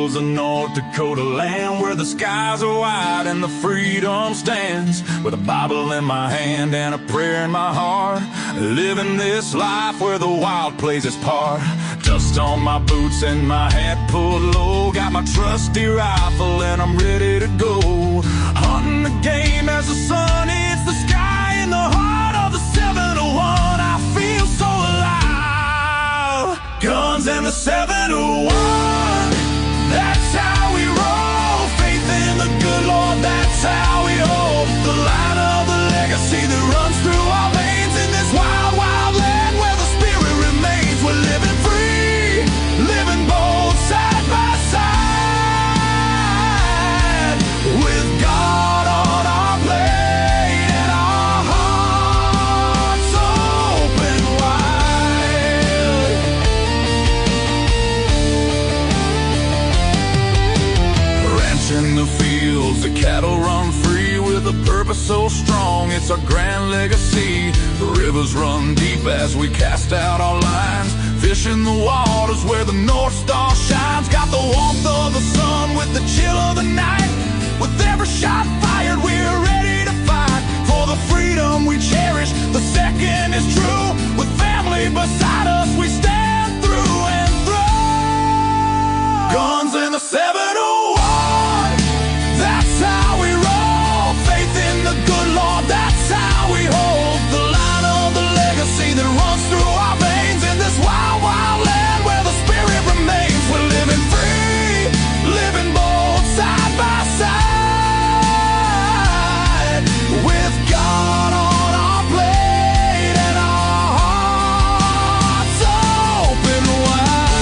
hills of North Dakota land, where the skies are wide and the freedom stands. With a Bible in my hand and a prayer in my heart, living this life where the wild plays its part. Dust on my boots and my hat pulled low, got my trusty rifle and I'm ready to go. Hunting the game as the sun hits the sky, in the heart of the 701 I feel so alive. Guns and the 701, that's how we roll. Faith in the good Lord, that's how we hold the line of the legacy that runs through our veins. In this wild, wild land where the spirit remains, we're living free, living bold, side by side, with God on our plate and our hearts open wide. Ranch in the fields, the cattle run free, with a purpose so strong, it's our grand legacy. The rivers run deep as we cast out our lines, fish in the waters where the North Star shines. Got the warmth of the sun with the chill of the night, with every shot fired we're ready to fight for the freedom we cherish. The second is true, with family beside us we stand through and through. Guns and the 701, that's how we roll. Faith in the good Lord, that's how we hold the line of the legacy that runs through our veins. In this wild, wild land where the spirit remains, we're living free, living bold, side by side, with God on our plate and our hearts open wide.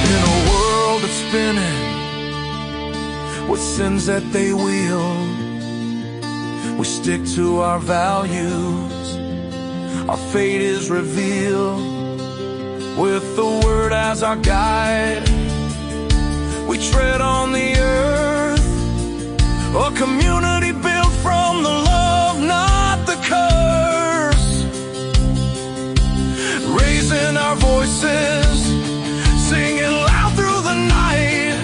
In a world that's spinning with sins that they wield, we stick to our values, our fate is revealed. With the word as our guide, we tread on the earth, a community built from the love, not the curse. Raising our voices, singing loud through the night,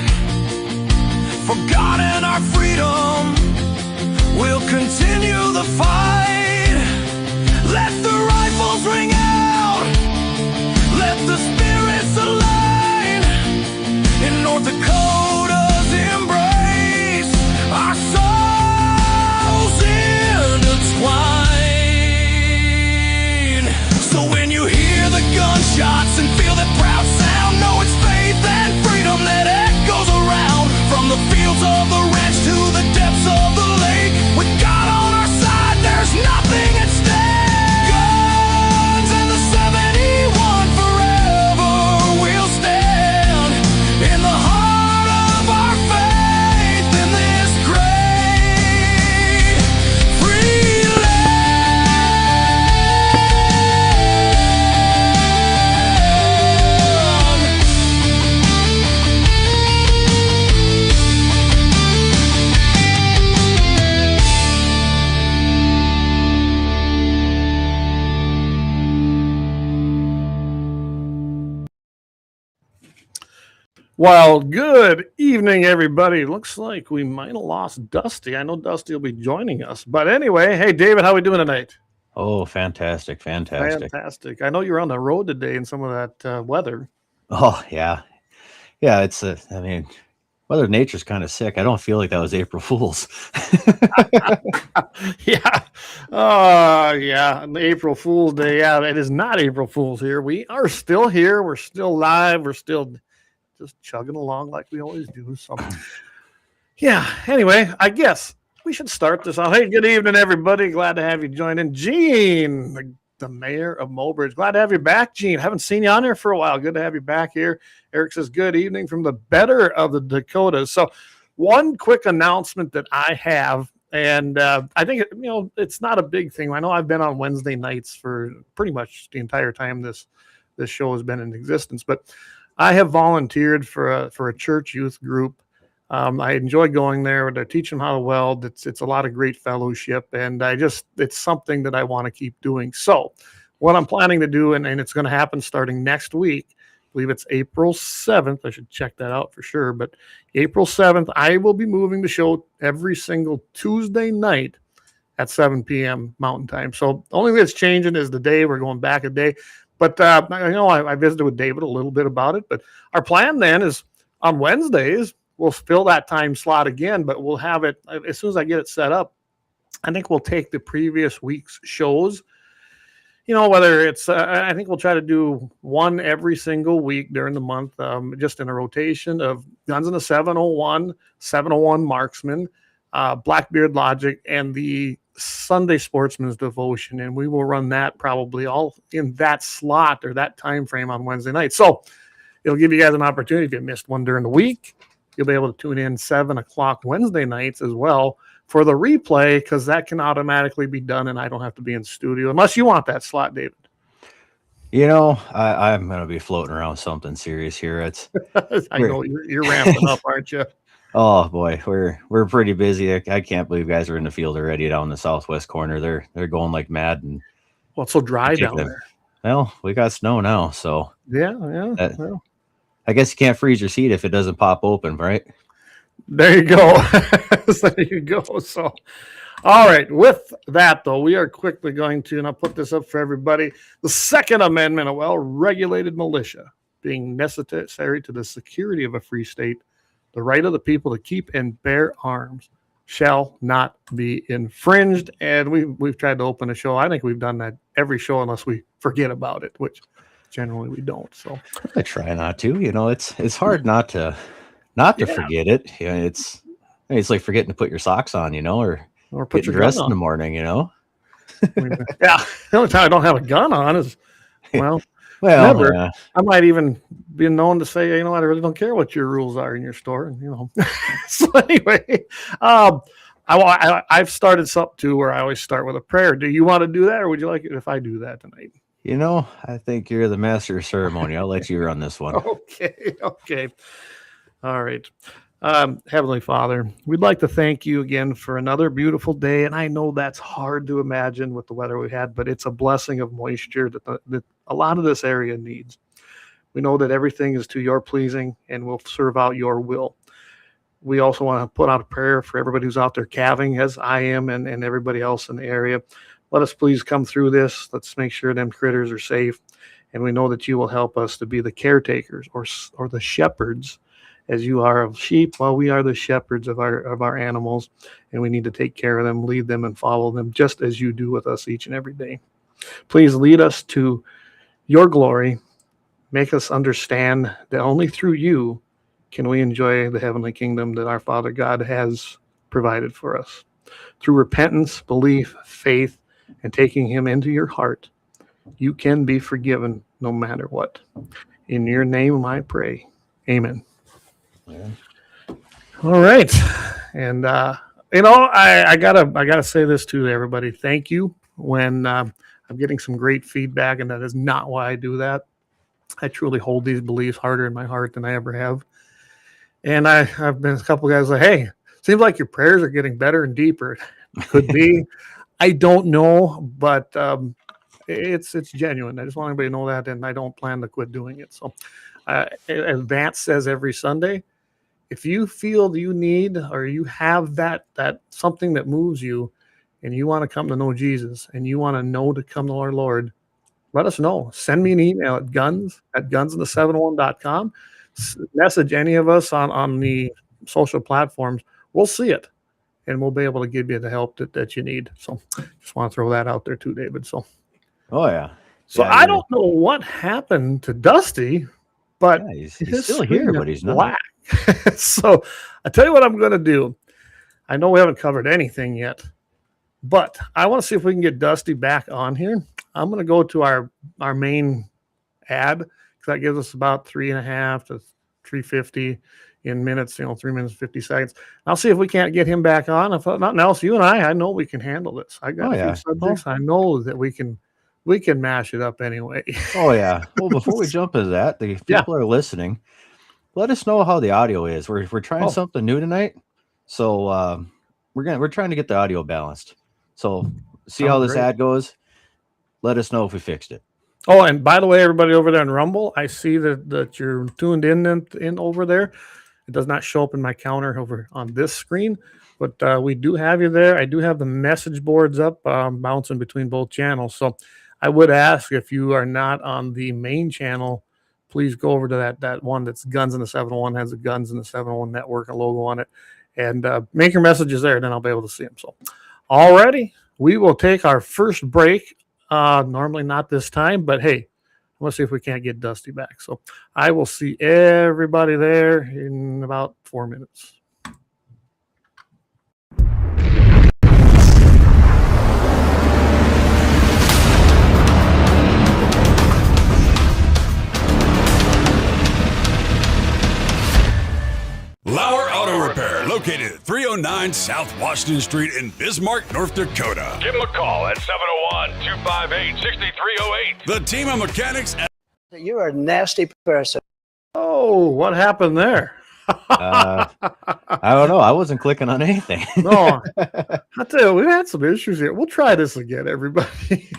for God and our freedom, we'll continue the fight. Let the rifles ring out, let the spirits align. In North Dakota's embrace, our souls intertwine. So when you hear the gunshots and feel that proud sound, know it's faith and freedom that echoes around. From the fields of the ranch to the depths of the lake, with God on our side, there's nothing at stake. Guns and the 71, forever we'll stand in the heart of our faith, in this great free land. Well, good evening, everybody. Looks like we might have lost Dusty. I know Dusty will be joining us. But anyway, hey, David, how are we doing tonight? Oh, fantastic. Fantastic. I know you're on the road today in some of that weather. Oh, yeah. Yeah, it's, I mean, Mother Nature's kind of sick. I don't feel like that was April Fool's. Yeah. Yeah. April Fool's Day. Yeah, it is not April Fool's here. We are still here. We're still live. We're still just chugging along like we always do. So, yeah. Anyway, I guess we should start this off. Hey, good evening, everybody. Glad to have you join in. Gene, the mayor of Mobridge. Glad to have you back, Gene. Haven't seen you on here for a while. Good to have you back here. Eric says, good evening from the better of the Dakotas. So one quick announcement that I have, and I think, it's not a big thing. I know I've been on Wednesday nights for pretty much the entire time this show has been in existence, but I have volunteered for a church youth group I enjoy going there to teach them how to weld. It's a lot of great fellowship, and it's something that I want to keep doing. So what I'm planning to do, and it's going to happen starting next week, I believe it's April 7th. I should check that out for sure. But April 7th, I will be moving the show every single Tuesday night at 7 p.m. Mountain Time. So the only thing that's changing is the day. We're going back a day. But I visited with David a little bit about it. But our plan then is on Wednesdays, we'll fill that time slot again, but we'll have it as soon as I get it set up. I think we'll take the previous week's shows, whether it's, I think we'll try to do one every single week during the month, just in a rotation of Guns in the 701, 701 Marksman, Blackbeard Logic, and the Sunday Sportsman's Devotion. And we will run that probably all in that slot or that time frame on Wednesday night. So it'll give you guys an opportunity. If you missed one during the week, you'll be able to tune in 7 o'clock Wednesday nights as well for the replay, because that can automatically be done and I don't have to be in studio unless you want that slot, David. I'm going to be floating around something serious here. I know you're ramping up, aren't you? Oh boy, we're pretty busy. I can't believe guys are in the field already down in the southwest corner. They're going like mad. And well, it's so dry down there. Well, we got snow now, so yeah. I guess you can't freeze your seat if it doesn't pop open, right? There you go. There you go. So, all right. With that, though, we are quickly going to, and I'll put this up for everybody, the Second Amendment, a well-regulated militia being necessary to the security of a free state, the right of the people to keep and bear arms shall not be infringed. And we've tried to open a show. I think we've done that every show unless we forget about it, which generally we don't. So I try not to. It's hard not to forget it. It's like forgetting to put your socks on, or put your dress gun in the morning, Yeah. The only time I don't have a gun on is well, I might even be known to say, I really don't care what your rules are in your store, and So anyway, I've started something too where I always start with a prayer. Do you want to do that, or would you like it if I do that tonight? I think you're the master of ceremony. I'll let you run this one. Okay. All right. Heavenly Father, we'd like to thank you again for another beautiful day. And I know that's hard to imagine with the weather we had, but it's a blessing of moisture that a lot of this area needs. We know that everything is to your pleasing and will serve out your will. We also want to put out a prayer for everybody who's out there calving, as I am, and everybody else in the area. Let us please come through this. Let's make sure them critters are safe. And we know that you will help us to be the caretakers or the shepherds, as you are of sheep. Well, we are the shepherds of our animals, and we need to take care of them, lead them, and follow them, just as you do with us each and every day. Please lead us to your glory. Make us understand that only through you can we enjoy the heavenly kingdom that our Father God has provided for us. Through repentance, belief, faith, and taking him into your heart, you can be forgiven no matter what. In your name I pray. Amen. Yeah. All right. And, I gotta say this to everybody. Thank you. When I'm getting some great feedback, and that is not why I do that. I truly hold these beliefs harder in my heart than I ever have. And I've been a couple of guys like, hey, seems like your prayers are getting better and deeper. Could be. I don't know, but it's genuine. I just want everybody to know that, and I don't plan to quit doing it. So, as Vance says every Sunday, if you feel you need or you have that something that moves you, and you want to come to know Jesus, and you want to know to come to our Lord, let us know. Send me an email at guns@gunsinthe701.com. Message any of us on the social platforms. We'll see it, and we'll be able to give you the help that you need. So just want to throw that out there too, David. So, oh yeah. So yeah, I don't know what happened to Dusty, but he's still here, but he's not black. So I tell you what I'm going to do. I know we haven't covered anything yet, but I want to see if we can get Dusty back on here. I'm going to go to our main ad, because that gives us about 3.5 to 350 in minutes, 3 minutes, 50 seconds. I'll see if we can't get him back on. If nothing else, you and I know we can handle this. I got a few subjects. I know that we can mash it up anyway. Oh yeah. Well, before we jump into that, the people are listening. let us know how the audio is. We're trying Oh. something new tonight, so we're trying to get the audio balanced. So see how this great. ad goes. Let us know if we fixed it. Oh, and by the way, everybody over there in Rumble, I see that you're tuned in over there. It does not show up in my counter over on this screen, but we do have you there. I do have the message boards up, bouncing between both channels. So I would ask, if you are not on the main channel, please go over to that one that's Guns in the 701, has the Guns in the 701 Network, a logo on it, and make your messages there. Then I'll be able to see them. So, alrighty, we will take our first break. Normally not this time, but hey, let's see if we can't get Dusty back. So I will see everybody there in about 4 minutes. Lauer Auto Repair, located at 309 South Washington Street in Bismarck, North Dakota. Give them a call at 701-258-6308. The team of mechanics at... You're a nasty person. Oh, what happened there? I don't know. I wasn't clicking on anything. No, I tell you, we've had some issues here. We'll try this again, everybody.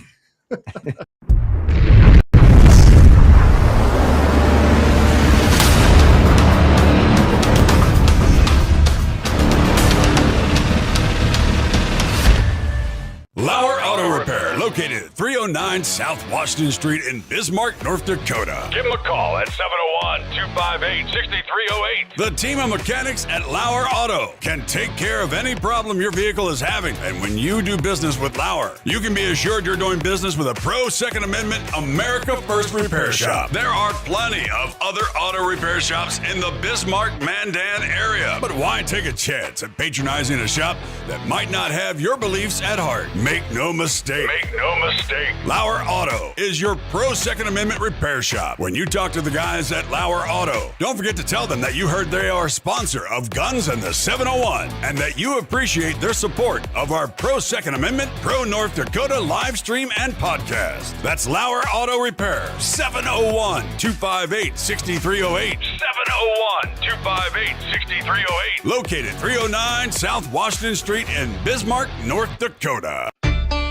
Lauer Auto Repair, located at 309 South Washington Street in Bismarck, North Dakota. Give them a call at 701-258-6308. The team of mechanics at Lauer Auto can take care of any problem your vehicle is having. And when you do business with Lauer, you can be assured you're doing business with a pro Second Amendment America First repair shop. There are plenty of other auto repair shops in the Bismarck-Mandan area. But why take a chance at patronizing a shop that might not have your beliefs at heart? Make no mistake. Lauer Auto is your pro Second Amendment repair shop. When you talk to the guys at Lauer Auto, don't forget to tell them that you heard they are a sponsor of Guns and the 701 and that you appreciate their support of our pro Second Amendment, pro North Dakota live stream and podcast. That's Lauer Auto Repair, 701-258-6308. 701-258-6308. Located 309 South Washington Street in Bismarck, North Dakota.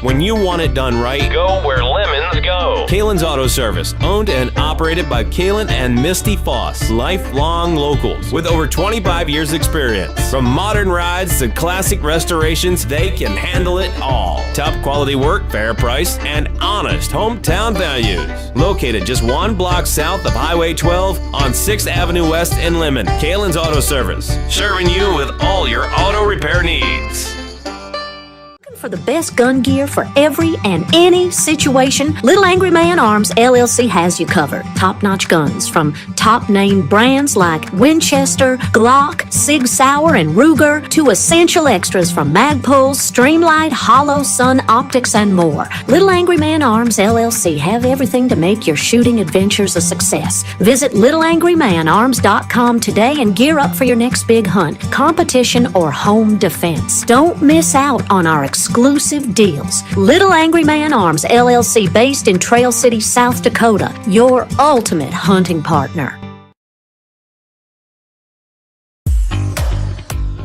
When you want it done right, go where lemons go. Kalon's Auto Service, owned and operated by Kalon and Misty Foss, lifelong locals with over 25 years experience. From modern rides to classic restorations, they can handle it all. Top quality work, fair price, and honest hometown values. Located just 1 block south of Highway 12 on 6th Avenue West in Lemmon. Kalon's Auto Service, serving you with all your auto repair needs. For the best gun gear for every and any situation, Little Angry Man Arms LLC has you covered. Top-notch guns from top-name brands like Winchester, Glock, Sig Sauer, and Ruger to essential extras from Magpul, Streamlight, Hollow, Sun Optics, and more. Little Angry Man Arms LLC have everything to make your shooting adventures a success. Visit littleangrymanarms.com today and gear up for your next big hunt, competition, or home defense. Don't miss out on our exclusive deals. Little Angry Man Arms LLC, based in Trail City, South Dakota, your ultimate hunting partner.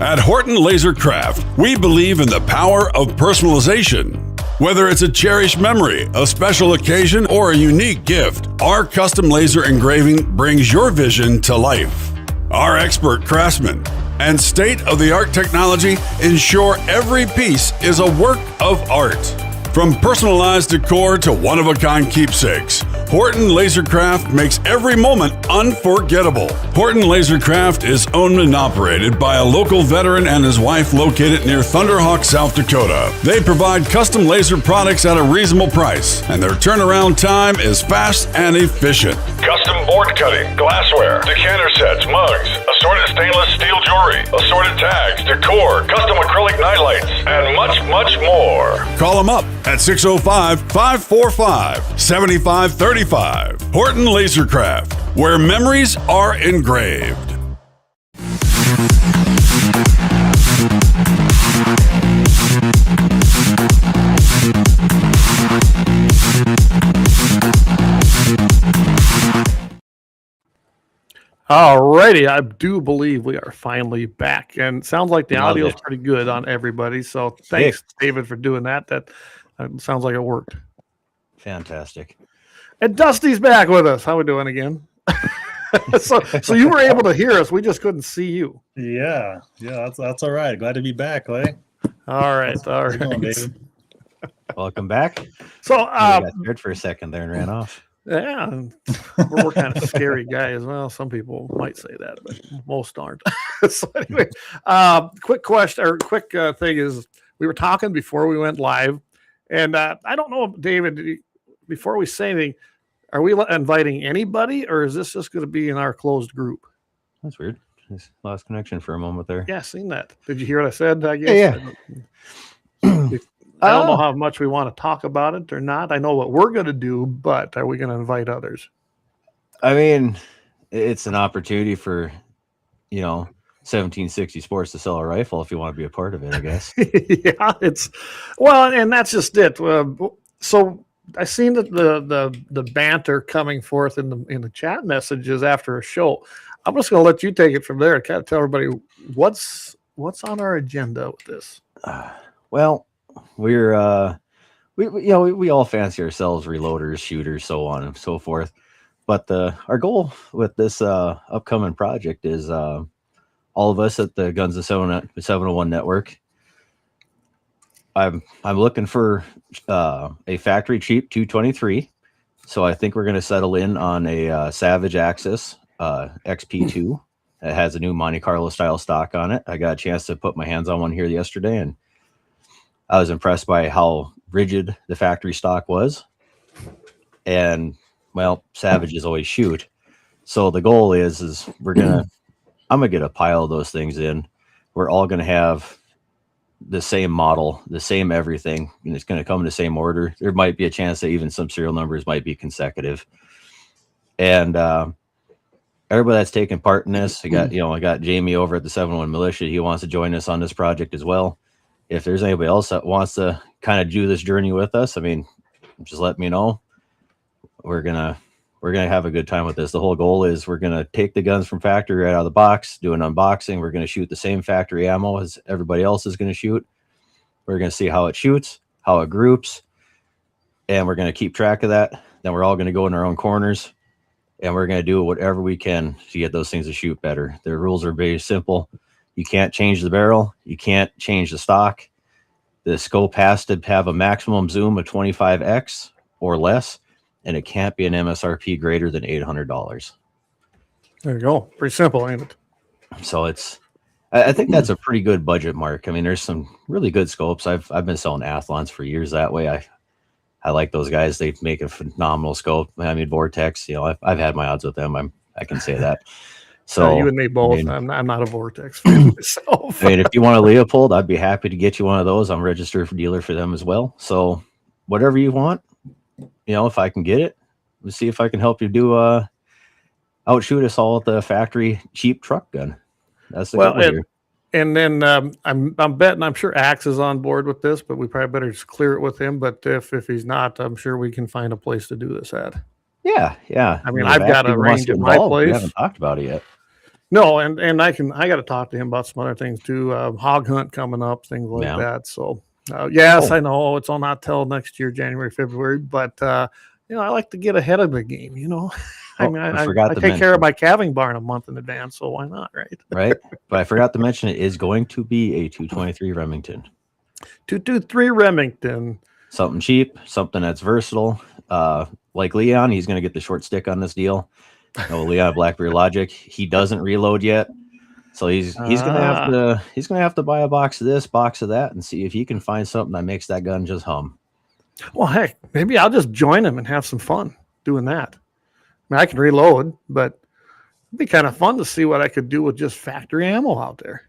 At Horton LaserCraft, we believe in the power of personalization. Whether it's a cherished memory, a special occasion, or a unique gift, our custom laser engraving brings your vision to life. Our expert craftsmen and state-of-the-art technology ensure every piece is a work of art. From personalized decor to one-of-a-kind keepsakes, Horton LaserCraft makes every moment unforgettable. Horton LaserCraft is owned and operated by a local veteran and his wife located near Thunderhawk, South Dakota. They provide custom laser products at a reasonable price, and their turnaround time is fast and efficient. Custom board cutting, glassware, decanter sets, mugs, assorted stainless steel jewelry, assorted tags, decor, custom acrylic nightlights, and much, much more. Call them up at 605-545-7535. Horton LaserCraft, where memories are engraved. Alrighty, I do believe we are finally back, and it sounds like the Love audio is it. pretty good on everybody. So thanks, David, for doing that. That sounds like it worked. Fantastic. And Dusty's back with us. How we doing again? so you were able to hear us. We just couldn't see you. Yeah, that's all right. Glad to be back, Clay. All right, all How's it going, right. David? Welcome back. So I got scared for a second there and ran off. yeah, we're kind of scary guy as well. Some people might say that, but most aren't. So anyway, quick question or quick thing is, we were talking before we went live, and I don't know, David, before we say anything, are we inviting anybody, or is this just going to be in our closed group? That's weird. Just lost connection for a moment there. Yeah, seen that. Did you hear what I said? I guess. Yeah. I don't know how much we want to talk about it or not. I know what we're going to do, but are we going to invite others? I mean, it's an opportunity for, 1760 Sports to sell a rifle if you want to be a part of it, I guess. Yeah, and that's just it. So I seen that the banter coming forth in the chat messages after a show. I'm just going to let you take it from there and kind of tell everybody what's on our agenda with this. Well, we're we all fancy ourselves reloaders, shooters, so on and so forth. But our goal with this upcoming project is all of us at the Guns and 701 network. I'm looking for a factory cheap 223. So I think we're going to settle in on a Savage Axis XP2 that has a new Monte Carlo style stock on it. I got a chance to put my hands on one here yesterday, and I was impressed by how rigid the factory stock was. And well, Savages always shoot. So the goal is I'm gonna get a pile of those things in. We're all gonna have the same model, the same everything, and it's gonna come in the same order. There might be a chance that even some serial numbers might be consecutive. And everybody that's taking part in this, I got Jamie over at the 701 Militia. He wants to join us on this project as well. If there's anybody else that wants to kind of do this journey with us, I mean, just let me know. We're gonna have a good time with this. The whole goal is we're gonna take the guns from factory right out of the box, do an unboxing. We're gonna shoot the same factory ammo as everybody else is gonna shoot. We're gonna see how it shoots, how it groups, and we're gonna keep track of that. Then we're all gonna go in our own corners, and we're gonna do whatever we can to get those things to shoot better. The rules are very simple. You can't change the barrel. You can't change the stock. The scope has to have a maximum zoom of 25x or less, and it can't be an MSRP greater than $800. There you go. Pretty simple, ain't it? So I think that's a pretty good budget mark. I mean, there's some really good scopes. I've been selling Athlons for years that way. I like those guys. They make a phenomenal scope. I mean, Vortex, I've had my odds with them. I can say that. So you and me both. I mean, I'm not a Vortex fan myself. I mean, if you want a Leopold, I'd be happy to get you one of those. I'm registered for dealer for them as well. So whatever you want, if I can get it, let's see if I can help you do outshoot us all at the factory cheap truck gun. That's the goal here. And then I'm betting, I'm sure Axe is on board with this, but we probably better just clear it with him. But if he's not, I'm sure we can find a place to do this at. Yeah. I mean, I've got a range at my place. We haven't talked about it yet. No, and I got to talk to him about some other things too. Hog hunt coming up, things like that. So yes, I know it's all not till next year, January, February, but I like to get ahead of the game. I mean, I take care of my calving barn a month in advance, so why not, right? Right. But I forgot to mention it is going to be a 223 Remington. 223 Remington. Something cheap, something that's versatile. Like Leon, he's going to get the short stick on this deal. Leon Blackberry Logic, he doesn't reload yet, so he's gonna have to buy a box of this, box of that, and see if he can find something that makes that gun just hum. Well, heck, maybe I'll just join him and have some fun doing that. I mean, I can reload, but it'd be kind of fun to see what I could do with just factory ammo out there.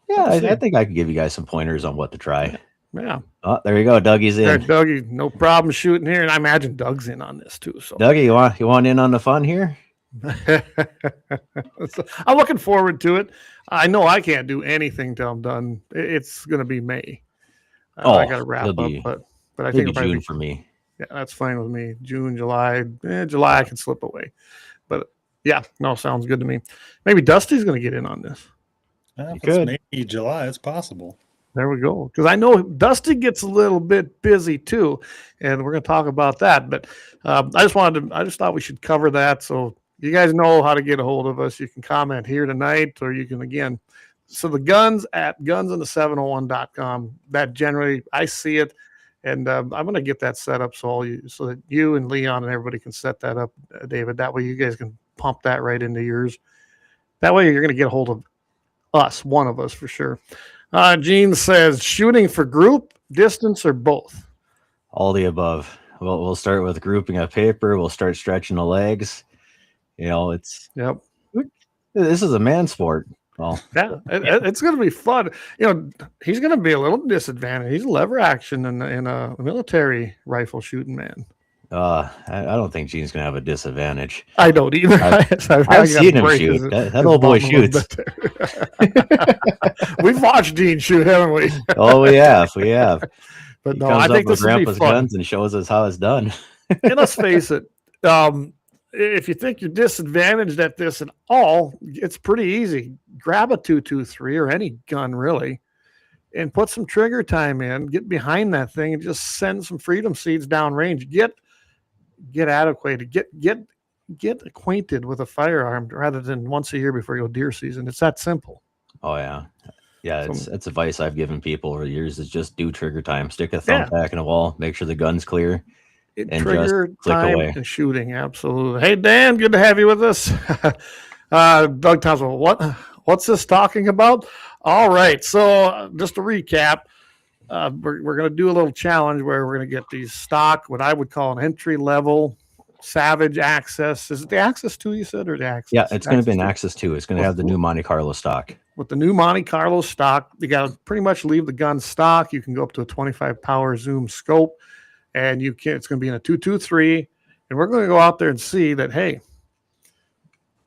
Yeah, I think I could give you guys some pointers on what to try. Yeah. Oh, there you go. Dougie's in. There, Dougie, no problem shooting here, and I imagine Doug's in on this too. So, Dougie, you want in on the fun here? So, I'm looking forward to it. I know I can't do anything till I'm done. It's going to be May. I got to wrap up, but I think it'll be June for me. Yeah, that's fine with me. June, July, July I can slip away, but Yeah, no, sounds good to me. Maybe Dusty's going to get in on this. If it's maybe July, it's possible. There we go. Because I know Dusty gets a little bit busy too, and we're going to talk about that. But I just thought we should cover that. So you guys know how to get a hold of us. You can comment here tonight, or you can again. So the guns at gunsandthe701.com. That generally I see it, and I'm going to get that set up so that you and Leon and everybody can set that up, David. That way you guys can pump that right into yours. That way you're going to get a hold of us, one of us for sure. Gene says, shooting for group, distance, or both? All the above. Well, we'll start with grouping a paper. We'll start stretching the legs. This is a man sport. Well, yeah, it's going to be fun. He's going to be a little disadvantaged. He's lever action in a military rifle shooting man. I don't think Gene's going to have a disadvantage. I don't either. I've seen him shoot. That old boy shoots. We've watched Gene shoot, haven't we? Oh, we have. But he no, comes I think up with this will be Grandpa's fun. guns and shows us how it's done. And let's face it, if you think you're disadvantaged at this at all, it's pretty easy. Grab a 223 or any gun really, and put some trigger time in. Get behind that thing and just send some freedom seeds downrange. Get adequate. Get acquainted with a firearm rather than once a year before you go deer season. It's that simple. Oh yeah. Yeah, it's advice I've given people over the years is just do trigger time. Stick a thumbtack in a wall, make sure the gun's clear. And trigger just click time away. and shooting, absolutely. Hey Dan, good to have you with us. Doug Thompson, what's this talking about? All right, so just to recap, we're going to do a little challenge where we're going to get these stock, what I would call an entry level Savage Access. Is it the Access 2 you said, or the Access? Yeah, it's going to be an Access 2. It's going to have the new Monte Carlo stock. With the new Monte Carlo stock, you got to pretty much leave the gun stock. You can go up to a 25 power zoom scope, and it's going to be in a 223. And we're going to go out there and see that, hey,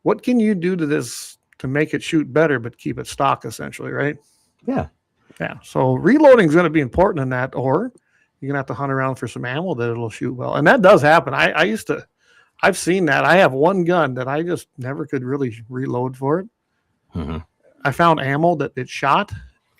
what can you do to this to make it shoot better but keep it stock, essentially, right? Yeah. Yeah. So reloading is going to be important in that, or you're going to have to hunt around for some ammo that it'll shoot well. And that does happen. I've seen that. I have one gun that I just never could really reload for it. Mm-hmm. I found ammo that it shot.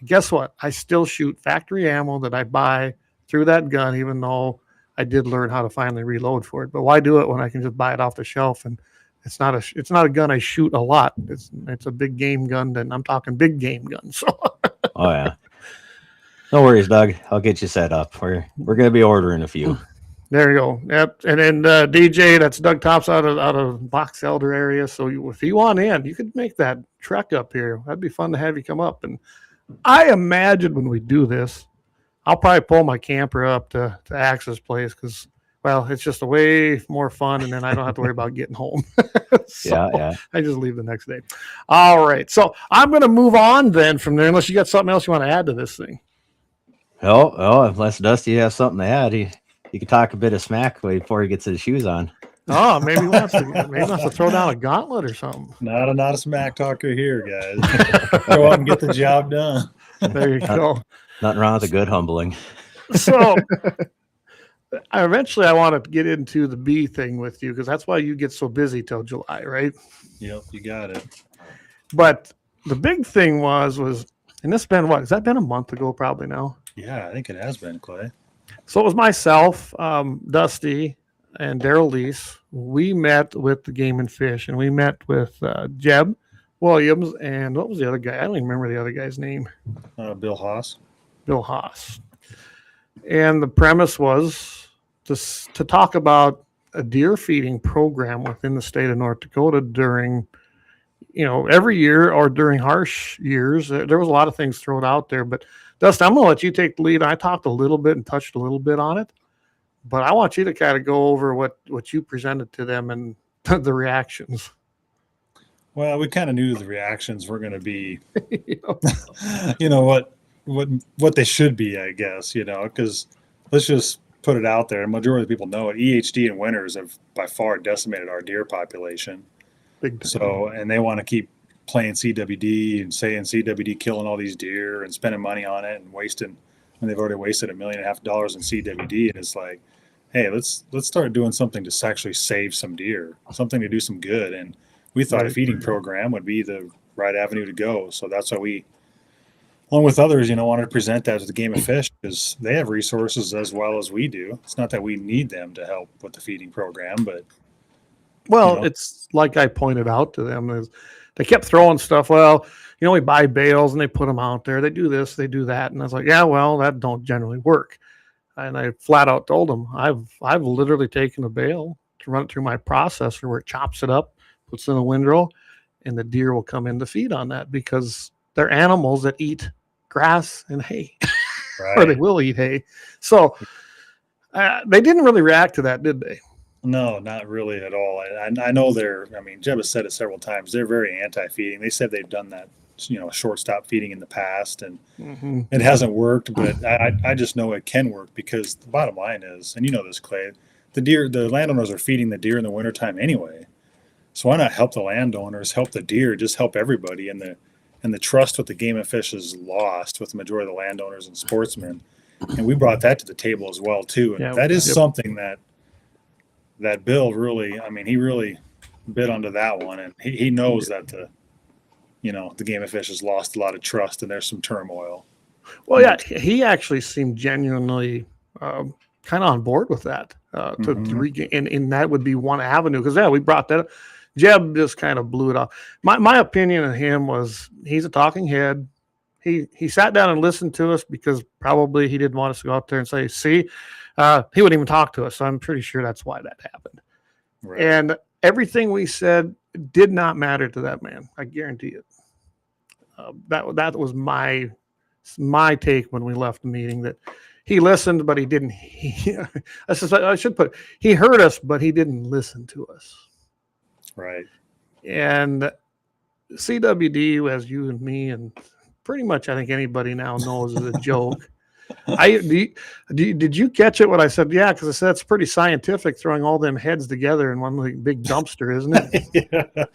Guess what? I still shoot factory ammo that I buy through that gun, even though I did learn how to finally reload for it. But why do it when I can just buy it off the shelf? And it's not a gun I shoot a lot. It's a big game gun, and I'm talking big game gun. So oh yeah. No worries, Doug. I'll get you set up. We're going to be ordering a few. There you go. Yep. And then DJ, that's Doug Tops out of Box Elder area. So if you want in, you could make that trek up here. That'd be fun to have you come up. And I imagine when we do this, I'll probably pull my camper up to Axe's place because, well, it's just a way more fun, and then I don't have to worry about getting home. Yeah. I just leave the next day. All right. So I'm going to move on then from there, unless you got something else you want to add to this thing. Oh, unless Dusty has something to add, he could talk a bit of smack before he gets his shoes on. Oh, maybe he wants to throw down a gauntlet or something. Not a smack talker here, guys. Go out and get the job done. There you go. Nothing wrong with a good humbling. So eventually I want to get into the bee thing with you because that's why you get so busy till July, right? Yep, you got it. But the big thing was, and this been what? Has that been a month ago probably now? Yeah, I think it has been, Clay. So it was myself, Dusty, and Daryl Lease. We met with the Game and Fish, and we met with Jeb Williams, and what was the other guy? I don't even remember the other guy's name. Bill Haas. Bill Haas. And the premise was to talk about a deer feeding program within the state of North Dakota during, every year or during harsh years. There was a lot of things thrown out there, but Dustin, I'm going to let you take the lead. I talked a little bit and touched a little bit on it, but I want you to kind of go over what you presented to them and the reactions. Well, we kind of knew the reactions were going to be, what they should be, I guess, because let's just put it out there. The majority of the people know it. EHD and winters have by far decimated our deer population. So, and they want to keep playing CWD and saying CWD killing all these deer and spending money on it and wasting, and they've already wasted $1.5 million in CWD. And it's like, hey, let's start doing something to actually save some deer, something to do some good. And we thought a Right. feeding program would be the right avenue to go. So that's why we, along with others, wanted to present that to the Game of Fish, because they have resources as well as we do. It's not that we need them to help with the feeding program, but Well, it's like I pointed out to them, is they kept throwing stuff. Well, we buy bales and they put them out there. They do this, they do that. And I was like, yeah, well, that don't generally work. And I flat out told them, I've literally taken a bale to run it through my processor where it chops it up, puts it in a windrow, and the deer will come in to feed on that, because they're animals that eat grass and hay, or they will eat hay. So they didn't really react to that, did they? No, not really at all. I know Jeb has said it several times. They're very anti-feeding. They said they've done that, shortstop feeding in the past, and it hasn't worked. But I just know it can work, because the bottom line is, and this, Clay, the landowners are feeding the deer in the wintertime anyway. So why not help the landowners, help the deer, just help everybody? And the trust with the Game and Fish is lost with the majority of the landowners and sportsmen. And we brought that to the table as well too. And that is something that Bill really, he really bid onto that one, and he knows that the Game of Fish has lost a lot of trust, and there's some turmoil. Well, yeah, he actually seemed genuinely kind of on board with that to regain, and that would be one avenue, because we brought that up. Jeb just kind of blew it off. My opinion of him was, he's a talking head. He sat down and listened to us because probably he didn't want us to go out there and say, see. He wouldn't even talk to us, so I'm pretty sure that's why that happened. Right. And everything we said did not matter to that man. I guarantee it. That was my take when we left the meeting, that he listened, but he didn't. I should put, he heard us, but he didn't listen to us. Right. And CWD, as you and me, and pretty much I think anybody now knows, is a joke. Did you catch it when I said, yeah, because I said it's pretty scientific throwing all them heads together in one big dumpster, isn't it? Yeah.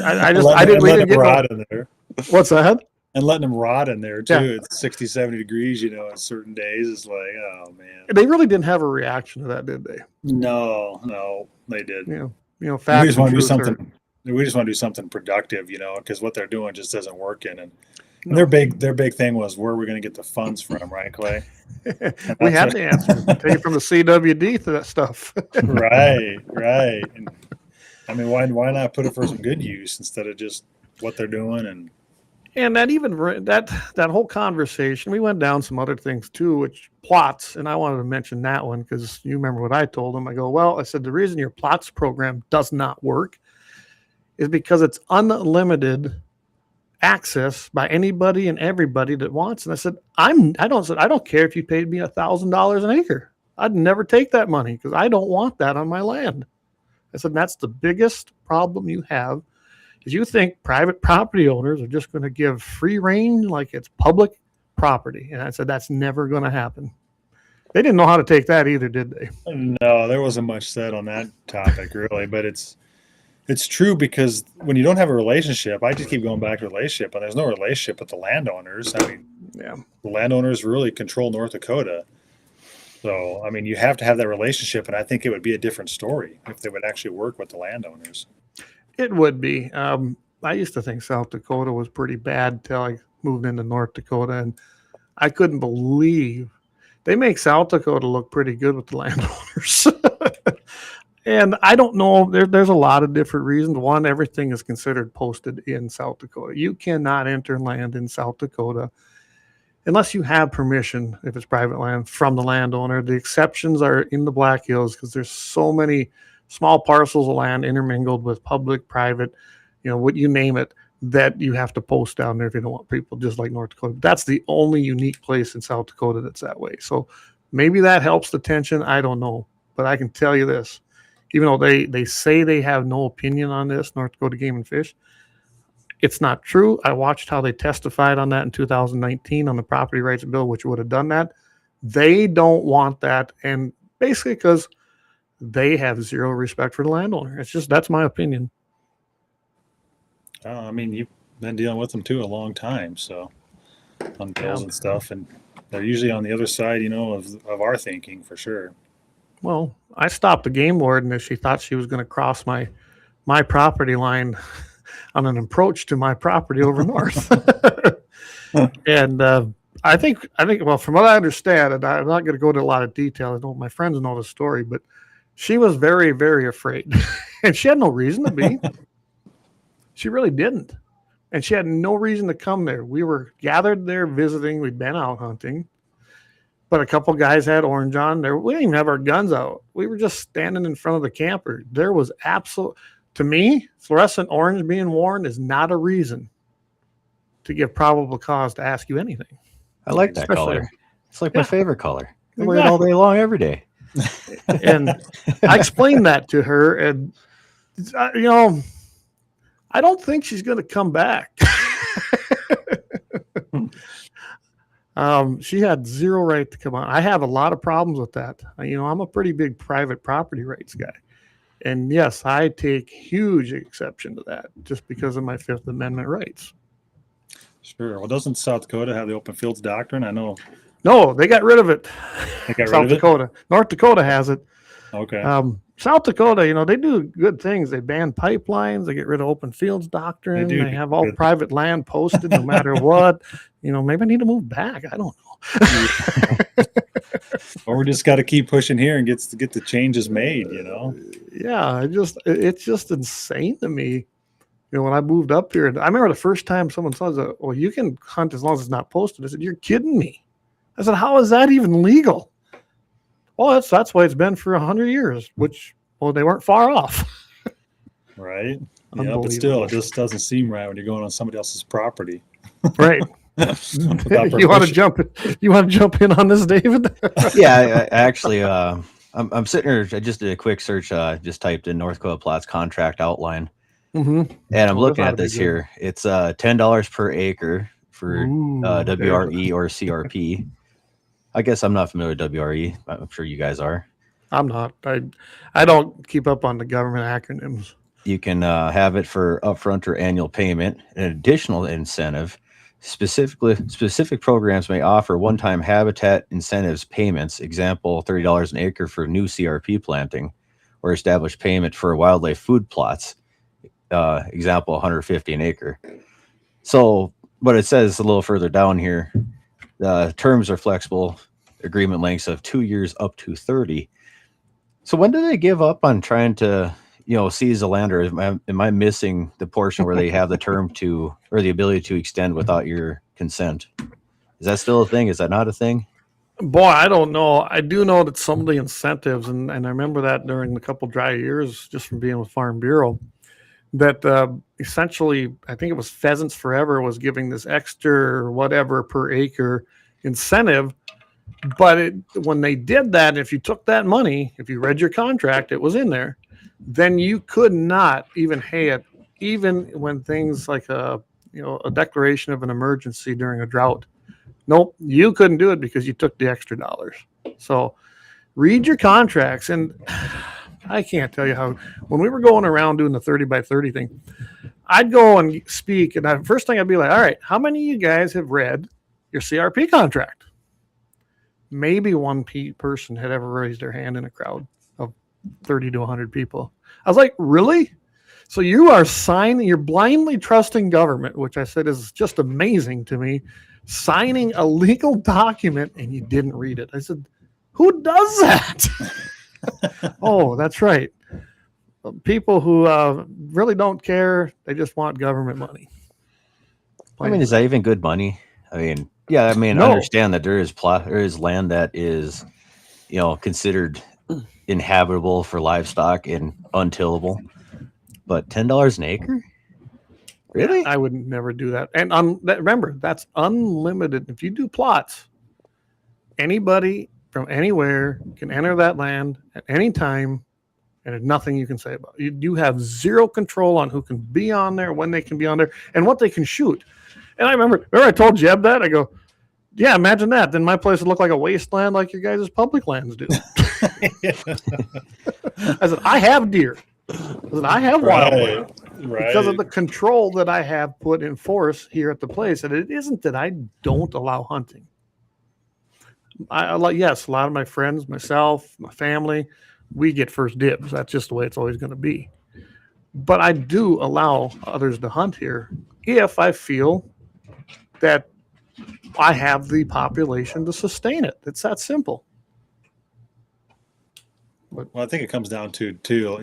I didn't get rot in there. What's that? And letting them rot in there too. Yeah. It's 60, 70 degrees, on certain days. It's like, oh man. They really didn't have a reaction to that, did they? No, they didn't. Fact. We just want to do something. We just want to do something productive, because what they're doing just isn't working. And their big thing was, where are we going to get the funds from, right, Clay? We have the answer. Take it from the CWD to that stuff. Right. And, why not put it for some good use instead of just what they're doing? And that whole conversation, we went down some other things too, which plots, and I wanted to mention that one because you remember what I told them. I go, well, I said, the reason your plots program does not work is because it's unlimited access by anybody and everybody that wants. And I said, I don't care if you paid me $1,000 an acre. I'd never take that money because I don't want that on my land. I said, that's the biggest problem you have, is you think private property owners are just going to give free rein like it's public property. And I said, that's never going to happen. They didn't know how to take that either, did they? No, there wasn't much said on that topic really, but it's true, because when you don't have a relationship, I just keep going back to relationship, and there's no relationship with the landowners. The landowners really control North Dakota. So, you have to have that relationship, and I think it would be a different story if they would actually work with the landowners. It would be. I used to think South Dakota was pretty bad until I moved into North Dakota, and I couldn't believe they make South Dakota look pretty good with the landowners. And I don't know, there's a lot of different reasons. One, everything is considered posted in South Dakota. You cannot enter land in South Dakota unless you have permission, if it's private land, from the landowner. The exceptions are in the Black Hills because there's so many small parcels of land intermingled with public, private, what you name it, that you have to post down there if you don't want people, just like North Dakota. That's the only unique place in South Dakota that's that way. So maybe that helps the tension. I don't know. But I can tell you this. Even though they say they have no opinion on this, North Dakota Game and Fish, it's not true. I watched how they testified on that in 2019 on the property rights bill, which would have done that. They don't want that, and basically because they have zero respect for the landowner. That's my opinion. You've been dealing with them too a long time, so on bills and stuff, and they're usually on the other side, of our thinking for sure. Well, I stopped the game warden if she thought she was going to cross my my property line on an approach to my property over north. And I think, well, from what I understand, and I'm not going to go into a lot of detail. I know my friends know the story, but she was very, very afraid. And she had no reason to be. She really didn't. And she had no reason to come there. We were gathered there visiting. We'd been out hunting. But a couple guys had orange on there. We didn't even have our guns out. We were just standing in front of the camper. There was to me, fluorescent orange being worn is not a reason to give probable cause to ask you anything. I like that Especially- color. It's like my favorite color. I wear it all day long, every day. And I explained that to her, and I don't think she's going to come back. She had zero right to come on. I have a lot of problems with that. I'm a pretty big private property rights guy. And yes, I take huge exception to that just because of my Fifth Amendment rights. Sure. Well, doesn't South Dakota have the open fields doctrine? I know. No, they got rid of it. They got South rid of Dakota. North Dakota has it. Okay. South Dakota, they do good things. They ban pipelines. They get rid of open fields doctrine. They do They have all good. private land posted no matter what. Maybe I need to move back. I don't know. Or we just got to keep pushing here and get the changes made, Yeah, it's just insane to me. When I moved up here, I remember the first time someone says, "Well, you can hunt as long as it's not posted." I said, "You're kidding me." I said, "How is that even legal?" Well, that's why it's been for 100 years, which, they weren't far off. Right. Yeah, but still, it just doesn't seem right when you're going on somebody else's property. Right. You want to jump in on this, David? Yeah, I actually, I'm sitting here. I just did a quick search. Just typed in North Dakota Platts contract outline, and I'm looking at this here. It's $10 per acre for WRE or CRP. I guess I'm not familiar with WRE. I'm sure you guys are. I'm not. I don't keep up on the government acronyms. You can have it for upfront or annual payment. An additional incentive. Specific programs may offer one-time habitat incentives payments. Example, $30 an acre for new CRP planting, or established payment for wildlife food plots. Example, $150 an acre. So, but it says a little further down here, the terms are flexible, agreement lengths of 2 years up to 30. So when do they give up on trying to, seize the land, or am I missing the portion where they have the term to, or the ability to extend without your consent? Is that still a thing? Is that not a thing? Boy, I don't know. I do know that some of the incentives, and I remember that during the couple dry years, just from being with Farm Bureau, that essentially, I think it was Pheasants Forever was giving this extra whatever per acre incentive. But when they did that, if you took that money, if you read your contract, it was in there, then you could not even hay it, even when things like a declaration of an emergency during a drought. Nope, you couldn't do it because you took the extra dollars. So read your contracts. And I can't tell you how, when we were going around doing the 30 by 30 thing, I'd go and speak. And the first thing I'd be like, all right, how many of you guys have read your CRP contract? Maybe one person had ever raised their hand in a crowd of 30 to 100 people. I was like, really? So you are you're blindly trusting government, which I said is just amazing to me, signing a legal document and you didn't read it. I said, who does that? Oh, that's right. People who really don't care. They just want government money. I mean, is that even good money? I mean, yeah, I mean, No. I understand that there is land that is, considered inhabitable for livestock and untillable, but $10 an acre? Really? I would never do that. And remember, that's unlimited. If you do plots, anybody from anywhere can enter that land at any time, and there's nothing you can say about it. You have zero control on who can be on there, when they can be on there, and what they can shoot. And I remember I told Jeb that. I go, yeah, imagine that. Then my place would look like a wasteland like your guys' public lands do. I said, I have deer. I said, I have wildlife. Right. Because of the control that I have put in force here at the place. And it isn't that I don't allow hunting. Yes, a lot of my friends, myself, my family, we get first dibs. That's just the way it's always going to be. But I do allow others to hunt here if I feel that I have the population to sustain it. It's that simple. Well, I think it comes down to too,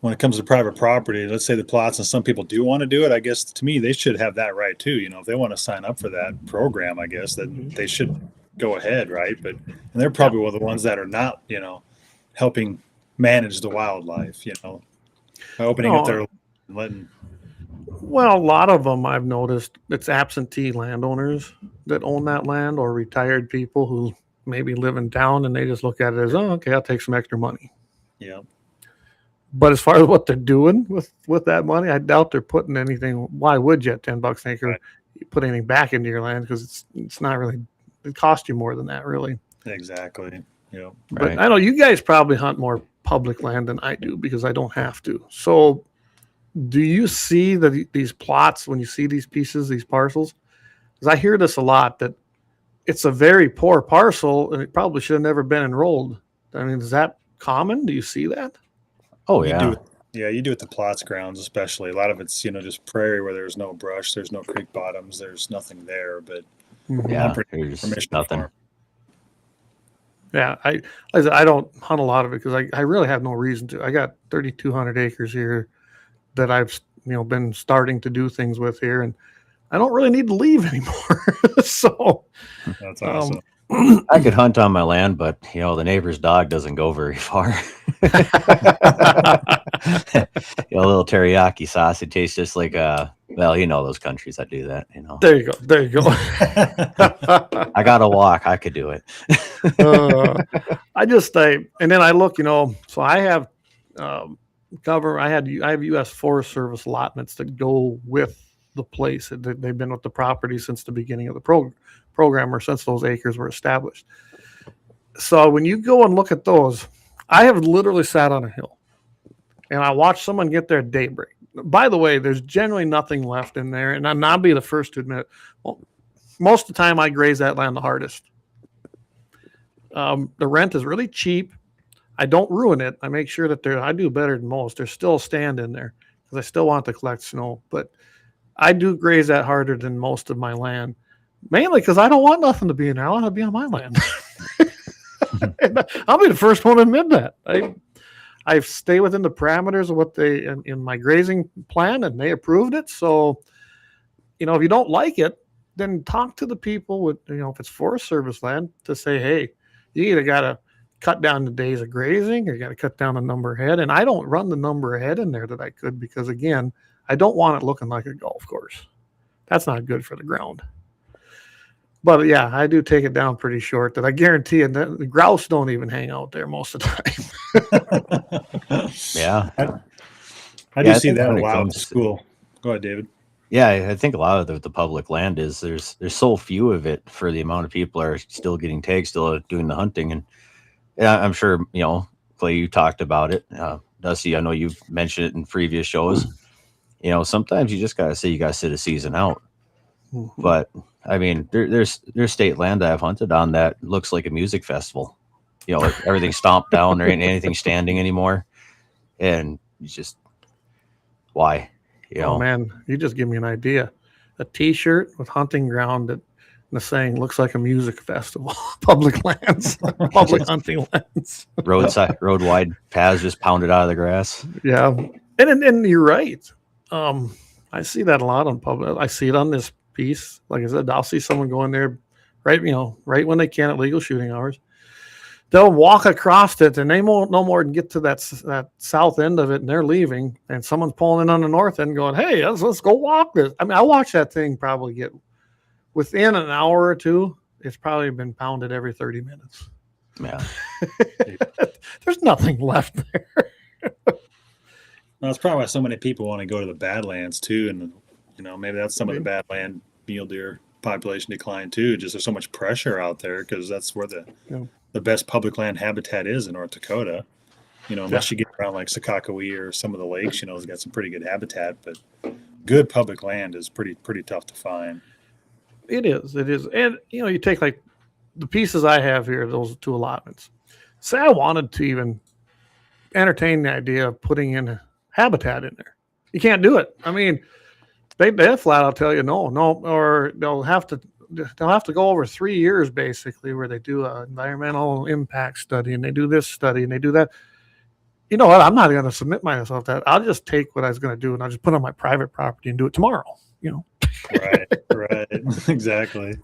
when it comes to private property, let's say the plots and some people do want to do it, I guess to me, they should have that right too. If they want to sign up for that program, I guess that they should go ahead. Right. And they're probably one of the ones that are not, helping manage the wildlife, by opening up their letting. Well, a lot of them I've noticed it's absentee landowners that own that land or retired people who maybe live in town and they just look at it as, oh, okay, I'll take some extra money. Yeah. But as far as what they're doing with that money, I doubt they're putting anything. Why would you at $10 an acre put anything back into your land? Because it's not really, it costs you more than that, really. Exactly. Yeah. But I know you guys probably hunt more public land than I do because I don't have to. So do you see these plots when you see these pieces, these parcels? Because I hear this a lot, that it's a very poor parcel and it probably should have never been enrolled. I mean, is that common? Do you see that? Oh, yeah. You do it the plots grounds, especially. A lot of it's, just prairie where there's no brush, there's no creek bottoms, there's nothing there. But there's nothing. Yeah, I don't hunt a lot of it because I really have no reason to. I got 3,200 acres here that I've been starting to do things with here, and I don't really need to leave anymore. So that's awesome. I could hunt on my land, but the neighbor's dog doesn't go very far. A little teriyaki sauce. It tastes just like those countries that do that. There you go. I gotta walk. I could do it. And then I look. So I have I have U.S. Forest Service allotments that go with the place. They've been with the property since the beginning of the program or since those acres were established. So when you go and look at those, I have literally sat on a hill and I watched someone get there at daybreak. By the way, there's generally nothing left in there, and I'll be the first to admit, well, most of the time I graze that land the hardest. The rent is really cheap. I don't ruin it. I make sure that I do better than most. There's still a stand in there because I still want to collect snow, but I do graze that harder than most of my land, mainly because I don't want nothing to be in there. I want to be on my land. I'll be the first one to admit that. I stay within the parameters of what they in my grazing plan, and they approved it. So, if you don't like it, then talk to the people with, if it's Forest Service land, to say, hey, you either got to cut down the days of grazing or you got to cut down the number of head. And I don't run the number of head in there that I could because, again, I don't want it looking like a golf course. That's not good for the ground. But yeah, I do take it down pretty short. That I guarantee you, the grouse don't even hang out there most of the time. Yeah, I do see that a lot in school. Go ahead, David. Yeah, I think a lot of the public land is there's so few of it for the amount of people are still getting tagged, still doing the hunting, and I'm sure Clay, you talked about it. Dusty, I know you've mentioned it in previous shows. Sometimes you just gotta say you gotta sit a season out. But I mean, there's state land I've hunted on that looks like a music festival. Like everything's stomped down. There ain't anything standing anymore, and you just why? Oh man, you just give me an idea. A T-shirt with hunting ground that the saying looks like a music festival. Public lands, public hunting lands. Road wide paths just pounded out of the grass. Yeah, and you're right. I see that a lot on public. I see it on this piece. Like I said, I'll see someone go in there right when they can at legal shooting hours. They'll walk across it and they won't no more than get to that south end of it and they're leaving. And someone's pulling in on the north end going, hey, let's go walk this. I mean, I watch that thing probably get within an hour or two. It's probably been pounded every 30 minutes. Yeah. There's nothing left there. That's probably why so many people want to go to the Badlands too. And, maybe that's some of the Badland mule deer population decline too. Just there's so much pressure out there because that's where the best public land habitat is in North Dakota. Unless you get around like Sakakawea or some of the lakes, it's got some pretty good habitat, but good public land is pretty tough to find. It is. And, you take like the pieces I have here, those 2 allotments. Say I wanted to even entertain the idea of putting in habitat in there. You can't do it. I mean, they flat out tell you no, or they'll have to go over 3 years basically where they do an environmental impact study and they do this study and they do that. You know what? I'm not going to submit myself to that. I'll just take what I was going to do and I'll just put it on my private property and do it tomorrow. You know. Right. Exactly.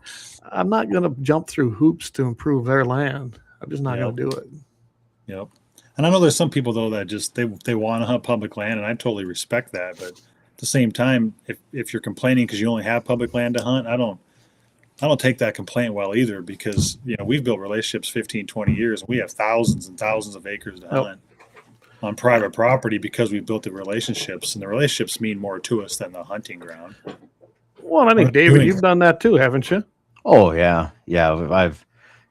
I'm not going to jump through hoops to improve their land. I'm just not going to do it. Yep. And I know there's some people though that just they want to hunt public land, and I totally respect that. But at the same time, if you're complaining because you only have public land to hunt, I don't take that complaint well either, because we've built relationships 15, 20 years, and we have thousands and thousands of acres to hunt on private property because we've built the relationships, and the relationships mean more to us than the hunting ground. Well, I think David, you've done that too, haven't you? Oh yeah.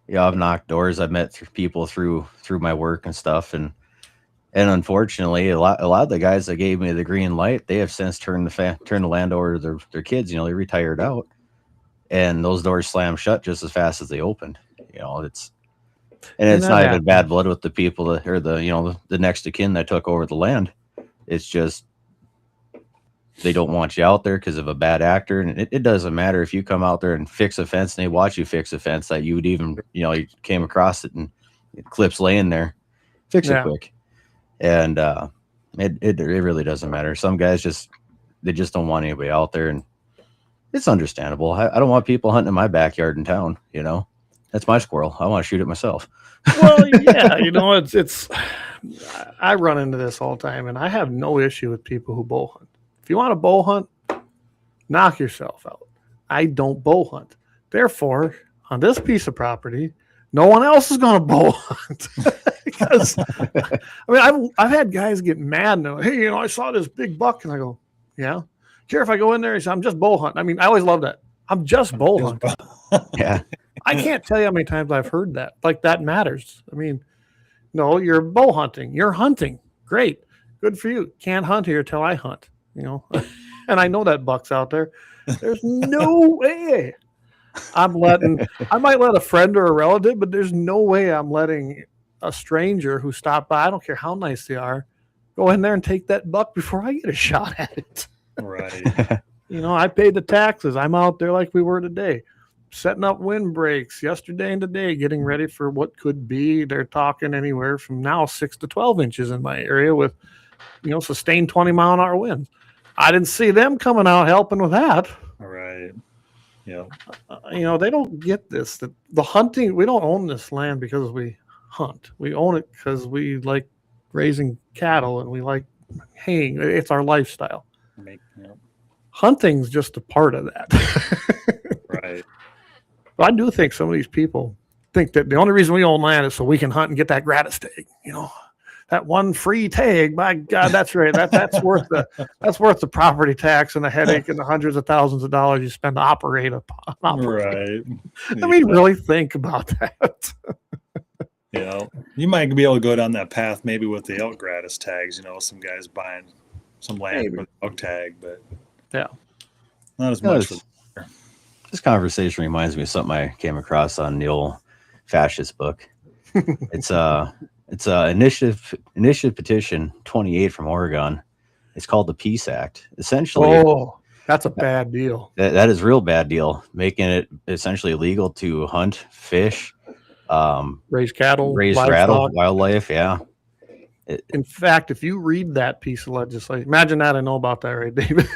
I've knocked doors. I've met people through my work and stuff, and unfortunately, a lot of the guys that gave me the green light, they have since turned the land over to their kids. They retired out, and those doors slammed shut just as fast as they opened. It's not even bad blood with the people or the next of kin that took over the land. It's just they don't want you out there because of a bad actor, and it doesn't matter if you come out there and fix a fence and they watch you fix a fence that you would even you came across it and it clips laying there, fix it quick, and it really doesn't matter. Some guys just don't want anybody out there, and it's understandable. I don't want people hunting in my backyard in town. That's my squirrel. I want to shoot it myself. Well, yeah, it's. I run into this all the time, and I have no issue with people who bow hunt. If you want to bow hunt, knock yourself out. I don't bow hunt. Therefore, on this piece of property, no one else is going to bow hunt. Because, I've had guys get mad and they're like, hey, I saw this big buck, and I go, yeah. Care if I go in there? He said, I'm just bow hunting. I always love that. I'm just bow hunting. Yeah. I can't tell you how many times I've heard that. Like, that matters. No, you're bow hunting. You're hunting. Great. Good for you. Can't hunt here till I hunt, And I know that buck's out there. There's no way I might let a friend or a relative, but there's no way I'm letting a stranger who stopped by, I don't care how nice they are, go in there and take that buck before I get a shot at it. Right. I paid the taxes. I'm out there like we were today, setting up windbreaks yesterday and today, getting ready for what could be. They're talking anywhere from now 6 to 12 inches in my area with, sustained 20-mile-an-hour winds. I didn't see them coming out helping with that. All right. Yeah. They don't get this. The hunting, we don't own this land because we hunt. We own it because we like raising cattle and we like haying. It's our lifestyle. Hunting's just a part of that. Right. But I do think some of these people think that the only reason we own land is so we can hunt and get that gratis tag. That one free tag. My God, that's right. That's worth the property tax and the headache and the hundreds of thousands of dollars you spend to operate a right. Really think about that. You might be able to go down that path maybe with the elk gratis tags. Some guys buying some land with the elk tag, but not as much. This conversation reminds me of something I came across on the old fascist book. It's initiative petition 28 from Oregon. It's called the Peace Act. Essentially, that's a bad deal. That is a real bad deal, making it essentially illegal to hunt, fish, raise cattle, wildlife. Yeah. In fact, if you read that piece of legislation, imagine that. I know about that, right, David?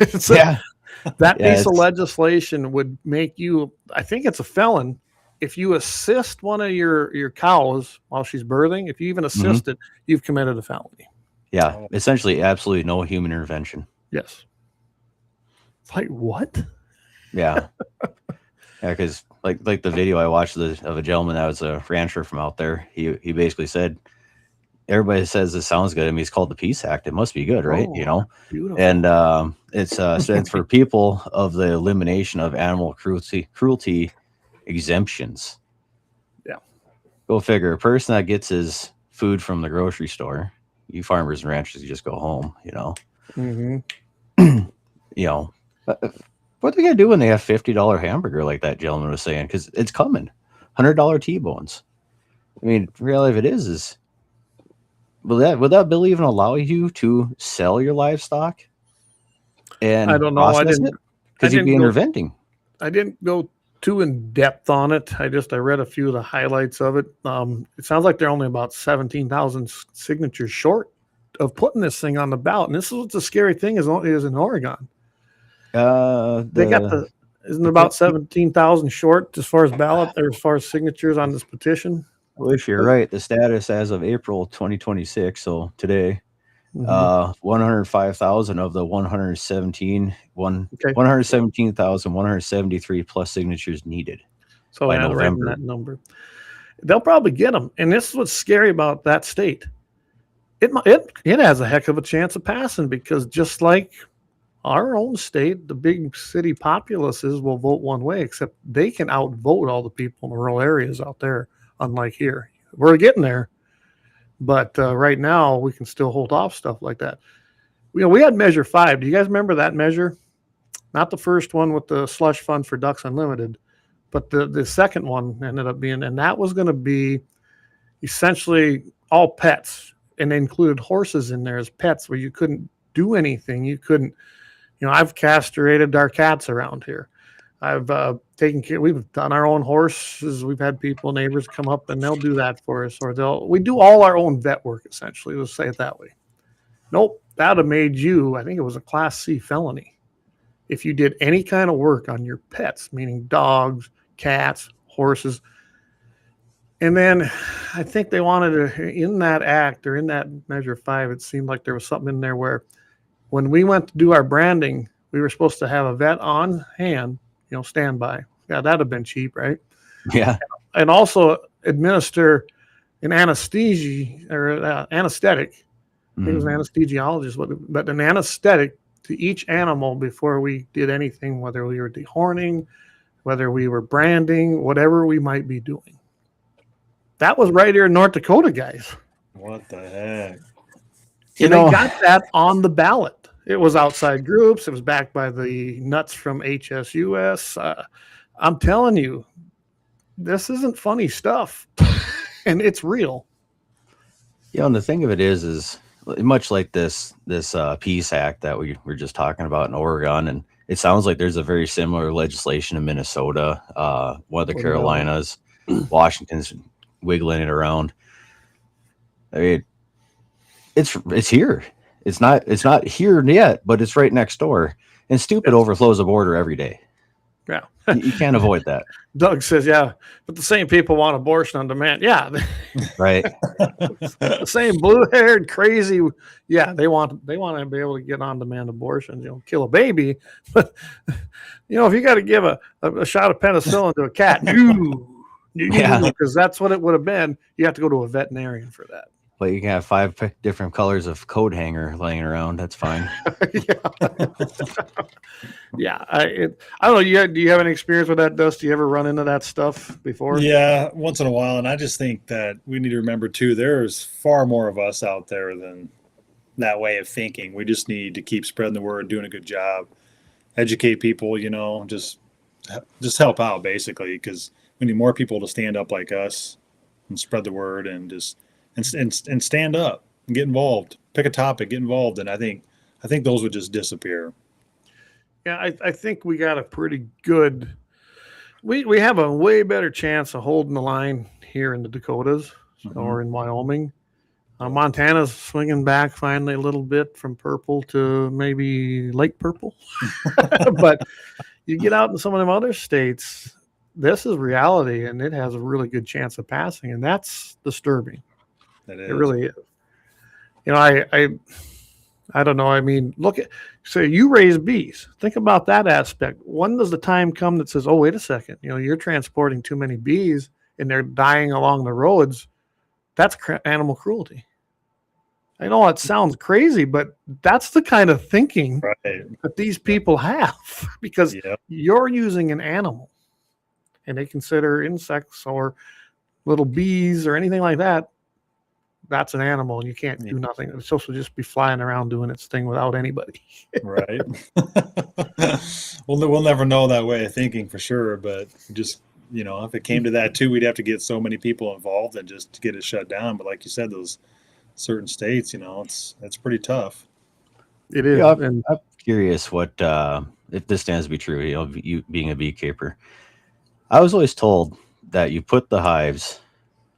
That piece of legislation would make you, I think it's a felon, if you assist one of your cows while she's birthing. If you even assist it, you've committed a felony. Yeah, essentially, absolutely no human intervention. Yes. It's like, what? Yeah. Because like the video I watched of a gentleman that was a rancher from out there, he basically said, everybody says this sounds good. He's called the Peace Act. It must be good, right? Beautiful. And it's stands for people of the elimination of animal cruelty exemptions. Yeah. Go figure. A person that gets his food from the grocery store, you farmers and ranchers, you just go home, Mm-hmm. What are they gonna do when they have $50 hamburger like that gentleman was saying? Because it's coming. $100 T-bones. Reality of it is would that bill even allow you to sell your livestock? And I don't know. because you'd be interventing. I didn't go too in depth on it. I read a few of the highlights of it. It sounds like they're only about 17,000 signatures short of putting this thing on the ballot. And this is what the scary thing is in Oregon. They got isn't it about 17,000 short as far as ballot or as far as signatures on this petition? Well, if you're right, the status as of April 2026, so today, 105,000 of the 117,173 plus signatures needed. So by November. That number, they'll probably get them. And this is what's scary about that state. It has a heck of a chance of passing, because just like our own state, the big city populaces will vote one way, except they can outvote all the people in the rural areas out there. Unlike here, we're getting there. But right now, we can still hold off stuff like that. We had Measure 5. Do you guys remember that measure? Not the first one with the slush fund for Ducks Unlimited, but the second one ended up being, and that was going to be essentially all pets, and they included horses in there as pets, where you couldn't do anything. You couldn't, I've castrated our cats around here. I've taken care. We've done our own horses. We've had neighbors come up and they'll do that for us, or we do all our own vet work, essentially. Let's say it that way. Nope, that would have made you, I think it was a Class C felony, if you did any kind of work on your pets, meaning dogs, cats, horses. And then I think they wanted to, in that act or in that Measure 5, it seemed like there was something in there where when we went to do our branding, we were supposed to have a vet on hand, standby. Yeah, that'd have been cheap, right? Yeah. And also administer an anesthesia or anesthetic. I think it was an anesthesiologist, but an anesthetic to each animal before we did anything, whether we were dehorning, whether we were branding, whatever we might be doing. That was right here in North Dakota, guys. What the heck? And they got that on the ballot. It was outside groups. It was backed by the nuts from HSUS. I'm telling you, this isn't funny stuff, and it's real. And the thing of it is much like this Peace Act that we were just talking about in Oregon, and it sounds like there's a very similar legislation in Minnesota, one of the Carolinas, Washington's wiggling it around. I mean, it's here. It's not here yet, but it's right next door. And stupid overflows the border every day. Yeah. You can't avoid that. Doug says, yeah, but the same people want abortion on demand. Yeah. Right. The same blue-haired, crazy. Yeah, they want to be able to get on-demand abortion, kill a baby. But, if you got to give a shot of penicillin to a cat, because that's what it would have been. You have to go to a veterinarian for that. But you can have 5 different colors of coat hanger laying around. That's fine. Yeah. I don't know. Do you have any experience with that, Dust? Do you ever run into that stuff before? Yeah, once in a while. And I just think that we need to remember, too, there's far more of us out there than that way of thinking. We just need to keep spreading the word, doing a good job, educate people, just help out, basically, because we need more people to stand up like us and spread the word and just and stand up and get involved. Pick a topic, get involved, and I think those would just disappear. Yeah, I think we got a pretty good. We have a way better chance of holding the line here in the Dakotas or in Wyoming. Montana's swinging back finally a little bit from purple to maybe light purple, but you get out in some of them other states, this is reality, and it has a really good chance of passing, and that's disturbing. It really is. I don't know. I mean, so you raise bees. Think about that aspect. When does the time come that says, oh, wait a second, you're transporting too many bees and they're dying along the roads? That's animal cruelty. I know it sounds crazy, but that's the kind of thinking that these people have, because you're using an animal and they consider insects or little bees or anything like that. That's an animal, and you can't do nothing. It's supposed to just be flying around doing its thing without anybody. Right. We'll never know that way of thinking for sure, but just, if it came to that too, we'd have to get so many people involved and just to get it shut down. But like you said, those certain states, it's pretty tough. It is. Yeah, And I'm curious what if this stands to be true. You being a beekeeper, I was always told that you put the hives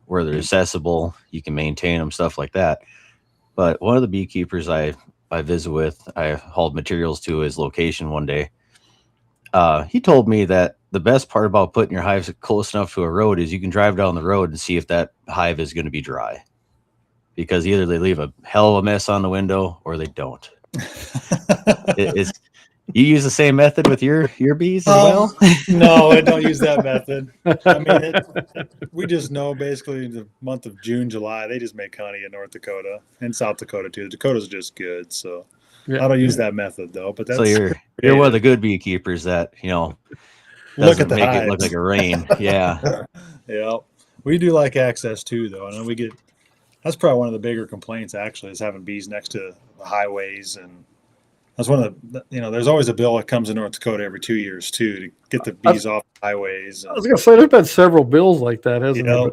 where they're accessible, you can maintain them, stuff like that. But one of the beekeepers I visit with, I hauled materials to his location one day. He told me that the best part about putting your hives close enough to a road is you can drive down the road and see if that hive is going to be dry, because either they leave a hell of a mess on the window or they don't. You use the same method with your bees as well? No, I don't use that method. I mean, we just know basically the month of June, July, they just make honey in North Dakota and South Dakota too. Dakota's just good, so I don't use that method though. But that's so you're one of the good beekeepers that look at the make hives. it look like a rain. Yeah. Yeah, we do like access too, though. I know that's probably one of the bigger complaints actually, is having bees next to the highways. And that's one of the, there's always a bill that comes in North Dakota every 2 years too, to get the bees off the highways. I was going to say, there's been several bills like that, hasn't there?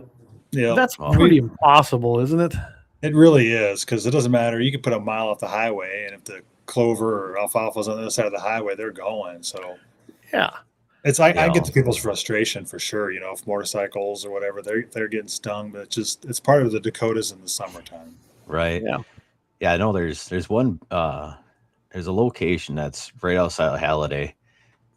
Yeah. That's pretty impossible, isn't it? It really is, because it doesn't matter. You can put a mile off the highway, and if the clover or alfalfa's on the other side of the highway, they're going. So yeah. I get to people's frustration for sure. If motorcycles or whatever, they're getting stung, but it's part of the Dakotas in the summertime. Right. Yeah. Yeah. I know there's one, there's a location that's right outside of Halliday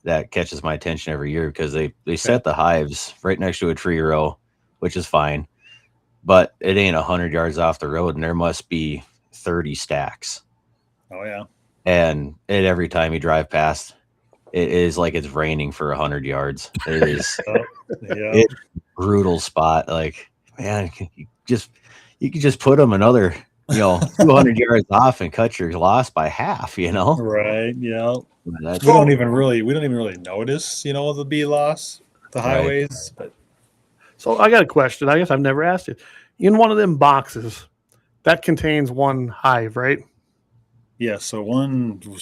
that catches my attention every year, because they set the hives right next to a tree row, which is fine, but it ain't 100 yards off the road, and there must be 30 stacks. Oh yeah. And every time you drive past, it is like it's raining for 100 yards. It is it's a brutal spot. Like, man, you could just put them another 200 yards off and cut your loss by half. Right. Yeah. We don't even really notice the bee loss, the highways. Right. But so I got a question. I guess I've never asked it. In one of them boxes that contains one hive, right? Yeah, so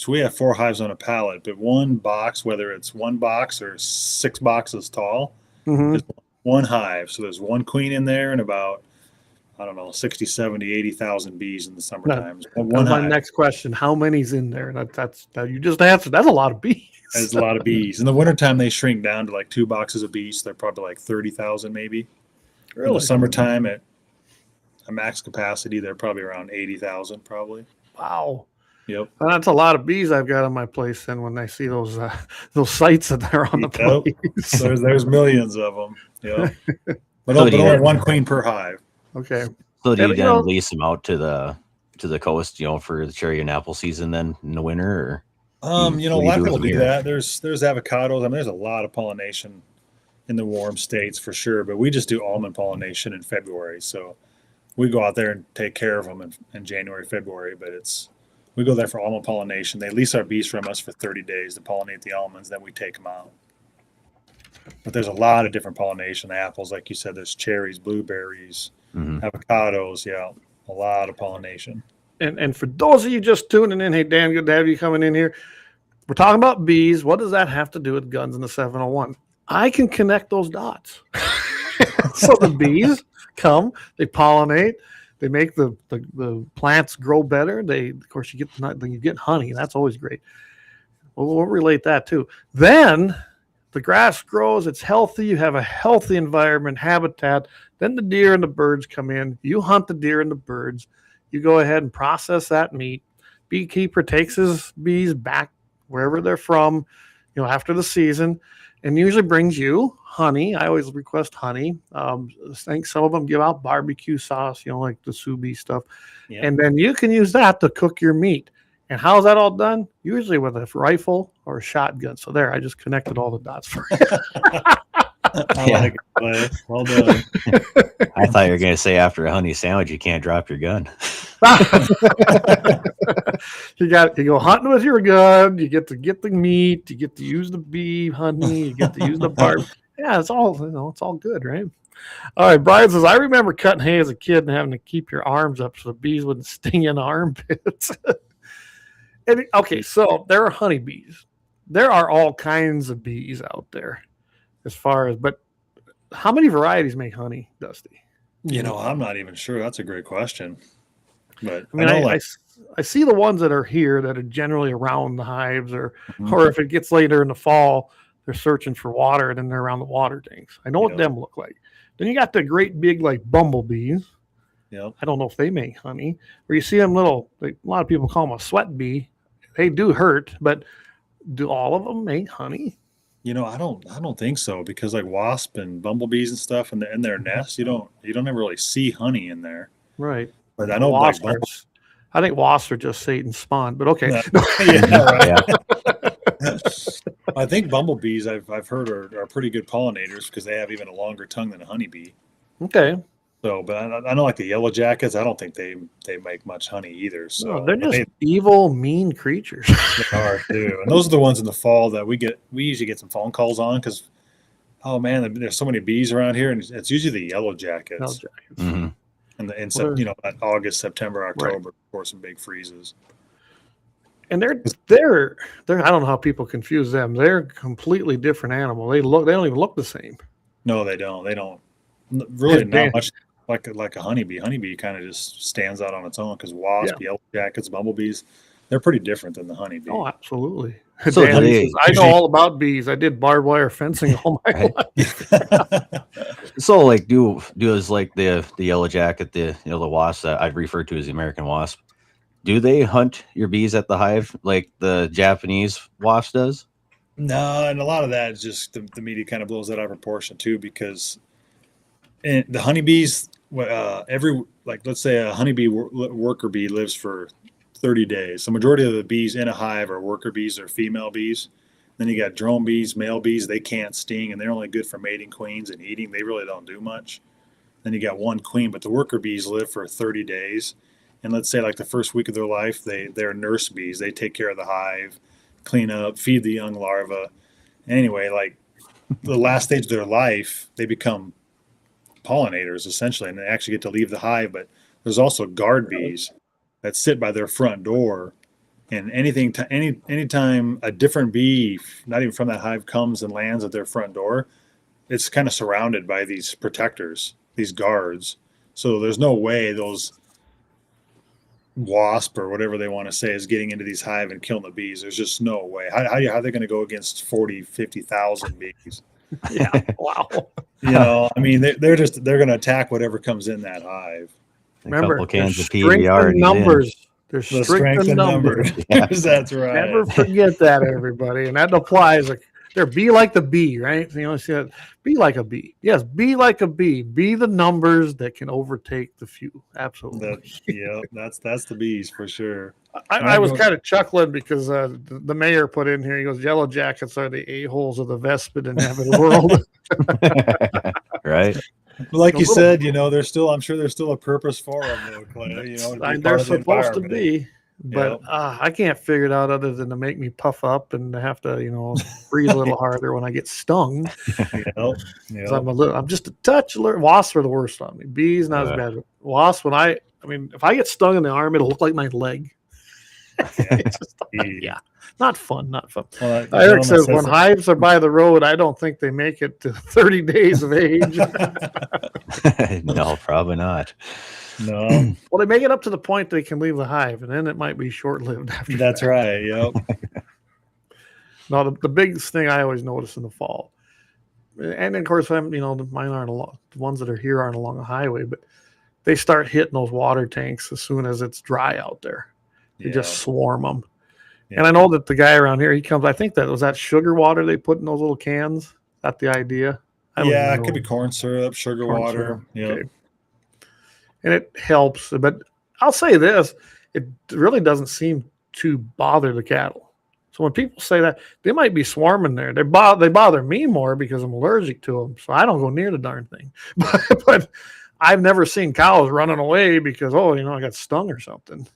we have 4 hives on a pallet, but one box, whether it's one box or 6 boxes tall, is one hive. So there's one queen in there and about, 60, 70, 80,000 bees in the summertime. That's my next question. How many's in there? That's you just answered. That's a lot of bees. That's a lot of bees. In the wintertime, they shrink down to like 2 boxes of bees. So they're probably like 30,000 maybe. Really? In the summertime, at a max capacity, they're probably around 80,000 probably. Wow. Yep. Well, that's a lot of bees I've got on my place. Then when I see those sites that are on the place, there's millions of them. Yeah. But only one queen per hive. Okay. So do you then lease them out to the coast, for the cherry and apple season then in the winter? Or a lot of people do that. There's avocados. I mean, there's a lot of pollination in the warm states for sure, but we just do almond pollination in February. So we go out there and take care of them in January, February, but we go there for almond pollination. They lease our bees from us for 30 days to pollinate the almonds, then we take them out. But there's a lot of different pollination. Apples, like you said, there's cherries, blueberries, avocados. Yeah, a lot of pollination. And for those of you just tuning in, hey, Dan, good to have you coming in here. We're talking about bees. What does that have to do with guns in the 701? I can connect those dots. So the bees come, they pollinate. They make the plants grow better. Of course, you get honey. That's always great. Well, we'll relate that too. Then the grass grows. It's healthy. You have a healthy environment, habitat. Then the deer and the birds come in. You hunt the deer and the birds. You go ahead and process that meat. Beekeeper takes his bees back wherever they're from, after the season, and usually brings you honey. I always request honey. I think some of them give out barbecue sauce, like the sous vide stuff. Yeah. And then you can use that to cook your meat. And how's that all done? Usually with a rifle or a shotgun. So there, I just connected all the dots for you. Like it. Well done. I thought you were going to say after a honey sandwich, you can't drop your gun. You go hunting with your gun. You get to get the meat. You get to use the bee honey. You get to use the barb. Yeah, it's all it's all good, right? All right, Brian says, I remember cutting hay as a kid and having to keep your arms up so the bees wouldn't sting you in the armpits. Okay, so there are honeybees. There are all kinds of bees out there. But how many varieties make honey, Dusty? I'm not even sure. That's a great question. But I mean, know, I see the ones that are here that are generally around the hives, or Mhm. or if it gets later in the fall, they're searching for water and then they're around the water tanks. I know what Yeah. them look like. Then you got the great big like bumblebees. Yep. I don't know if they make honey, or you see them little. Like, a lot of people call them a sweat bee. They do hurt, but do all of them make honey? I don't think so, because like wasp and bumblebees and stuff in their nests, you don't ever really see honey in there. Right. But I know like I think wasps are just Satan's spawn, but okay. yeah, right. Yeah. I think bumblebees I've heard are pretty good pollinators because they have even a longer tongue than a honeybee. Okay. So, but I know like the yellow jackets, I don't think they make much honey either. So No, they're just evil, mean creatures. they are too. And those are the ones in the fall that we usually get some phone calls on because, oh man, there's so many bees around here, and it's usually the yellow jackets. Mm-hmm. And that August, September, October, before some big freezes. And they're I don't know how people confuse them. They're a completely different animal. They don't even look the same. No, they don't. They don't really not much like a honeybee. Honeybee kind of just stands out on its own because wasp, yellow jackets, bumblebees, they're pretty different than the honeybee. Oh, absolutely. So I know all about bees. I did barbed wire fencing all my life. So like do is like the yellow jacket, the wasp that I've referred to as the American wasp. Do they hunt your bees at the hive like the Japanese wasp does? No, and a lot of that is just the media kind of blows that out of proportion too, because the honeybees, let's say a honeybee worker bee lives for 30 days. The majority of the bees in a hive are worker bees or female bees. Then you got drone bees, male bees. They can't sting, and they're only good for mating queens and eating. They really don't do much. Then you got one queen, but the worker bees live for 30 days. And let's say like the first week of their life, they're nurse bees. They take care of the hive, clean up, feed the young larvae. Anyway, like the last stage of their life, they become pollinators essentially, and they actually get to leave the hive. But there's also guard bees that sit by their front door, and anytime a different bee, not even from that hive, comes and lands at their front door, it's kind of surrounded by these protectors, these guards. So there's no way those wasp or whatever they want to say is getting into these hive and killing the bees. There's just no way. How are they going to go against 40,000-50,000 bees? Yeah. Wow. I mean, they're going to attack whatever comes in that hive. Remember, cans of strength PBR in numbers. There's The strength in numbers. That's right. Never forget that, everybody. And that applies. Like, they're be like the bee, right? So, see that? Be like a bee. Yes, be like a bee. Be the numbers that can overtake the few. Absolutely. That's the bees for sure. I was kind of chuckling because the mayor put in here, he goes, yellow jackets are the a-holes of the Vespid inhabited world. Right. Like you said, I'm sure there's still a purpose for them, Clay. They're supposed to be, but I can't figure it out other than to make me puff up and have to, breathe a little harder when I get stung. I'm just a touch alert. Wasps are the worst on me. Bees not as bad. Wasps, if I get stung in the arm, it'll look like my leg. Not fun. Well, Eric says when hives are by the road, I don't think they make it to 30 days of age. No, probably not. No. Well, they make it up to the point they can leave the hive, and then it might be short-lived after That's that. right. Yep. No, the biggest thing I always notice in the fall, and of course, mine aren't along, the ones that are here aren't along the highway, but they start hitting those water tanks as soon as it's dry out there. They just swarm them. Yeah. And I know that the guy around here, he comes, I think that was that sugar water they put in those little cans. Is that the idea? It could be corn syrup, sugar water. Yeah. Okay. And it helps. But I'll say this, it really doesn't seem to bother the cattle. So when people say that, they might be swarming there. They bother me more because I'm allergic to them. So I don't go near the darn thing. But I've never seen cows running away because, I got stung or something.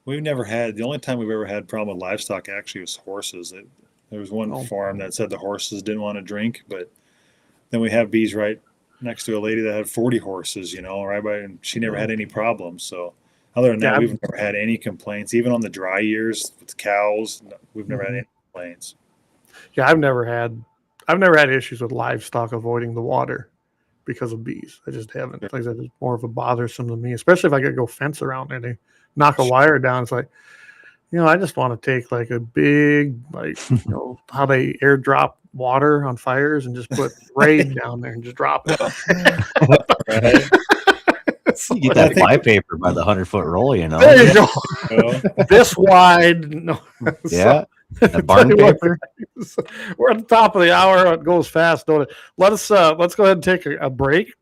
We've never had, the only time we've ever had a problem with livestock actually was horses. There was one farm that said the horses didn't want to drink, but then we have bees right next to a lady that had 40 horses, and she never had any problems. So other than that, we've never had any complaints. Even on the dry years with cows, we've never had any complaints. Yeah, I've never had issues with livestock avoiding the water. because of bees. I just haven't. Like I said, it's more of a bothersome to me, especially if I got to go fence around there. They knock a wire down. It's like, I just want to take like a big, like, how they airdrop water on fires and just put raid down there and just drop it. Right. You get that fly paper by the 100-foot roll, There you go. This wide. No. Yeah. That barn paper. We're at the top of the hour. It goes fast, don't it? Let's go ahead and take a break,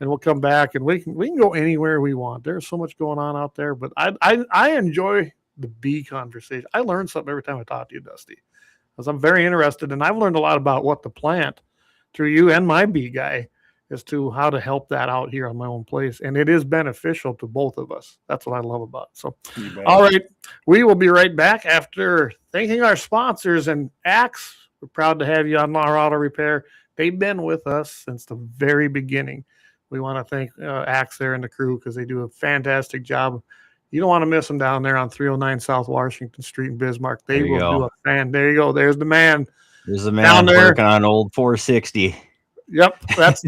and we'll come back, and we can go anywhere we want. There's so much going on out there, but I enjoy the bee conversation. I learn something every time I talk to you, Dusty, because I'm very interested, and I've learned a lot about what to plant through you and my bee guy as to how to help that out here on my own place. And it is beneficial to both of us. That's what I love about it. So, all right, we will be right back after thanking our sponsors. And Axe, we're proud to have you on Lauer Auto Repair. They've been with us since the very beginning. We want to thank Axe there and the crew because they do a fantastic job. You don't want to miss them down there on 309 South Washington Street in Bismarck. They will do a fan. There you go. There's the man. There's the man down there working on old 460. Yep, that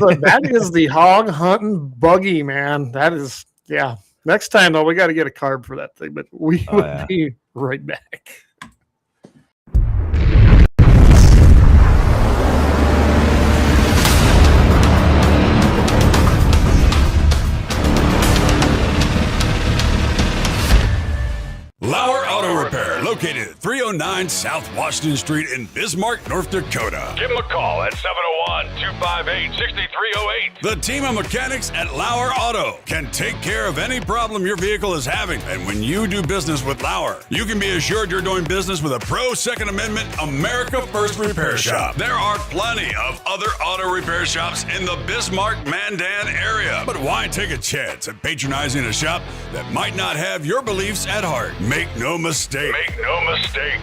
is the hog hunting buggy, man. That is, yeah. Next time though, we got to get a carb for that thing, but we will be right back. LAUER Auto Repair, located at 309 South Washington Street in Bismarck, North Dakota. Give them a call at 701-258-6308. The team of mechanics at LAUER Auto can take care of any problem your vehicle is having. And when you do business with LAUER, you can be assured you're doing business with a pro Second Amendment America First repair shop. There are plenty of other auto repair shops in the Bismarck-Mandan area. But why take a chance at patronizing a shop that might not have your beliefs at heart? Make no mistake.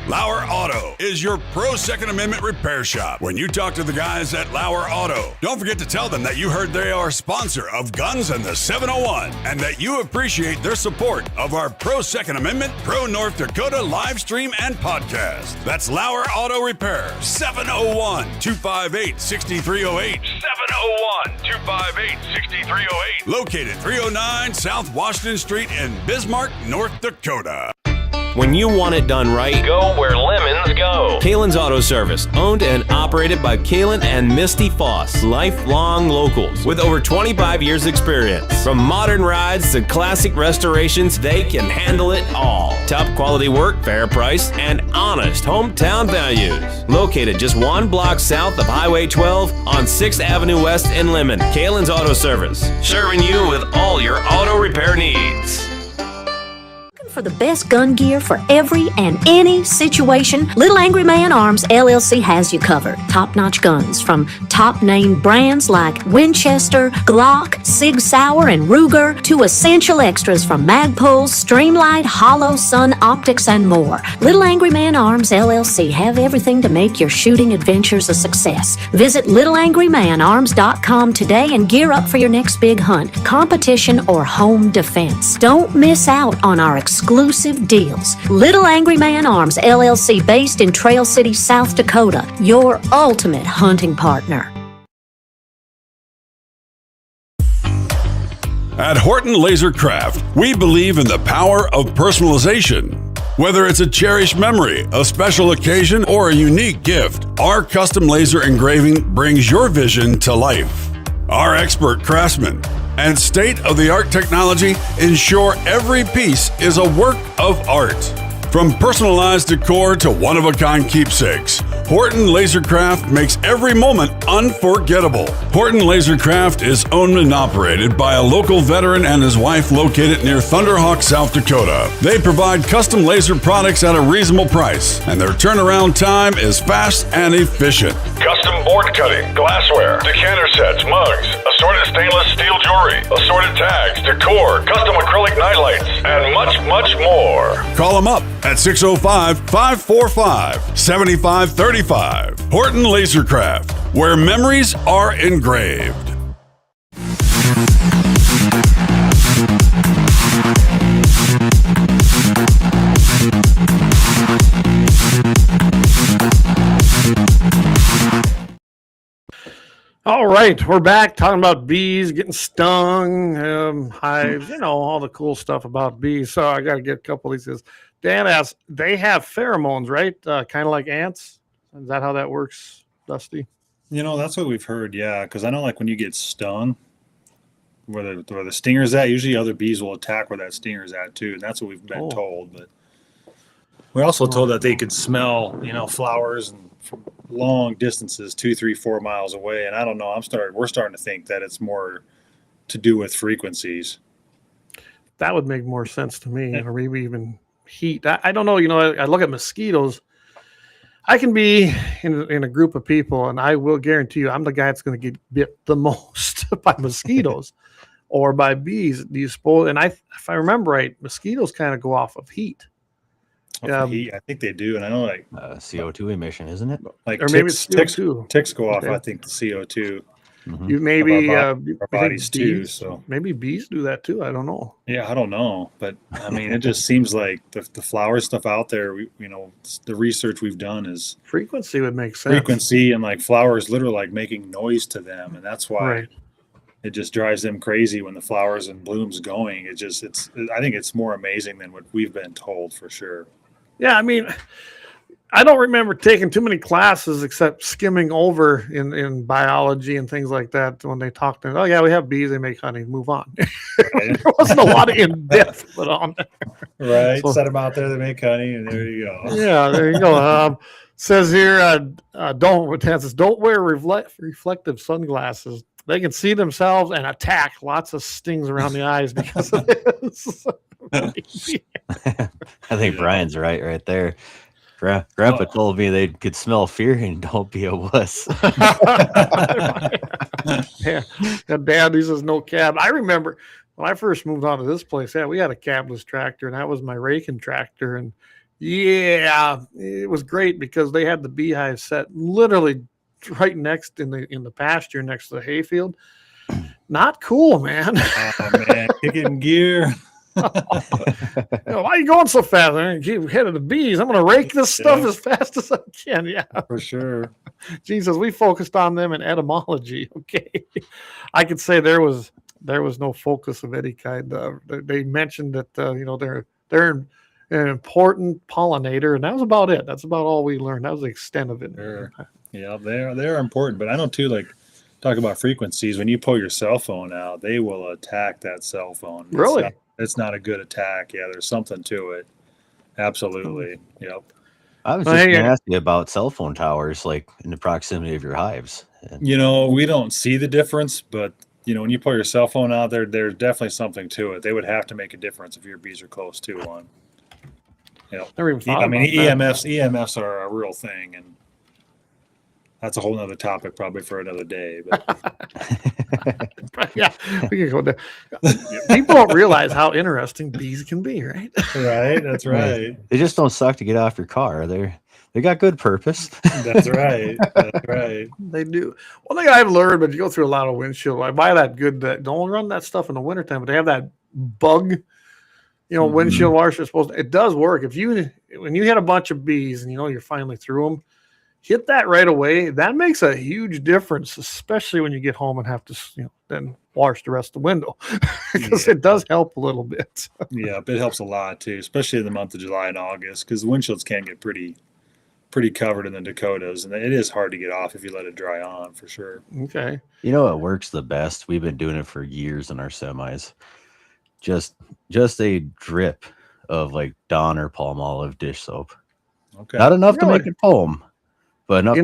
LAUER Auto is your pro Second Amendment repair shop. When you talk to the guys at LAUER Auto, don't forget to tell them that you heard they are a sponsor of Guns and the 701 and that you appreciate their support of our pro Second Amendment, pro North Dakota live stream and podcast. That's LAUER Auto Repair, 701-258-6308. 701-258-6308. Located 309 South Washington Street in Bismarck, North Dakota. When you want it done right, go where Lemmons go. Kalon's Auto Service, owned and operated by Kalon and Misty Foss, lifelong locals with over 25 years experience. From modern rides to classic restorations, they can handle it all. Top quality work, fair price, and honest hometown values. Located just one block south of Highway 12 on 6th Avenue West in Lemmon. Kalon's Auto Service, serving you with all your auto repair needs. For the best gun gear for every and any situation, Little Angry Man Arms LLC has you covered. Top-notch guns from top-name brands like Winchester, Glock, Sig Sauer, and Ruger to essential extras from Magpul, Streamlight, Hollow, Sun Optics, and more. Little Angry Man Arms LLC have everything to make your shooting adventures a success. Visit littleangrymanarms.com today and gear up for your next big hunt, competition, or home defense. Don't miss out on our exclusive deals. Little Angry Man Arms LLC, based in Trail City, South Dakota, your ultimate hunting partner. At Horton LaserCraft, we believe in the power of personalization. Whether it's a cherished memory, a special occasion, or a unique gift, our custom laser engraving brings your vision to life. Our expert craftsmen and state-of-the-art technology ensure every piece is a work of art. From personalized decor to one-of-a-kind keepsakes, Horton LaserCraft makes every moment unforgettable. Horton LaserCraft is owned and operated by a local veteran and his wife located near Thunderhawk, South Dakota. They provide custom laser products at a reasonable price, and their turnaround time is fast and efficient. Custom board cutting, glassware, decanter sets, mugs, assorted stainless steel jewelry, assorted tags, decor, custom acrylic nightlights, and much, much more. Call them up at 605-545-7535. Horton LaserCraft, where memories are engraved. All right, we're back talking about bees, getting stung, hives, all the cool stuff about bees. So I got to get a couple of these. Dan asks, they have pheromones, right? Kind of like ants. Is that how that works, Dusty? That's what we've heard, yeah. Because I know, like, when you get stung, where the stinger's at, usually other bees will attack where that stinger's at too, and that's what we've been told. But we're also told that they could smell, flowers and from long distances, 2, 3, 4 miles away. And I don't know. We're starting to think that it's more to do with frequencies. That would make more sense to me, or maybe even heat. I don't know. I look at mosquitoes. I can be in a group of people, and I will guarantee you, I'm the guy that's going to get bit the most by mosquitoes or by bees. Do you suppose? And if I remember right, mosquitoes kind of go off of heat. Heat, I think they do, and I know like CO2 emission, isn't it? Like or maybe it's CO2. Ticks go off. I think the CO2. Mm-hmm. You maybe our bodies too. So maybe bees do that too. I don't know. Yeah, I don't know, but I mean, it just seems like the flower stuff out there. The research we've done is frequency would make sense. Frequency and like flowers, literally like making noise to them, and that's why it just drives them crazy when the flowers and blooms going. I think it's more amazing than what we've been told for sure. Yeah, I mean, I don't remember taking too many classes except skimming over in biology and things like that when they talked to, we have bees, they make honey, move on. There wasn't a lot of in-depth put on there. Right, set them out there, they make honey, and there you go. Yeah, there you go. Says here, don't wear reflective sunglasses. They can see themselves and attack. Lots of stings around the eyes because of this. I think Brian's right there. Grandpa told me they could smell fear and don't be a wuss. Yeah, Dad, he says no cab. I remember when I first moved on to this place, we had a cabless tractor, and that was my raking tractor. And yeah, it was great because they had the beehive set literally right next in the pasture next to the hayfield. Not cool, man. Oh man, kicking gear. Why are you going so fast? I'm going to keep hitting the bees. I'm going to rake this stuff as fast as I can. Yeah, for sure. Jesus, we focused on them in etymology. Okay, I could say there was no focus of any kind. They mentioned that they're an important pollinator, and that was about it. That's about all we learned. That was the extent of it. Yeah, they're important. But I know too, like, talk about frequencies. When you pull your cell phone out, they will attack that cell phone. Really? It's not a good attack. Yeah, there's something to it. Absolutely. Yep. I was just going to ask you about cell phone towers, like in the proximity of your hives. We don't see the difference, but when you pull your cell phone out there, there's definitely something to it. They would have to make a difference if your bees are close to one. EMFs are a real thing, and that's a whole nother topic probably for another day. But yeah, we can go there. People don't realize how interesting bees can be, right? Right, that's right. They just don't suck to get off your car. They got good purpose. That's right. That's right. They do. One thing I've learned, but you go through a lot of windshield. I buy that don't run that stuff in the wintertime, but they have that bug, windshield washer. It does work. When you hit a bunch of bees and you're finally through them, hit that right away. That makes a huge difference, especially when you get home and have to, then wash the rest of the window because it does help a little bit. Yeah, it helps a lot too, especially in the month of July and August, because the windshields can get pretty covered in the Dakotas, and it is hard to get off if you let it dry on for sure. Okay. It works the best. We've been doing it for years in our semis. Just a drip of like Dawn or Palmolive dish soap. Okay. Not enough to make it foam, but enough to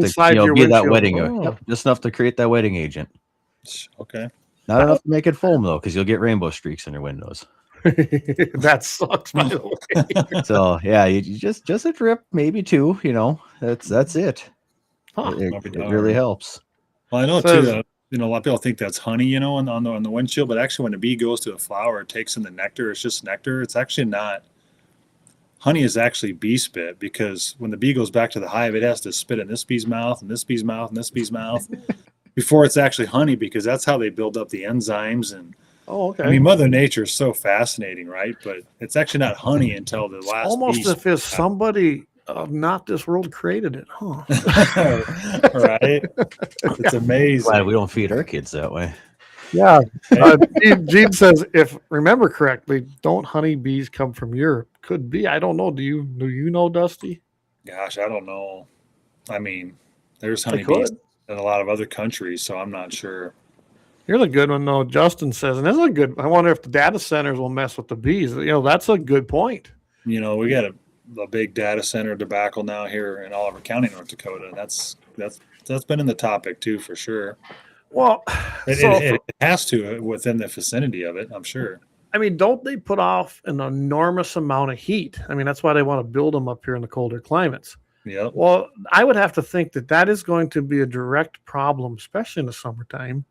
get that wetting. Just enough to create that wetting agent. Okay. Not enough to make it foam though, because you'll get rainbow streaks in your windows. That sucks, by the way. So yeah, you just a drip, maybe two. That's it. Huh. It really helps. Well, I know too. A lot of people think that's honey, on the windshield, but actually, when a bee goes to a flower, it takes in the nectar. It's just nectar. It's actually not. Honey is actually bee spit, because when the bee goes back to the hive, it has to spit in this bee's mouth and this bee's mouth and this bee's mouth before it's actually honey, because that's how they build up the enzymes. And okay. I mean, Mother Nature is so fascinating, right? But it's actually not honey until the last. Almost if somebody not this world created it, huh? Right? It's amazing. Glad we don't feed our kids that way. Yeah. Gene says, if remember correctly, don't honeybees come from Europe? Could be. I don't know. Do you know, Dusty? Gosh, I don't know. I mean, there's honeybees in a lot of other countries, so I'm not sure. Here's a good one, though. Justin says, and this is a good. I wonder if the data centers will mess with the bees. That's a good point. We got a big data center debacle now here in Oliver County, North Dakota. That's been in the topic too, for sure. Well, it has to within the vicinity of it, I'm sure. I mean, don't they put off an enormous amount of heat? I mean, that's why they want to build them up here in the colder climates. Yeah. Well, I would have to think that is going to be a direct problem, especially in the summertime.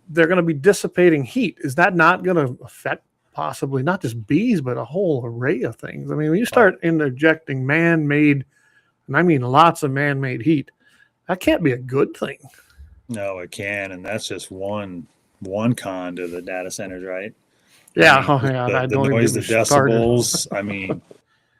They're going to be dissipating heat. Is that not going to affect possibly not just bees, but a whole array of things? I mean, when you start interjecting man-made, and I mean lots of man-made heat, that can't be a good thing. No, it can, and that's just one con to the data centers, right? Yeah, the noise, the decibels. I mean,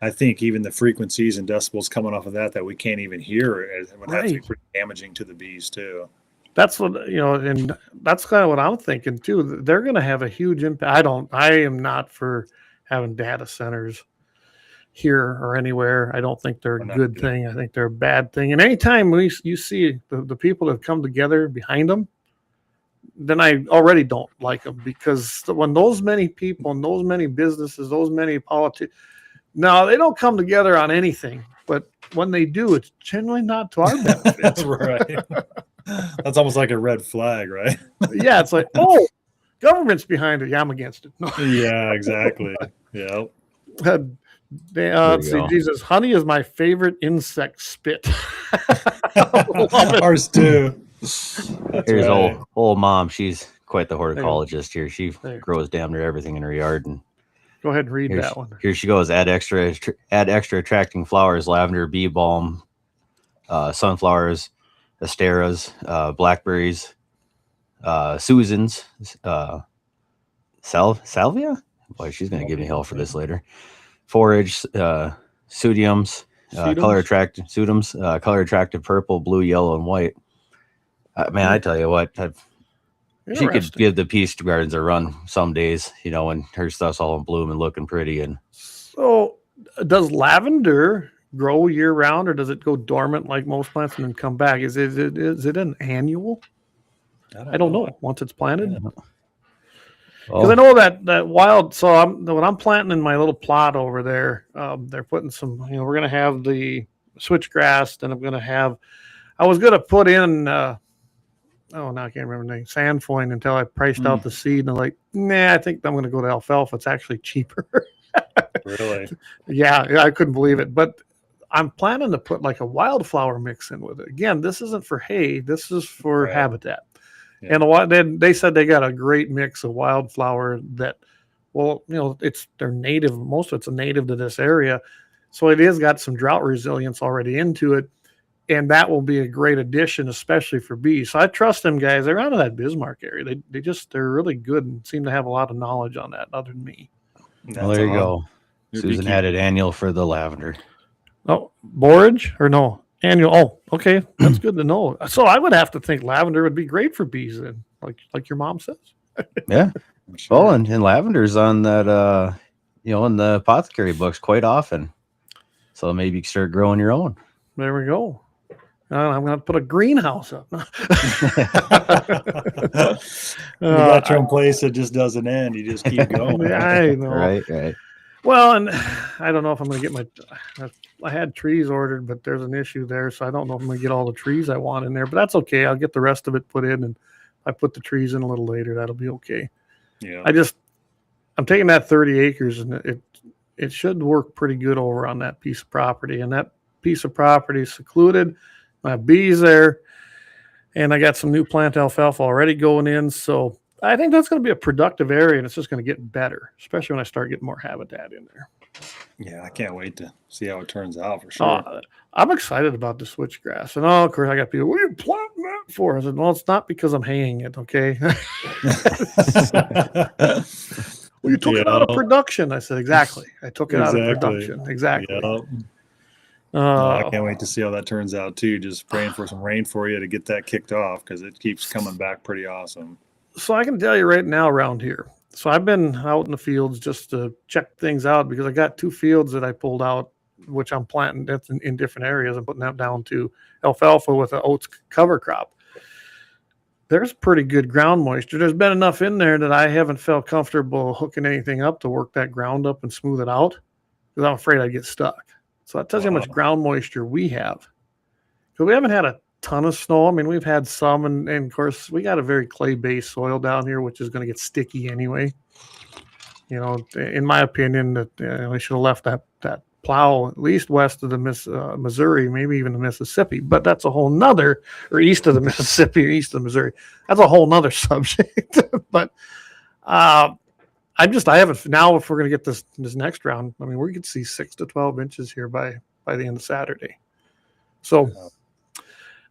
I think even the frequencies and decibels coming off of that we can't even hear, it would have to be pretty damaging to the bees too. That's what, and that's kind of what I'm thinking too. They're going to have a huge impact. I am not for having data centers here or anywhere. I don't think they're a good thing. I think they're a bad thing. And anytime you see the people that come together behind them, then I already don't like them, because when those many people and those many businesses, those many politicians, now they don't come together on anything, but when they do, it's generally not to our benefit. Right. That's almost like a red flag, right? Yeah, it's like, oh, government's behind it. Yeah, I'm against it. Yeah, exactly. Yeah. Let's see, Jesus, honey is my favorite insect spit. Ours too. Here's old mom. She's quite the horticulturist here. She grows damn near everything in her yard. And go ahead and read that one. Here she goes. Add extra attracting flowers: lavender, bee balm, sunflowers, asteras, blackberries, Susans, salvia. Boy, she's gonna give me hell for this later. Forage, pseudiums, color attractive purple, blue, yellow, and white. Man, I tell you what, she could give the peace gardens a run some days, when her stuff's all in bloom and looking pretty. And so, does lavender grow year round, or does it go dormant like most plants and then come back? Is it an annual? I don't know. Once it's planted, because I know that wild. So when I'm planting in my little plot over there, they're putting some. We're gonna have the switchgrass, then I'm gonna have. I was gonna put in. Now I can't remember the name. Sandfoin, until I priced out the seed, and I'm like, nah, I think I'm gonna go to alfalfa. It's actually cheaper. Really? Yeah, I couldn't believe it, but I'm planning to put like a wildflower mix in with it. Again, this isn't for hay. This is for habitat. Yeah. And they said they got a great mix of wildflower that, they're native. Most of it's a native to this area. So it has got some drought resilience already into it. And that will be a great addition, especially for bees. So I trust them guys. They're out of that Bismarck area. They're really good and seem to have a lot of knowledge on that other than me. Well, there you go. Susan had it annual for the lavender. Oh, borage or no? Annual. Oh, okay. That's good to know. So I would have to think lavender would be great for bees then, like your mom says. Yeah. Sure. Well, and lavender's on that, in the apothecary books quite often. So maybe you can start growing your own. There we go. I'm going to put a greenhouse up. You got your own place that just doesn't end. You just keep going. Yeah, I know. Right. Well, and I don't know if I'm going to get I had trees ordered, but there's an issue there. So I don't know if I'm going to get all the trees I want in there, but that's okay. I'll get the rest of it put in, and I put the trees in a little later. That'll be okay. Yeah. I'm taking that 30 acres, and it should work pretty good over on that piece of property. And that piece of property is secluded. I have bees there, and I got some new plant alfalfa already going in. So I think that's going to be a productive area, and it's just going to get better, especially when I start getting more habitat in there. Yeah, I can't wait to see how it turns out for sure. I'm excited about the switchgrass. And of course, I got people, what are you planting that for? I said, well, it's not because I'm haying it, okay? Well, you took it out of production. I said, exactly. I took it out of production. Exactly. I can't wait to see how that turns out too. Just praying for some rain for you to get that kicked off because it keeps coming back pretty awesome. So I can tell you right now around here. So I've been out in the fields just to check things out because I got 2 fields that I pulled out, which I'm planting that's in different areas and putting that down to alfalfa with an oats cover crop. There's pretty good ground moisture. There's been enough in there that I haven't felt comfortable hooking anything up to work that ground up and smooth it out because I'm afraid I'd get stuck. So that tells you how much ground moisture we have. Because we haven't had a ton of snow. I mean, we've had some, and of course, we got a very clay-based soil down here, which is going to get sticky anyway. You know, in my opinion, that we should have left that plow at least west of the Missouri, maybe even the Mississippi. But that's a whole nother, or east of the Mississippi or east of the Missouri. That's a whole nother subject. But I haven't now. If we're going to get this next round, I mean, we could see 6 to 12 inches here by the end of Saturday. So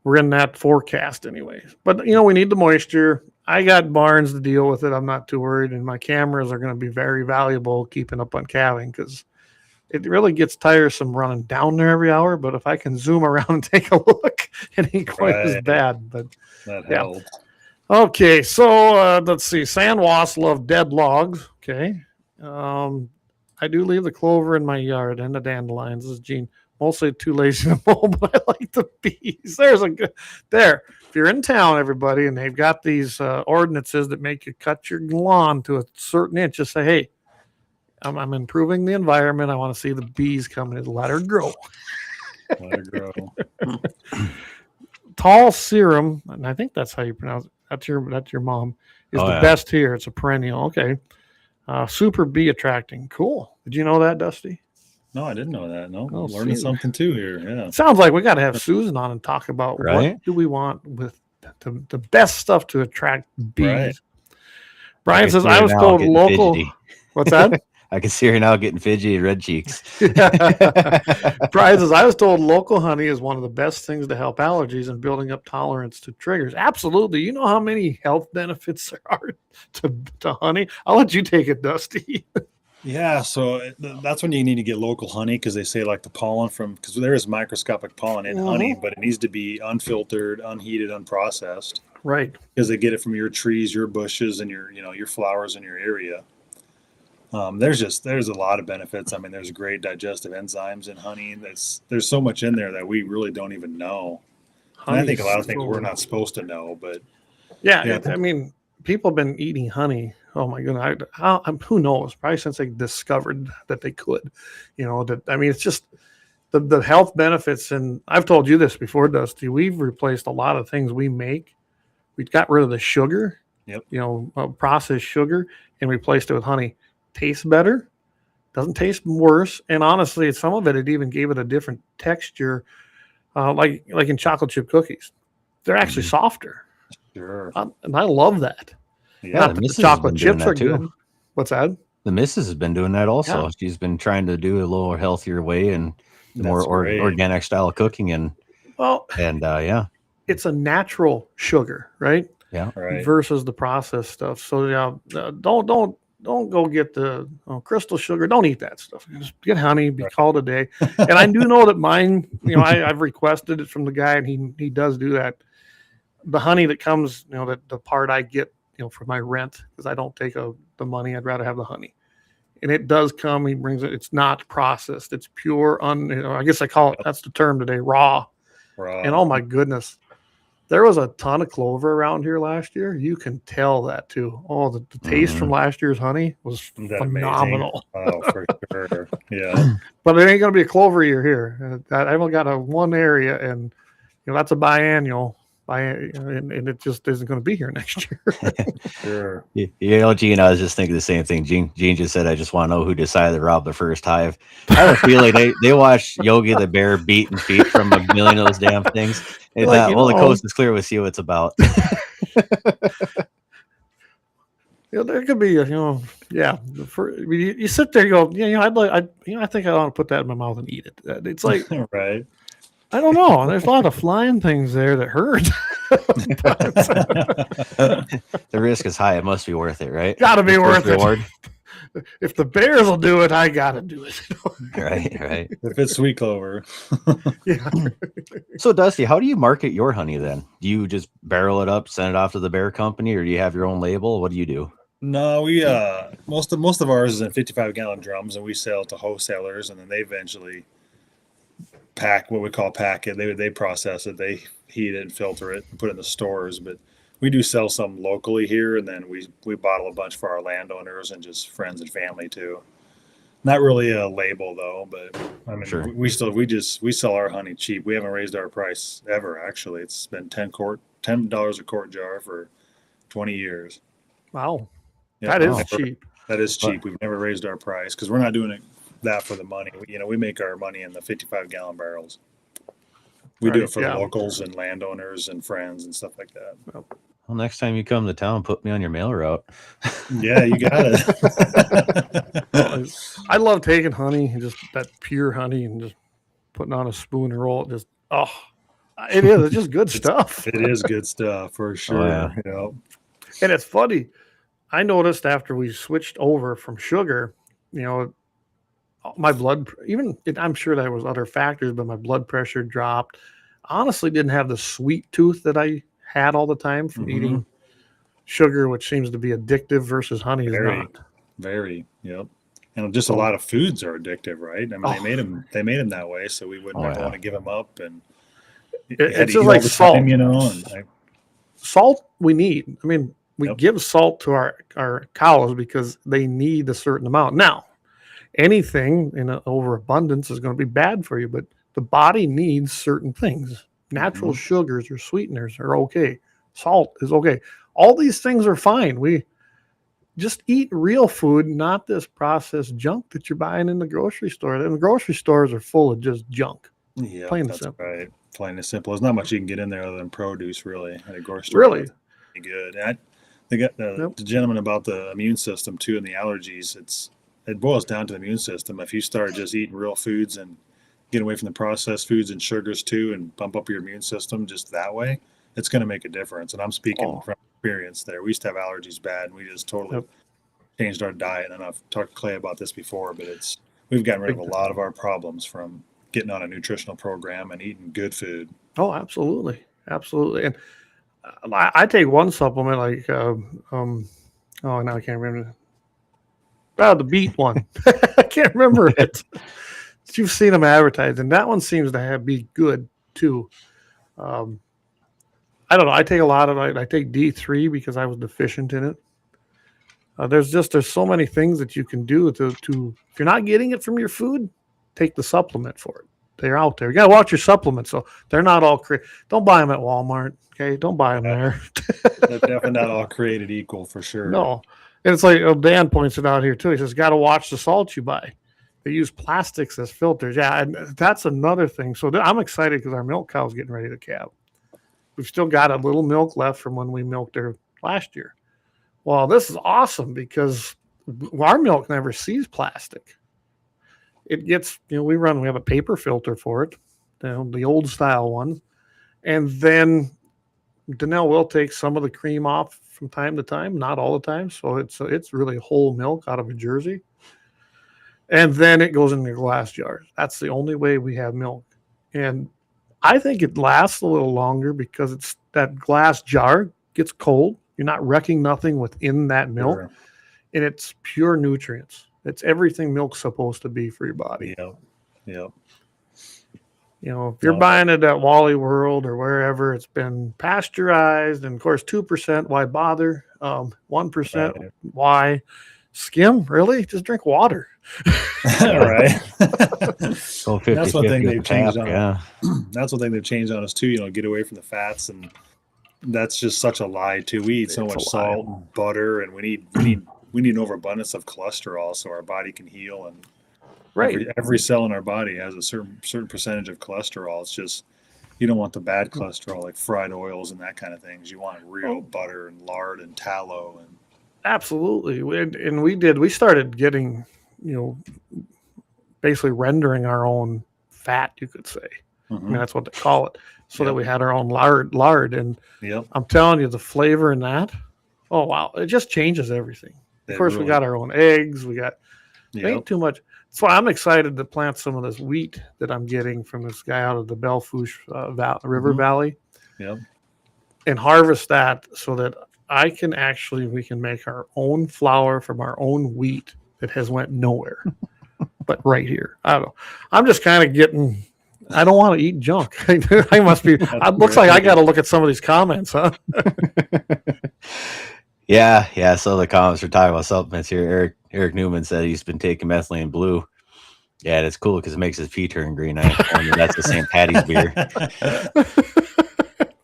we're in that forecast anyways. But you know, we need the moisture. I got barns to deal with it. I'm not too worried, and my cameras are going to be very valuable keeping up on calving because it really gets tiresome running down there every hour. But if I can zoom around and take a look, it ain't quite as bad. But that helps. Okay, so let's see. Sand wasps love dead logs. Okay. I do leave the clover in my yard and the dandelions. This is Gene. Mostly too lazy to mow, but I like the bees. There's a good there. If you're in town, everybody, and they've got these ordinances that make you cut your lawn to a certain inch, just say, hey, I'm improving the environment. I want to see the bees coming in. Let her grow. Let her grow. Tall serum, and I think that's how you pronounce it. That's your mom. Is the best here. It's a perennial. Okay. Super bee attracting. Cool. Did you know that, Dusty? No, I didn't know that. No, I'm learning something too here. Yeah. It sounds like we got to have Susan on and talk about what do we want with the best stuff to attract bees. Right. Brian says, I was told local. Fidgety. What's that? I can see her now getting fidgety, red cheeks. Brian says, I was told local honey is one of the best things to help allergies and building up tolerance to triggers. Absolutely. You know how many health benefits there are to honey? I'll let you take it, Dusty. Yeah, so that's when you need to get local honey because they say like the pollen because there is microscopic pollen in honey, but it needs to be unfiltered, unheated, unprocessed. Right. Because they get it from your trees, your bushes, and your flowers in your area. There's a lot of benefits. I mean, there's great digestive enzymes in honey. There's so much in there that we really don't even know. And I think a lot of things we're not supposed to know, but yeah. I mean, people have been eating honey. Oh my goodness! Who knows? Probably since they discovered that they could, it's just the health benefits. And I've told you this before, Dusty. We've replaced a lot of things we make. We got rid of the sugar, processed sugar, and replaced it with honey. Tastes better, doesn't taste worse, and honestly, some of it even gave it a different texture, like in chocolate chip cookies. They're actually softer. Sure, and I love that. Yeah, the chocolate chips are good. What's that? The missus has been doing that also. Yeah. She's been trying to do a little healthier way and more organic style of cooking, it's a natural sugar, right? Yeah, right. Versus the processed stuff. So don't go get the crystal sugar. Don't eat that stuff. Just get honey. Be called a day. And I do know that mine. I've requested it from the guy, and he does do that. The honey that comes, that the part I get, for my rent, because I don't take the money. I'd rather have the honey. And it does come. He brings it. It's not processed. It's pure. I guess I call it. That's the term today. Raw. And oh my goodness, there was a ton of clover around here last year. You can tell that too. Oh, the taste from last year's honey was phenomenal. Oh, for sure. Yeah. But it ain't gonna be a clover year here. I've only got one area, and that's a biannual. And it just isn't going to be here next year. Sure. Gene, I was just thinking the same thing. Gene just said, I just want to know who decided to rob the first hive. I have a feeling they watched Yogi the Bear beating feet from a million of those damn things. And thought, the coast is clear. We'll see what it's about. There could be, you sit there, you go, I think I want to put that in my mouth and eat it. It's like, right. I don't know. There's a lot of flying things there that hurt. The risk is high. It must be worth it, right? Got to be worth it. if the Bears will do it, I got to do it. Right. If it's sweet clover. Yeah. So Dusty, how do you market your honey then? Do you just barrel it up, send it off to the bear company, or do you have your own label? What do you do? No, we most of ours is in 55-gallon drums, and we sell to wholesalers, and then they eventually pack what we call pack it. They process it, they heat it and filter it and put it in the stores. But we do sell some locally here, and then we bottle a bunch for our landowners and just friends and family too. Not really a label though, but I mean, Sure. we sell our honey cheap. We haven't raised our price ever. Actually, it's been $10 a quart jar for 20 years. Wow. Yeah, That is cheap. That is cheap. We've never raised our price because we're not doing that for the money. We make our money in the 55-gallon barrels. We do it for the locals and landowners and friends and stuff like that. Well, next time you come to town, put me on your mail route. Yeah, you got it. I love taking honey and just that pure honey and just putting on a spoon and roll it. Just it is. It's just good stuff. It is good stuff for sure. Oh, yeah. And it's funny. I noticed after we switched over from sugar, my blood, I'm sure there was other factors, but my blood pressure dropped. Honestly, didn't have the sweet tooth that I had all the time from eating sugar, which seems to be addictive versus honey is not. Very, yep. And just a lot of foods are addictive, right? I mean, they made them that way, so we wouldn't ever want to give them up. And it's just like salt, and salt we need. I mean, we give salt to our cows because they need a certain amount. Now, anything in an overabundance is going to be bad for you, but the body needs certain things. Natural sugars or sweeteners are okay. Salt is okay. All these things are fine. We just eat real food, not this processed junk that you're buying in the grocery store. And the grocery stores are full of just junk. Yeah, plain and that's simple. right. Plain and simple. There's not much you can get in there other than produce, really, at a grocery store. Really? Good. And they got the gentleman about the immune system too and the allergies. It boils down to the immune system. If you start just eating real foods and get away from the processed foods and sugars too, and bump up your immune system just that way, it's going to make a difference. And I'm speaking from experience there. We used to have allergies bad, and we just totally changed our diet. And I've talked to Clay about this before, but we've gotten rid of a lot of our problems from getting on a nutritional program and eating good food. Oh, absolutely. Absolutely. And I take one supplement like, now I can't remember. The beet one. I can't remember it. You've seen them advertised, and that one seems to be good too. I don't know. I take a lot of it. I take D3 because I was deficient in it. There's so many things that you can do to if you're not getting it from your food, take the supplement for it. They're out there. You got to watch your supplements. So they're not all don't buy them at Walmart. Okay. Don't buy them there. They're definitely not all created equal for sure. No. And it's like Dan points it out here too. He says, got to watch the salt you buy. They use plastics as filters. Yeah. And that's another thing. So I'm excited because our milk cow's getting ready to calve. We've still got a little milk left from when we milked her last year. Well, this is awesome because our milk never sees plastic. It gets, we have a paper filter for it, the old style ones. And then Danelle will take some of the cream off from time to time, not all the time. So it's really whole milk out of a Jersey. And then it goes in the glass jars. That's the only way we have milk. And I think it lasts a little longer because it's that glass jar gets cold. You're not wrecking nothing within that milk. Sure. And it's pure nutrients. It's everything milk's supposed to be for your body. Yeah. If you're buying it at Wally World or wherever, it's been pasteurized. And of course, 2%, why bother? 1%, why? Skim? Really? Just drink water. All right. That's one thing they've changed on. Yeah. That's one thing they've changed on us too. Get away from the fats, and that's just such a lie too. We eat so much salt and butter, and we need an overabundance of cholesterol so our body can heal. And every cell in our body has a certain percentage of cholesterol. It's just you don't want the bad cholesterol like fried oils and that kind of things. You want real butter and lard and tallow and. Absolutely. We started getting, basically rendering our own fat, you could say. I mean, that's what they call it. So that we had our own lard. And I'm telling you, the flavor in that, oh, wow. It just changes everything. Of course, we got our own eggs. We got ain't too much. That's why I'm excited to plant some of this wheat that I'm getting from this guy out of the Belfouche River Valley. Yep. And harvest that so that we can make our own flour from our own wheat that has went nowhere, but right here. I don't know. I'm just kind of getting. I don't want to eat junk. I must be. It looks like I got to look at some of these comments, huh? Yeah. So the comments are talking about supplements here. Eric Newman said he's been taking methylene blue. Yeah, and it's cool because it makes his pee turn green. That's the St. Patty's beer.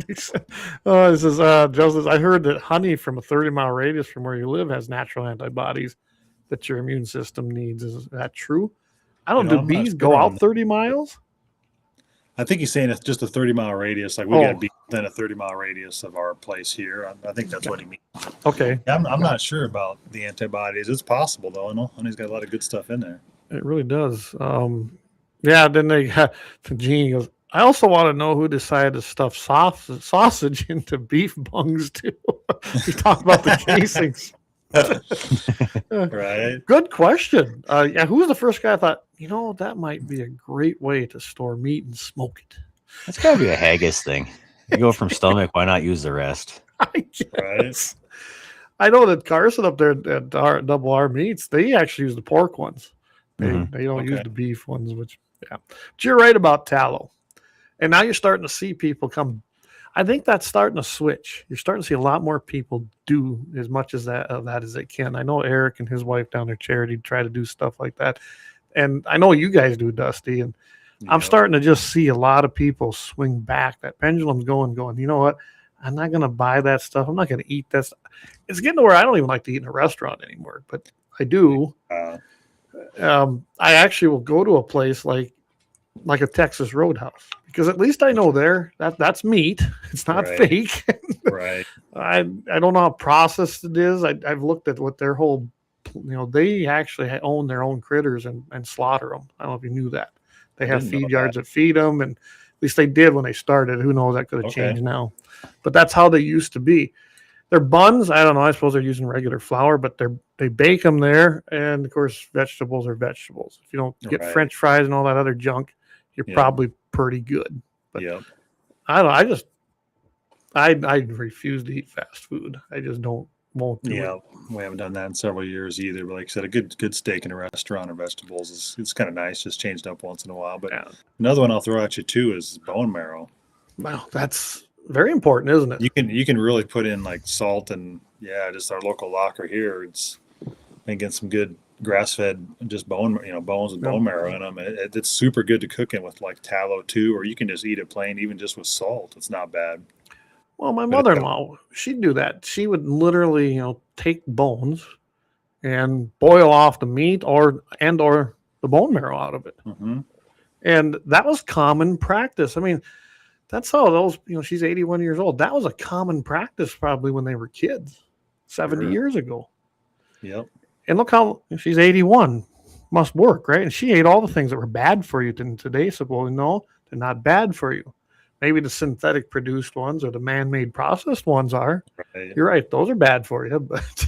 This is Joseph. I heard that honey from a 30-mile radius from where you live has natural antibodies that your immune system needs. Is that true? I don't do bees go out 30 miles? I think he's saying it's just a 30-mile radius. Like we got bees within a 30-mile radius of our place here. I think that's what he means. Okay. I'm not sure about the antibodies. It's possible though. I know honey's got a lot of good stuff in there. It really does. Then they got Gene goes, I also want to know who decided to stuff sausage into beef bungs too. We talked about the casings. Right. Good question. Who was the first guy I thought, that might be a great way to store meat and smoke it? That's got to be a haggis thing. You go from stomach, why not use the rest? I guess. Right. I know that Carson up there at Double R Meats, they actually use the pork ones. They don't use the beef ones, which, But you're right about tallow. And now you're starting to see people come. I think that's starting to switch. You're starting to see a lot more people do as much as that as they can. I know Eric and his wife down there, Charity, try to do stuff like that. And I know you guys do, Dusty. And I'm starting to just see a lot of people swing back. That pendulum's going, you know what? I'm not going to buy that stuff. I'm not going to eat that stuff. It's getting to where I don't even like to eat in a restaurant anymore. But I do. I actually will go to a place like a Texas Roadhouse, because at least I know that's meat. It's not fake. Right. I don't know how processed it is. I've looked at what their whole, they actually own their own critters and slaughter them. I don't know if you knew that. They have feed yards that feed them, and at least they did when they started. Who knows? That could have changed now. But that's how they used to be. Their buns, I don't know. I suppose they're using regular flour, but they bake them there. And, of course, vegetables are vegetables. If you don't get French fries and all that other junk, you're probably pretty good. But I don't know. I refuse to eat fast food. I just won't do it. We haven't done that in several years either. But like I said, a good steak in a restaurant or vegetables it's kind of nice, just changed up once in a while. But another one I'll throw at you too is bone marrow. Wow, that's very important, isn't it? You can really put in like salt and just our local locker here. It's get some good grass-fed just bones with bone marrow in them. It's super good to cook in with like tallow too, or you can just eat it plain, even just with salt. It's not bad. Well, my mother-in-law, she'd do that. She would literally, take bones and boil off the meat or the bone marrow out of it. Mm-hmm. And that was common practice. I mean, that's how those, she's 81 years old. That was a common practice probably when they were kids 70 years ago. Yep. And look how she's 81. Must work, right? And she ate all the things that were bad for you today. So, well, no, they're not bad for you. Maybe the synthetic produced ones or the man-made processed ones are. Right. You're right. Those are bad for you. But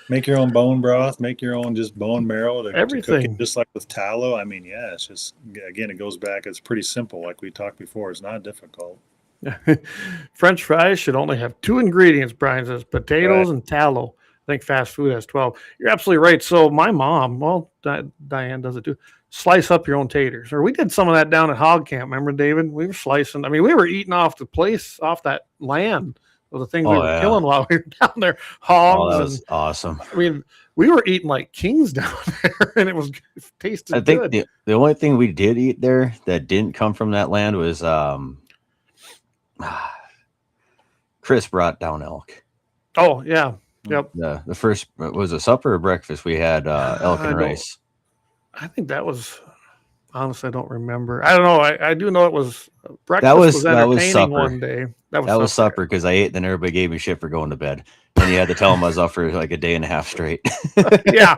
make your own bone broth. Make your own just bone marrow. Everything. To cook it just like with tallow. I mean, it's just, again, it goes back. It's pretty simple. Like we talked before. It's not difficult. French fries should only have 2 ingredients, Brian says, potatoes and tallow. I think fast food has 12. You're absolutely right. So my mom, Diane does it too. Slice up your own taters. Or we did some of that down at Hog Camp. Remember, David? We were slicing. I mean, we were eating off that land of the things we were killing while we were down there. Hogs. That was awesome. I mean, we were eating like kings down there, and it tasted good. I think the only thing we did eat there that didn't come from that land was Chris brought down elk. Oh, yeah. Yep. The first was a supper or breakfast. We had elk and rice. I think that was, honestly, I don't remember. I don't know. I do know it was breakfast. That was supper. One day. That was supper because I ate, then everybody gave me shit for going to bed. And you had to tell them I was up for like a day and a half straight. Yeah.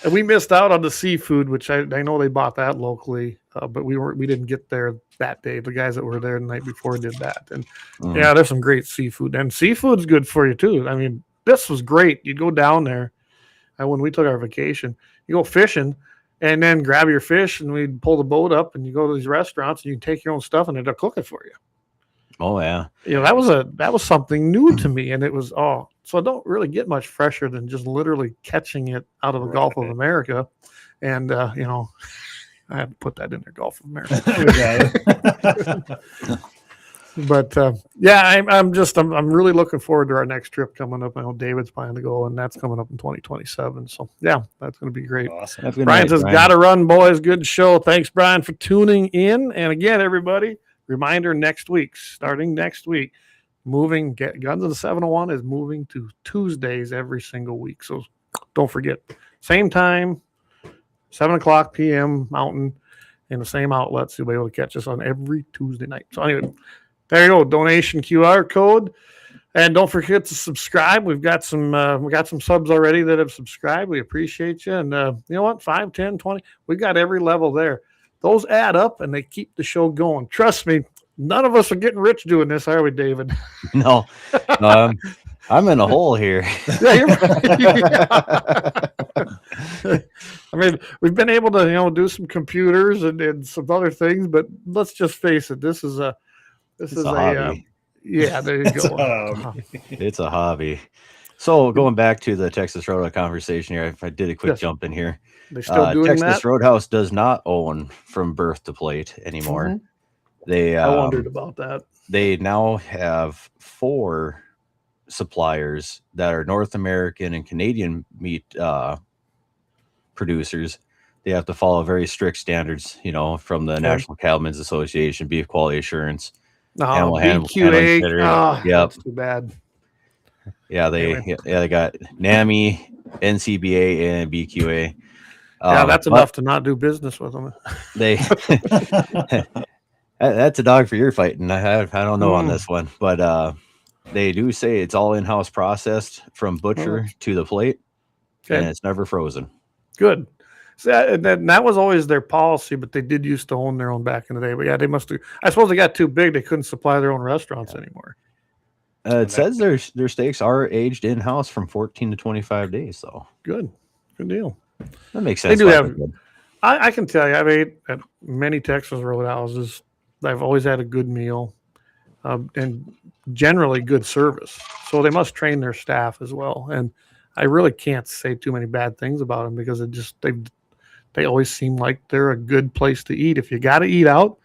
And we missed out on the seafood, which I know they bought that locally, but we didn't get there that day. The guys that were there the night before did that. And there's some great seafood. And seafood's good for you too. I mean, this was great. You'd go down there, and when we took our vacation, you go fishing, and then grab your fish, and we'd pull the boat up, and you go to these restaurants, and you take your own stuff, and they'll cook it for you. Oh yeah. That was something new to me, and it was so I don't really get much fresher than just literally catching it out of the Gulf of America, and I have to put that in there, Gulf of America. But I'm really looking forward to our next trip coming up. I know David's planning to go, and that's coming up in 2027. So yeah, that's going to be great. Awesome. Brian says, "Gotta run, boys. Good show. Thanks, Brian, for tuning in." And again, everybody, reminder: starting next week, Guns of the 701 is moving to Tuesdays every single week. So don't forget, same time, 7:00 p.m. Mountain, in the same outlets. You'll be able to catch us on every Tuesday night. So anyway. There you go, donation QR code, and don't forget to subscribe. We got some subs already that have subscribed. We appreciate you, and you know what, 5, 10, 20, we got every level there. Those add up, and they keep the show going. Trust me, none of us are getting rich doing this, are we, David? No, I'm in a hole here. Yeah, you're right. I mean, we've been able to do some computers and some other things, but let's just face it, this is a hobby. Yeah, there you go. It's a hobby. So going back to the Texas Roadhouse conversation here, if I did a quick jump in here, they still doing Texas Roadhouse does not own from birth to plate anymore. I wondered about that. They now have 4 suppliers that are North American and Canadian meat producers. They have to follow very strict standards, from the National Cattlemen's Association, Beef Quality Assurance. BQA. That's too bad. Yeah, they got NAMI, NCBA, and BQA. That's enough to not do business with them. That's a dog for your fighting. I don't know on this one, but they do say it's all in-house processed from butcher to the plate, and it's never frozen. Good. So that was always their policy, but they did used to own their own back in the day. But yeah, they must do. I suppose they got too big; they couldn't supply their own restaurants anymore. It says their steaks are aged in house from 14 to 25 days. So good deal. That makes sense. They do have. I can tell you, I've ate at many Texas Roadhouses. I've always had a good meal, and generally good service. So they must train their staff as well. And I really can't say too many bad things about them because they always seem like they're a good place to eat. If you got to eat out,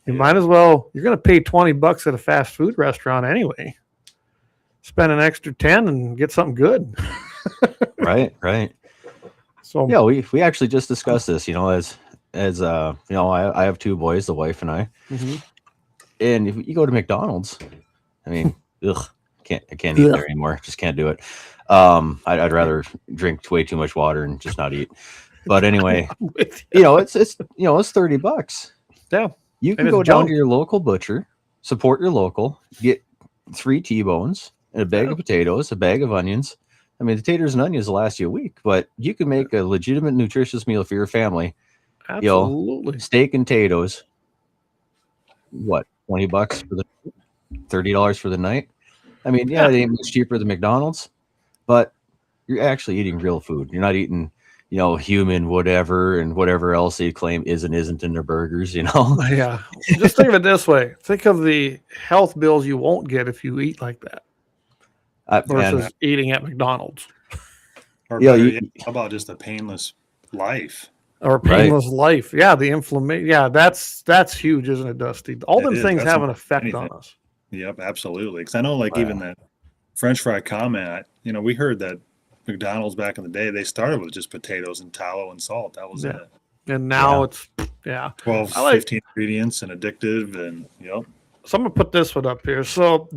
you might as well. You're going to pay $20 at a fast food restaurant anyway. Spend an extra 10 and get something good. Right. So yeah, we actually just discussed this. As I have 2 boys, the wife and I, and if you go to McDonald's, I mean, I can't eat there anymore. Just can't do it. I'd rather drink way too much water and just not eat. But anyway, it's $30. Yeah, you can go down to your local butcher, support your local, get 3 T-bones and a bag of potatoes, a bag of onions. I mean, the taters and onions will last you a week, but you can make a legitimate, nutritious meal for your family. Absolutely. Steak and potatoes. What, $20 for the $30 for the night? I mean, it ain't much cheaper than McDonald's, but you're actually eating real food. You're not eating, human whatever and whatever else they claim is and isn't in their burgers, Yeah. Just think of it this way. Think of the health bills you won't get if you eat like that versus eating at McDonald's. Or how about just a painless life? Or painless life. Yeah, the inflammation. Yeah, that's huge, isn't it, Dusty? All them things have an effect on us. Yep, absolutely. Because I know, even that French fry comment, we heard that McDonald's back in the day, they started with just potatoes and tallow and salt. That was it. And now it's 12, 15 ingredients and addictive, and So I'm gonna put this one up here. So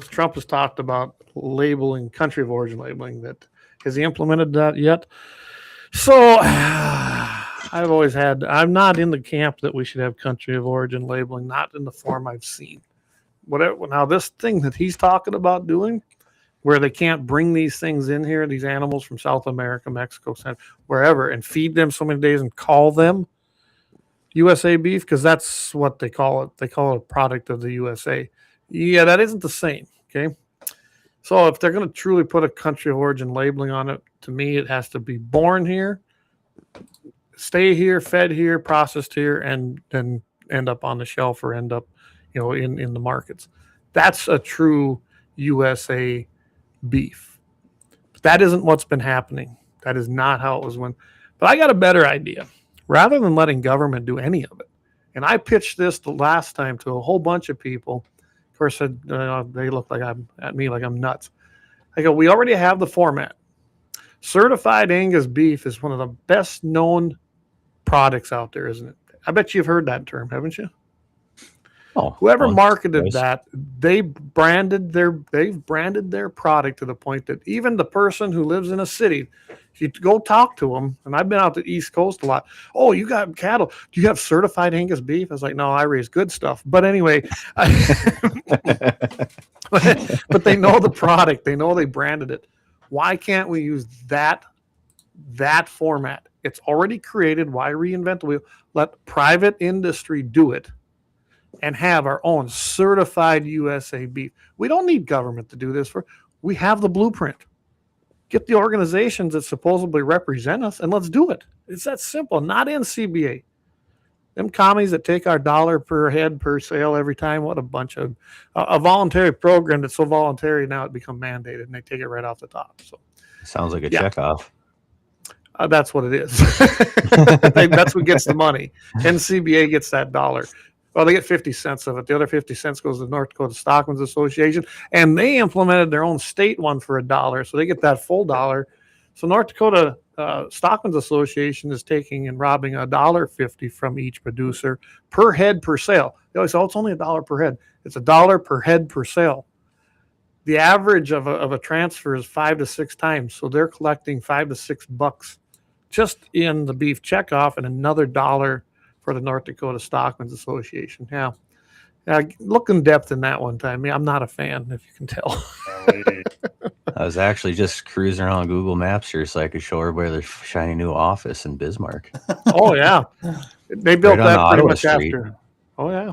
Trump has talked about labeling, country of origin labeling. Has he implemented that yet? So I'm not in the camp that we should have country of origin labeling, not in the form I've seen. Whatever. Now this thing that he's talking about doing, where they can't bring these things in here, these animals from South America, Mexico, wherever, and feed them so many days and call them USA beef, because that's what they call it. They call it a product of the USA. Yeah, that isn't the same. Okay. So if they're going to truly put a country of origin labeling on it, to me, it has to be born here, stay here, fed here, processed here, and then end up on the shelf or end up, in the markets. That's a true USA beef. But that isn't what's been happening. That is not how it was when. But I got a better idea. Rather than letting government do any of it, and I pitched this the last time to a whole bunch of people. Of course, they look like I'm nuts. I go, we already have the format. Certified Angus beef is one of the best known products out there, isn't it? I bet you've heard that term, haven't you? Oh, whoever marketed that, they've branded their product to the point that even the person who lives in a city, if you go talk to them, and I've been out the East Coast a lot. Oh, you got cattle? Do you have certified Angus beef? I was like, no, I raise good stuff. But anyway, but they know the product. They know they branded it. Why can't we use that format? It's already created. Why reinvent the wheel? Let private industry do it and have our own certified USA beef. We don't need government to do this we have the blueprint. Get the organizations that supposedly represent us and let's do it. It's that simple, not NCBA. Them commies that take our $1 per head per sale every time, what a bunch of a voluntary program that's so voluntary now it become mandated and they take it right off the top. So sounds like a checkoff. That's what it is. That's what gets the money. NCBA gets that $1. Well, they get 50 cents of it. The other 50 cents goes to the North Dakota Stockmen's Association, and they implemented their own state one for $1, so they get that full $1. So North Dakota Stockmen's Association is taking and robbing $1.50 from each producer per head per sale. They always say, it's only $1 per head. It's $1 per head per sale. The average of a transfer is 5 to 6 times, so they're collecting $5 to $6 just in the beef checkoff and another $1 for the North Dakota Stockmen's Association. Yeah. Look in depth in that one time. I'm not a fan, if you can tell. I was actually just cruising around Google Maps here so I could show everybody their shiny new office in Bismarck. Oh, yeah. They built that pretty much Street. after. Oh, yeah.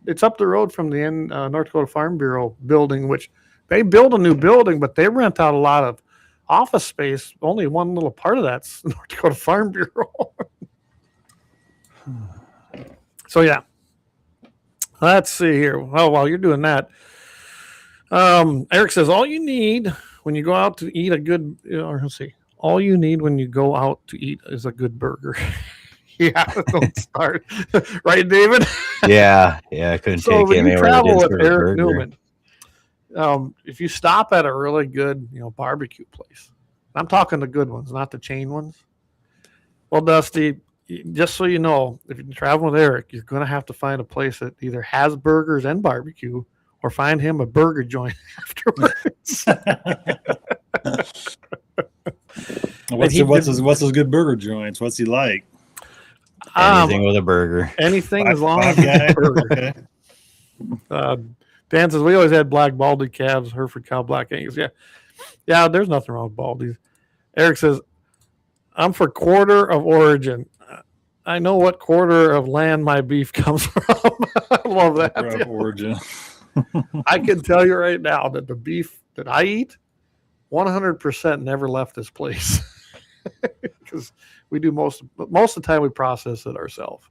It's up the road from the North Dakota Farm Bureau building, which they build a new building, but they rent out a lot of office space. Only one little part of that's North Dakota Farm Bureau. So yeah, let's see here. Well, while you're doing that, Eric says all you need when you go out to eat all you need when you go out to eat is a good burger. Yeah, don't start. Right, David? Yeah, I couldn't take when him you travel with burger. Eric Newman, if you stop at a really good, barbecue place, I'm talking the good ones, not the chain ones. Well, Dusty, just so you know, if you travel with Eric, you're going to have to find a place that either has burgers and barbecue or find him a burger joint afterwards. What's his good burger joints? What's he like? Anything with a burger. Anything as long as it's a burger. Okay. Dan says, we always had black Baldy calves, Hereford cow, black Angus. Yeah, there's nothing wrong with Baldies. Eric says, I'm for quarter of origin. I know what quarter of land my beef comes from. I love that. Quarter of origin. I can tell you right now that the beef that I eat, 100% never left this place. Because we do most of the time we process it ourselves.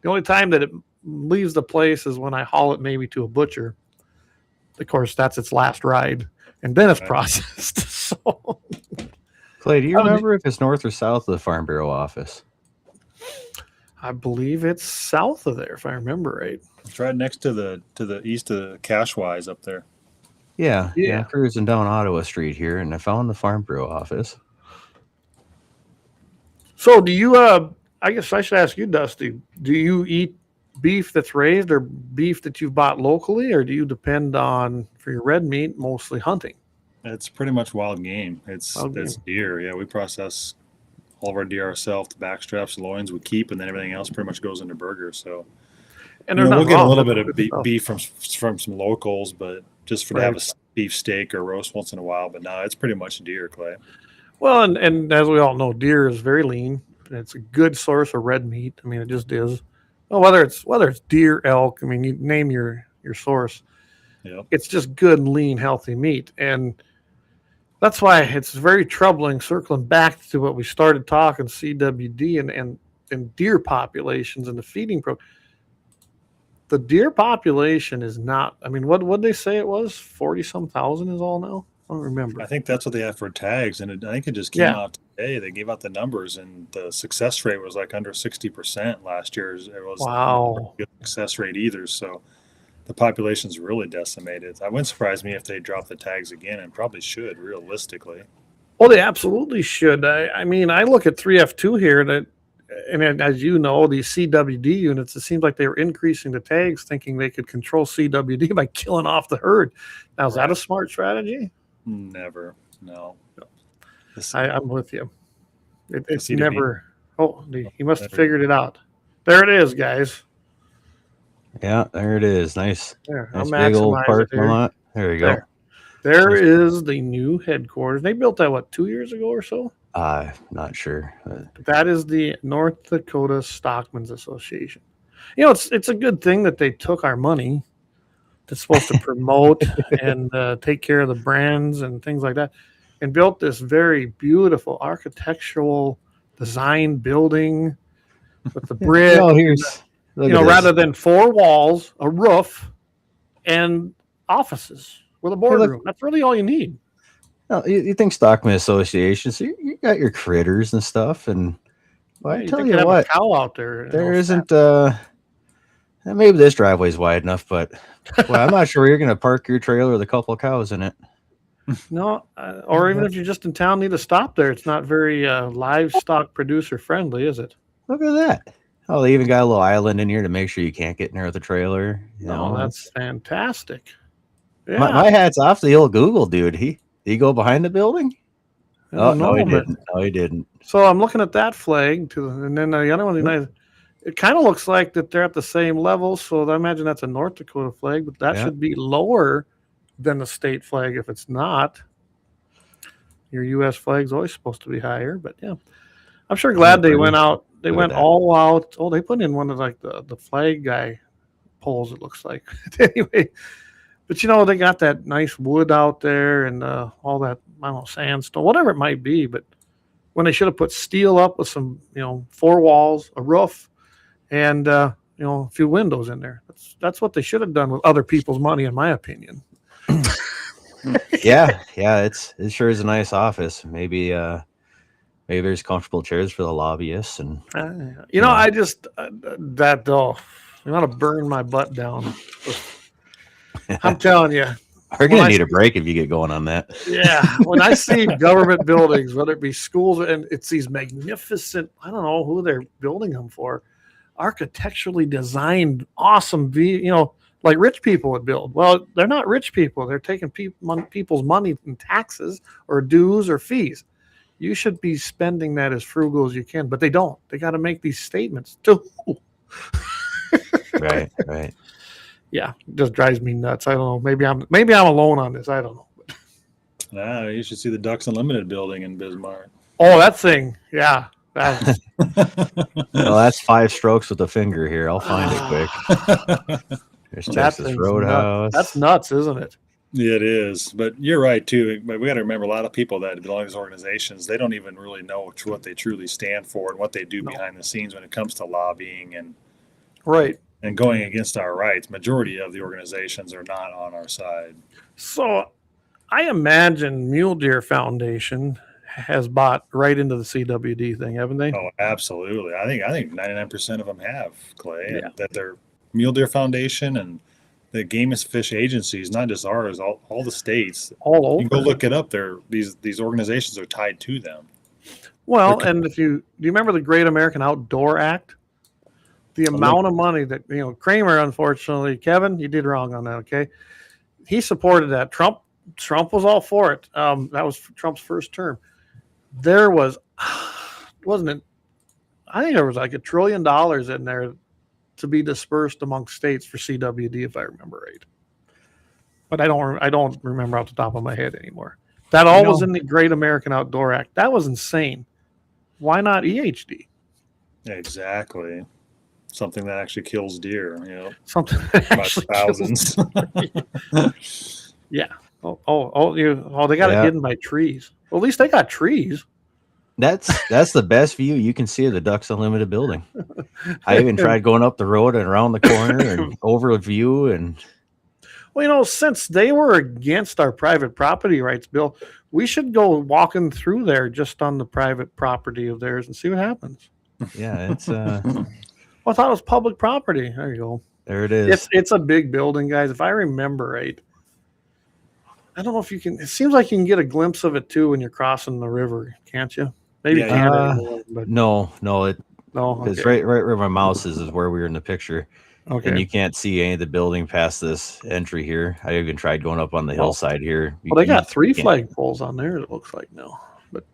The only time that it leaves the place is when I haul it maybe to a butcher. Of course, that's its last ride, and then it's processed. So, Clay, do you remember if it's north or south of the Farm Bureau office? I believe it's south of there, if I remember right. It's right next to the east of Cashwise up there. Yeah. I'm cruising down Ottawa Street here, and I found the Farm Bureau office. So do you, I guess I should ask you, Dusty, do you eat beef that's raised or beef that you've bought locally, or do you depend on, for your red meat, mostly hunting? It's pretty much wild game. It's deer. Yeah, we process all of our deer ourselves. The back straps, the loins we keep, and then everything else pretty much goes into burgers. So, and we'll get a little bit of beef from some locals, but just for to have a beef steak or roast once in a while. But no, it's pretty much deer, Clay. Well, and as we all know, deer is very lean. It's a good source of red meat. I mean, it just is. Well, whether it's deer, elk, I mean, you name your source. Yep. It's just good, lean, healthy meat. And that's why it's very troubling, circling back to what we started talking, CWD and deer populations and the feeding program. The deer population is not, I mean, what they say it was? 40-some thousand is all now? I don't remember. I think that's what they have for tags, and I think it just came out today. They gave out the numbers, and the success rate was like under 60% last year. It was Wow. a good success rate either. So the population's really decimated. It wouldn't surprise me if they drop the tags again, and probably should, realistically. Oh, they absolutely should. I mean, I look at 3F2 here, and as you know, these CWD units, it seems like they were increasing the tags, thinking they could control CWD by killing off the herd. Now, is that a smart strategy? Never. No. I'm with you. It's CWD. never. Oh, he must have figured it out. There it is, guys. Yeah, there it is. Nice. There, Nice I'll big old maximize it parking here. lot. There you go. There is the new headquarters. They built that, 2 years ago or so? Not sure. That is the North Dakota Stockmen's Association. You know, it's a good thing that they took our money that's supposed to promote and take care of the brands and things like that, and built this very beautiful architectural design building with the brick. Rather than 4 walls, a roof, and offices with a boardroom. That's really all you need. No, you think Stockman Association, so you got your critters and stuff, and well, I tell you what, a cow out there. There isn't. Maybe this driveway's wide enough, but well, I'm not sure you're going to park your trailer with a couple of cows in it. No, or even if you're just in town, need to stop there. It's not very livestock producer friendly, is it? Look at that. Oh, they even got a little island in here to make sure you can't get in there with the trailer. That's fantastic. Yeah. My hat's off to the old Google dude. Did he go behind the building? Oh, no, he didn't. No, he didn't. So I'm looking at that flag, and then the other one, it kind of looks like that they're at the same level. So I imagine that's a North Dakota flag, but that should be lower than the state flag if it's not. Your U.S. flag's always supposed to be higher, but yeah. I'm sure glad they went out. They went all out. Oh, they put in one of like the flag guy poles, it looks like. Anyway, but they got that nice wood out there and all that, I don't know, sandstone, whatever it might be. But when they should have put steel up with some, 4 walls, a roof, and a few windows in there. That's what they should have done with other people's money, in my opinion. Yeah, it sure is a nice office. Maybe there's comfortable chairs for the lobbyists, and I just that though, you want to burn my butt down. I'm telling you, we're gonna need a break if you get going on that. Yeah, when I see government buildings, whether it be schools, and it's these magnificent, I don't know who they're building them for, architecturally designed, awesome, like rich people would build. Well, they're not rich people. They're taking people's money in taxes or dues or fees. You should be spending that as frugal as you can, but they don't. They got to make these statements too. Right. Yeah, it just drives me nuts. I don't know. Maybe I'm alone on this. I don't know. You should see the Ducks Unlimited building in Bismarck. Oh, that thing. Yeah. Well, that's 5 strokes with a finger here. I'll find it quick. There's Texas Roadhouse. That's nuts, isn't it? Yeah, it is. But you're right, too. But we got to remember a lot of people that belong to these organizations, they don't even really know what they truly stand for and what they do behind the scenes when it comes to lobbying and going against our rights. Majority of the organizations are not on our side. So I imagine Mule Deer Foundation has bought right into the CWD thing, haven't they? Oh, absolutely. I think 99% of them have, Clay. Yeah. And that they're Mule Deer Foundation and the Game and Fish agencies, not just ours, all the states. All over. You can go look it up. These organizations are tied to them. Well, and do you remember the Great American Outdoor Act? The amount of money that Kramer, unfortunately, Kevin, you did wrong on that. Okay, he supported that. Trump was all for it. That was Trump's first term. There was, wasn't it? I think there was like $1 trillion in there to be dispersed among states for CWD, if I remember right. But I don't remember off the top of my head anymore. That all was in the Great American Outdoor Act. That was insane. Why not EHD? Exactly. something that actually kills deer. You know, Something that by actually thousands. Yeah. They got it hidden by trees. Well, at least they got trees. That's the best view you can see of the Ducks Unlimited building. I even tried going up the road and around the corner and over a view. And well, since they were against our private property rights bill, we should go walking through there just on the private property of theirs and see what happens. Yeah, it's I thought it was public property. There you go. there it is. It's a big building, guys. If I remember right, I don't know if you can. It seems like you can get a glimpse of it too when you're crossing the river, can't you? Maybe you can't anymore. But No, okay. because right where my mouse is where we were in the picture. Okay. And you can't see any of the building past this entry here. I even tried going up on the hillside here. Well, they got 3 flagpoles on there, it looks like now. But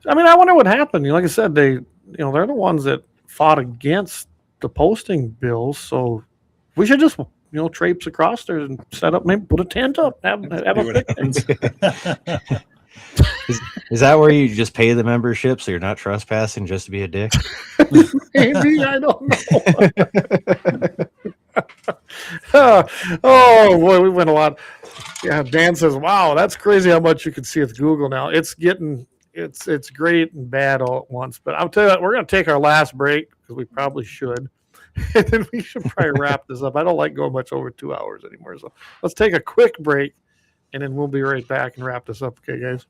I mean, I wonder what happened. Like I said, they're the ones that fought against the posting bills. So we should just traipse across there and set up, maybe put a tent up, have a picnic. Is that where you just pay the membership so you're not trespassing just to be a dick? Maybe, I don't know. Oh boy, we went a lot. Yeah, Dan says, "Wow, that's crazy how much you can see with Google now. It's great and bad all at once." But I'll tell you what, we're going to take our last break because we probably should, and then we should probably wrap this up. I don't like going much over 2 hours anymore, so let's take a quick break, and then we'll be right back and wrap this up. Okay, guys.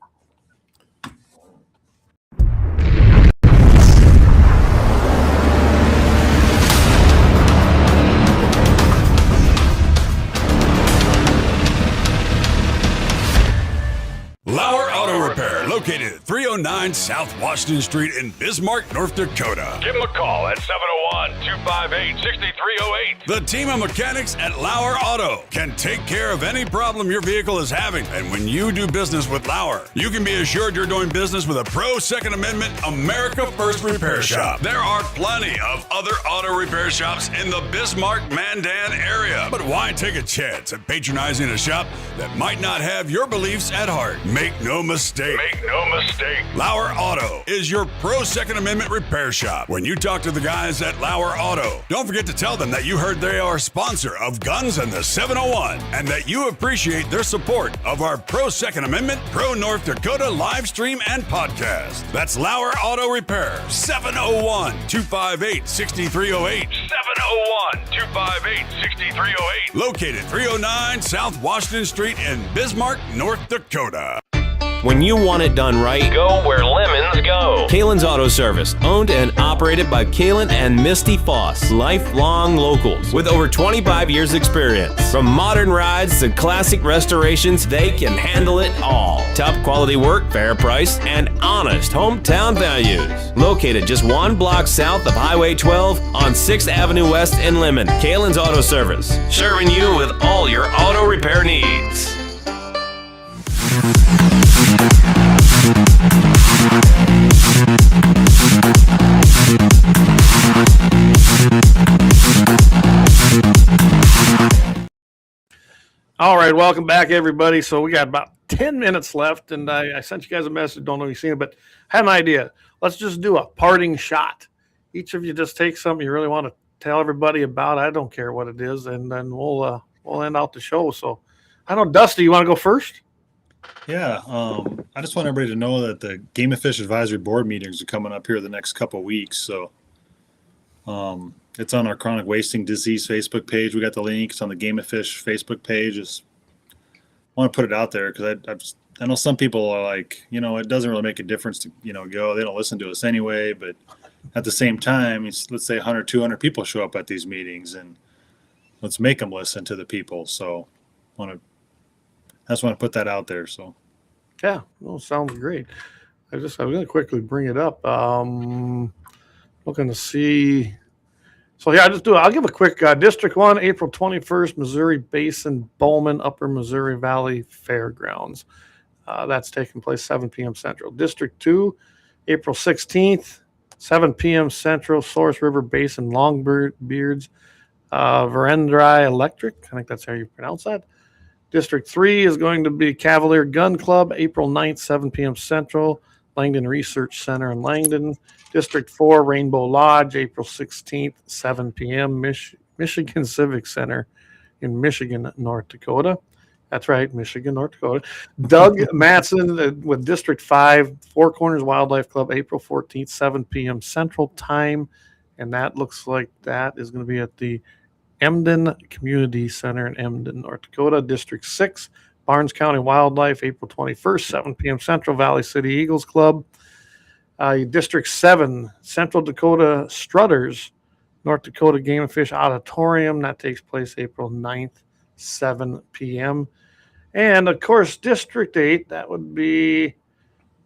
Lauer Auto Repair, located at 309 South Washington Street in Bismarck, North Dakota. Give them a call at 701-258-6308. The team of mechanics at Lauer Auto can take care of any problem your vehicle is having. And when you do business with Lauer, you can be assured you're doing business with a pro Second Amendment America First repair shop. There are plenty of other auto repair shops in the Bismarck-Mandan area. But why take a chance at patronizing a shop that might not have your beliefs at heart? Make no mistake. Lauer Auto is your pro Second Amendment repair shop. When you talk to the guys at Lauer Auto, don't forget to tell them that you heard they are a sponsor of Guns and the 701 and that you appreciate their support of our pro Second Amendment, pro North Dakota live stream and podcast. That's Lauer Auto Repair, 701-258-6308. 701-258-6308. Located 309 South Washington Street in Bismarck, North Dakota. When you want it done right, go where lemons go. Kalon's Auto Service, owned and operated by Kalon and Misty Foss, lifelong locals with over 25 years experience. From modern rides to classic restorations, they can handle it all. Top quality work, fair price, and honest hometown values. Located just 1 block south of Highway 12 on 6th Avenue West in Lemmon. Kalon's Auto Service, serving you with all your auto repair needs. All right, welcome back, everybody. So we got about 10 minutes left, and I sent you guys a message. Don't know if you've seen it, but I had an idea. Let's just do a parting shot. Each of you just take something you really want to tell everybody about. I don't care what it is, and then we'll end out the show. So I don't know, Dusty, you want to go first? Yeah, I just want everybody to know that the Game and Fish Advisory Board meetings are coming up here the next couple of weeks. So it's on our Chronic Wasting Disease Facebook page. We got the link. It's on the Game and Fish Facebook page. Just want to put it out there because I know some people are like, it doesn't really make a difference to, go. They don't listen to us anyway. But at the same time, let's say 100, 200 people show up at these meetings, and let's make them listen to the people. So I just want to put that out there. So, yeah, well, sounds great. I was going to quickly bring it up. Looking to see. So, yeah, I'll give a quick District 1, April 21st, Missouri Basin, Bowman, Upper Missouri Valley Fairgrounds. That's taking place 7 p.m. Central. District 2, April 16th, 7 p.m. Central, Source River Basin, Longbeards, Verendrai Electric. I think that's how you pronounce that. District 3 is going to be Cavalier Gun Club, April 9th, 7 p.m. Central, Langdon Research Center in Langdon. District 4, Rainbow Lodge, April 16th, 7 p.m. Michigan Civic Center in Michigan, North Dakota. That's right, Michigan, North Dakota. Doug Matson with District 5, Four Corners Wildlife Club, April 14th, 7 p.m. Central Time. And that looks like that is going to be at the Emden Community Center in Emden, North Dakota. District 6, Barnes County Wildlife, April 21st, 7 p.m. Central Valley City Eagles Club. District 7, Central Dakota Strutters, North Dakota Game and Fish Auditorium. That takes place April 9th, 7 p.m. And, of course, District 8, that would be,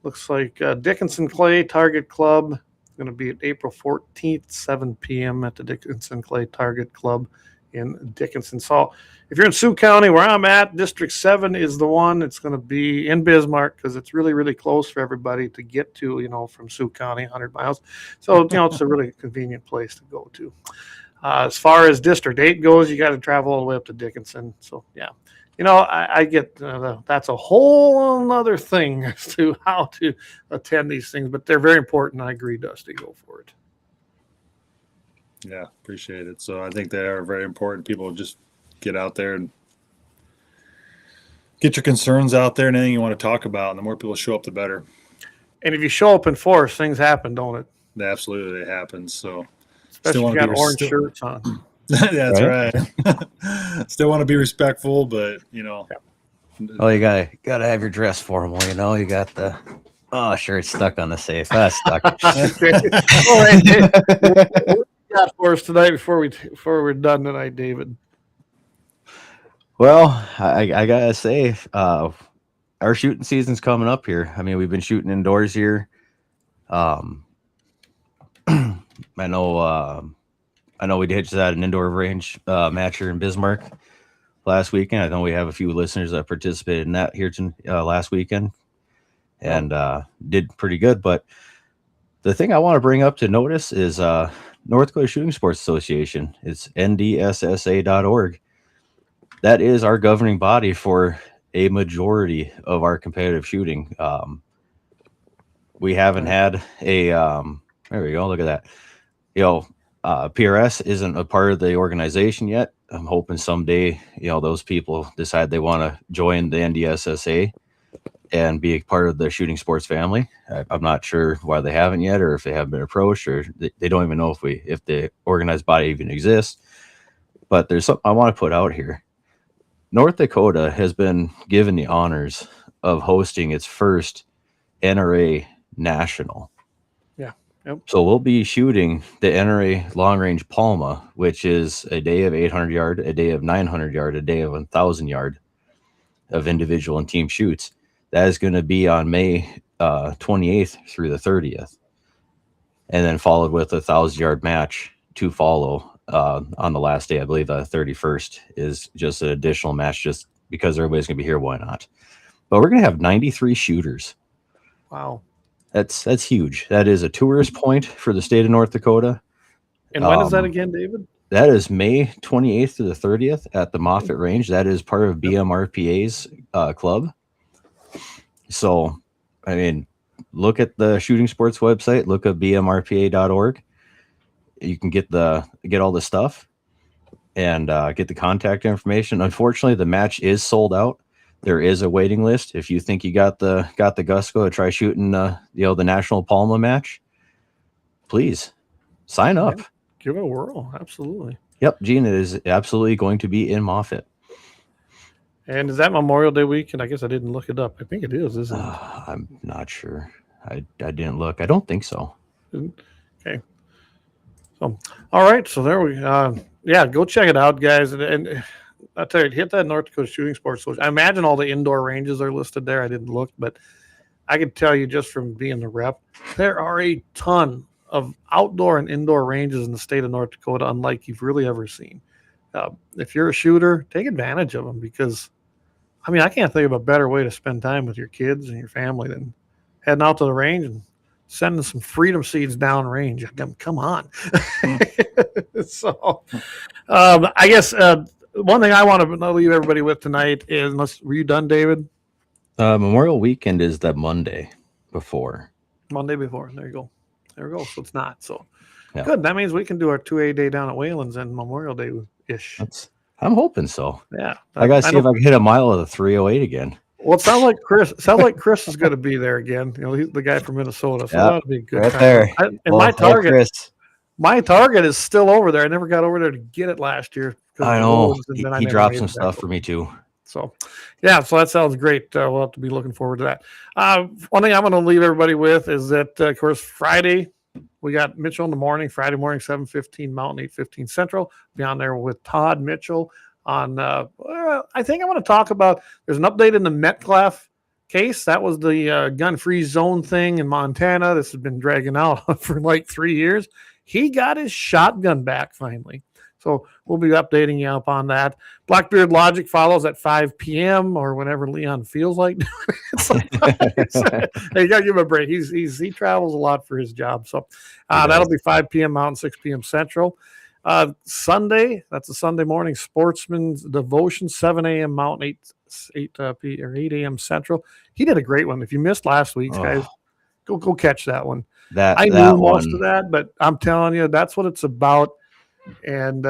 looks like Dickinson Clay Target Club. Going to be at April 14th, 7 p.m. at the Dickinson Clay Target Club in Dickinson. So if you're in Sioux County, where I'm at, District 7 is the one. It's going to be in Bismarck because it's really, really close for everybody to get to, from Sioux County, 100 miles. So, it's a really convenient place to go to. As far as District 8 goes, you got to travel all the way up to Dickinson. So, yeah. I get that's a whole other thing as to how to attend these things, but they're very important. I agree, Dusty. Go for it. Yeah, appreciate it. So I think they are very important. People just get out there and get your concerns out there and anything you want to talk about. And the more people show up, the better. And if you show up in force, things happen, don't it? Absolutely, it happens. So especially if you got orange shirts on. That's right. Still want to be respectful, but Oh, you gotta have your dress formal. You got the sure, it's stuck on the safe. That's stuck. All right, Dave, what you got for us tonight before we're done tonight, David? Well, I gotta say, our shooting season's coming up here. I mean, we've been shooting indoors here. I know we just had an indoor range match here in Bismarck last weekend. I know we have a few listeners that participated in that here last weekend and did pretty good. But the thing I want to bring up to notice is North Dakota Shooting Sports Association. It's ndssa.org. That is our governing body for a majority of our competitive shooting. We haven't had a there we go. Look at that. PRS isn't a part of the organization yet. I'm hoping someday, those people decide they want to join the NDSSA and be a part of the shooting sports family. I'm not sure why they haven't yet, or if they haven't been approached, or they don't even know if the organized body even exists. But there's something I want to put out here. North Dakota has been given the honors of hosting its first NRA National. Yep. So we'll be shooting the NRA Long Range Palma, which is a day of 800 yard, a day of 900 yard, a day of 1,000 yard of individual and team shoots. That is going to be on May 28th through the 30th, and then followed with a 1,000-yard match to follow on the last day. I believe the 31st is just an additional match, just because everybody's going to be here. Why not? But we're going to have 93 shooters. Wow. That's huge. That is a tourist point for the state of North Dakota. And when is that again, David? That is May 28th to the 30th at the Moffett Range. That is part of BMRPA's club. So, I mean, look at the shooting sports website. Look at bmrpa.org. You can get all the stuff and get the contact information. Unfortunately, the match is sold out. There is a waiting list. If you think you got the gusto to try shooting the National Palma match, please sign up. Give it a whirl. Absolutely. Yep, Gene, it is absolutely going to be in Moffett. And is that Memorial Day weekend? I guess I didn't look it up. I think it is, isn't it? I'm not sure. I didn't look. I don't think so. Okay. So, all right. So there we go check it out, guys. And I'll tell you, hit that North Dakota Shooting Sports Association. I imagine all the indoor ranges are listed there. I didn't look, but I could tell you just from being the rep, there are a ton of outdoor and indoor ranges in the state of North Dakota, unlike you've really ever seen. If you're a shooter, take advantage of them, because, I mean, I can't think of a better way to spend time with your kids and your family than heading out to the range and sending some freedom seeds down range. Come on. So I guess one thing I want to leave everybody with tonight is, were you done, David? Memorial weekend is that Monday before. Monday before. There you go. There we go. So it's not. So Yeah. good. That means we can do our 2A day down at Wayland's and Memorial Day ish. I'm hoping so. Yeah. I gotta see if I can hit a mile of the 308 again. Well, it sounds like Chris. Chris is going to be there again. You know, he's the guy from Minnesota, so that'll be a good. Right time. there. My target is still over there. I never got over there to get it last year. I know. He dropped some stuff for me too. So, yeah. So that sounds great. We'll have to be looking forward to that. One thing I'm going to leave everybody with is that, of course, Friday we got Mitchell in the morning. Friday morning, 7:15 Mountain, 8:15 Central. Be on there with Todd Mitchell. On I think I want to talk about, there's an update in the Metcalf case. That was the gun-free zone thing in Montana. This has been dragging out for like 3 years. He got his shotgun back finally. So we'll be updating you up on that. Blackbeard Logic follows at 5 p.m. or whenever Leon feels like doing it. Hey, you got to give him a break. He travels a lot for his job. So that'll be 5 p.m. Mountain, 6 p.m. Central. Sunday, that's a Sunday morning Sportsman's Devotion, 7 a.m. Mountain, 8 a.m. Central. He did a great one. If you missed last week's, guys, go catch that one. I knew most of that, but I'm telling you, that's what it's about. And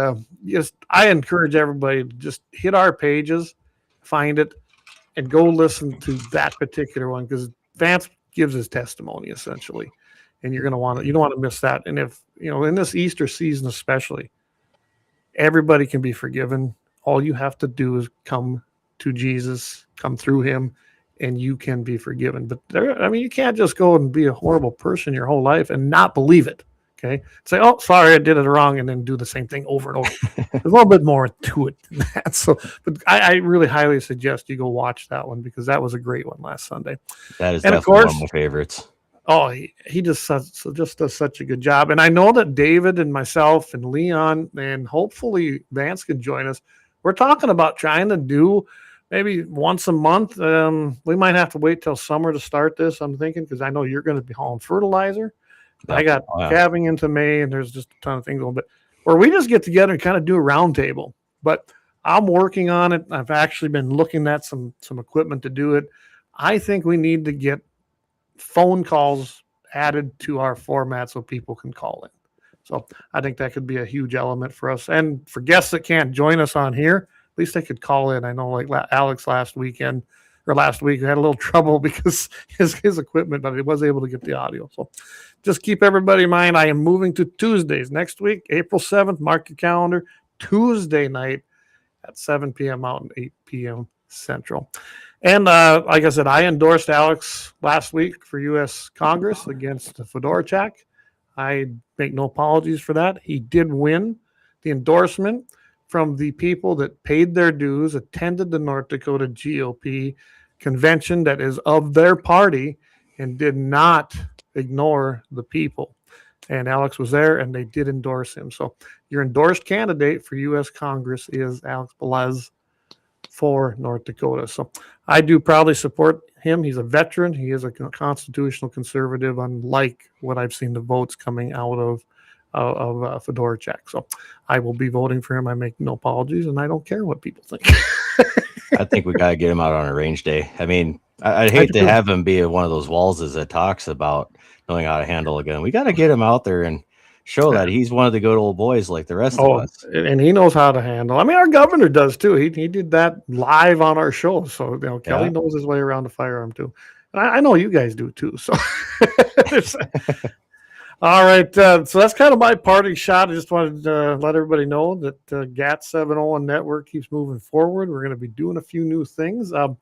I encourage everybody to just hit our pages, find it, and go listen to that particular one, because Vance gives his testimony essentially. And you don't want to miss that. And if, in this Easter season especially, everybody can be forgiven. All you have to do is come to Jesus, come through him, and you can be forgiven. But you can't just go and be a horrible person your whole life and not believe it. Okay. Say, oh, sorry, I did it wrong, and then do the same thing over and over. There's a little bit more to it than that. So, but I really highly suggest you go watch that one, because that was a great one last Sunday. That is definitely one of my favorites. Oh, he just does such a good job. And I know that David and myself and Leon, and hopefully Vance can join us. We're talking about trying to do maybe once a month. We might have to wait till summer to start this, I'm thinking, because I know you're going to be hauling fertilizer. I got calving into May, and there's just a ton of things going. But where we just get together and kind of do a roundtable. But I'm working on it. I've actually been looking at some equipment to do it. I think we need to get phone calls added to our format so people can call in. So I think that could be a huge element for us. And for guests that can't join us on here, at least they could call in. I know, like Alex last week, had a little trouble because his equipment, but he was able to get the audio. So just keep everybody in mind, I am moving to Tuesdays next week, April 7th. Mark your calendar, Tuesday night at 7 p.m. Mountain, 8 p.m. Central. And like I said, I endorsed Alex last week for U.S. Congress against Fedorchak. I make no apologies for that. He did win the endorsement from the people that paid their dues, attended the North Dakota GOP convention that is of their party, and did not ignore the people. And Alex was there, and they did endorse him. So your endorsed candidate for U.S. Congress is Alex Belez for North Dakota. So I do proudly support him. He's a veteran. He is a constitutional conservative, unlike what I've seen the votes coming out of Fedorchak. So I will be voting for him. I make no apologies, and I don't care what people think. I think we got to get him out on a range day. I mean, I'd hate to have him be one of those Walls that talks about knowing how to handle a gun. We got to get him out there and show that he's one of the good old boys like the rest of us. And he knows how to handle. I mean, our governor does too. He did that live on our show. So, Kelly knows his way around the firearm too. And I know you guys do too. So, all right. So that's kind of my parting shot. I just wanted to let everybody know that GAT701 network keeps moving forward. We're going to be doing a few new things. And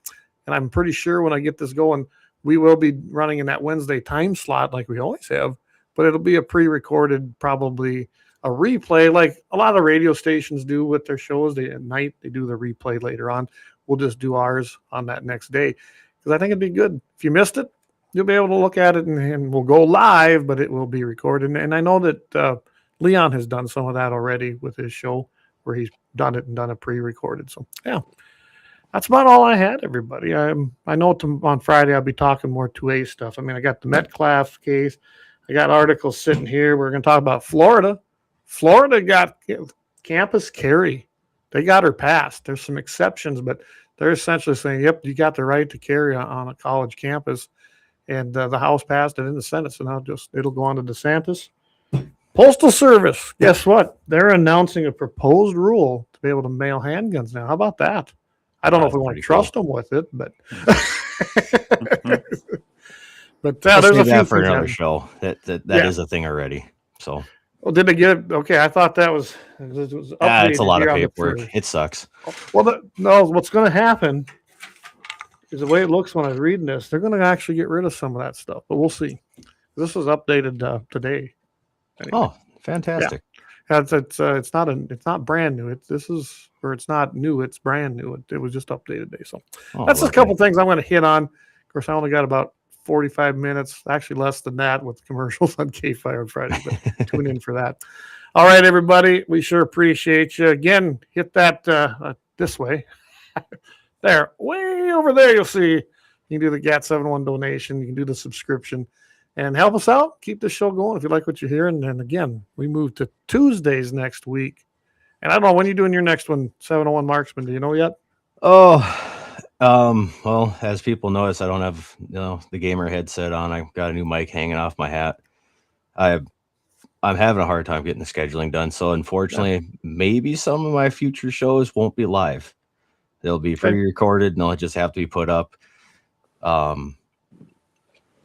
I'm pretty sure when I get this going, we will be running in that Wednesday time slot like we always have. But it'll be a pre-recorded, probably a replay, like a lot of radio stations do with their shows. At night, they do the replay later on. We'll just do ours on that next day, because I think it'd be good. If you missed it, you'll be able to look at it, and we'll go live, but it will be recorded. And I know that Leon has done some of that already with his show, where he's done it pre-recorded. So, yeah, that's about all I had, everybody. I know on Friday I'll be talking more 2A stuff. I mean, I got the Metcalf case. I got articles sitting here. We're going to talk about Florida. Florida got campus carry. They got her passed. There's some exceptions, but they're essentially saying, yep, you got the right to carry on a college campus. and the House passed it in the Senate. So now it'll go on to DeSantis. Postal Service, guess what? They're announcing a proposed rule to be able to mail handguns now. How about that? I don't know if we want to trust them with it, but but there's a few for another show. That is a thing already. So, well, did they get it? Okay, I thought it was it's a lot of paperwork. It sucks. Well, what's going to happen is the way it looks when I was reading this. They're going to actually get rid of some of that stuff, but we'll see. This was updated today. Anyway. Oh, fantastic! Yeah. It's not brand new. It's not new. It's brand new. It was just updated today. So that's a couple things I'm going to hit on. Of course, I only got about 45 minutes, actually less than that, with commercials on K-Fire on Friday. But tune in for that. All right, everybody, we sure appreciate you. Again, hit that this way. There, way over there, you'll see. You can do the GAT701 donation. You can do the subscription. And help us out. Keep the show going if you like what you're hearing. And again, we move to Tuesdays next week. And I don't know when you're doing your next one, 701 Marksman. Do you know yet? Oh, well, as people notice, I don't have the gamer headset on. I've got a new mic hanging off my hat. I'm having a hard time getting the scheduling done. So unfortunately, maybe some of my future shows won't be live. They'll be pre-recorded and they'll just have to be put up.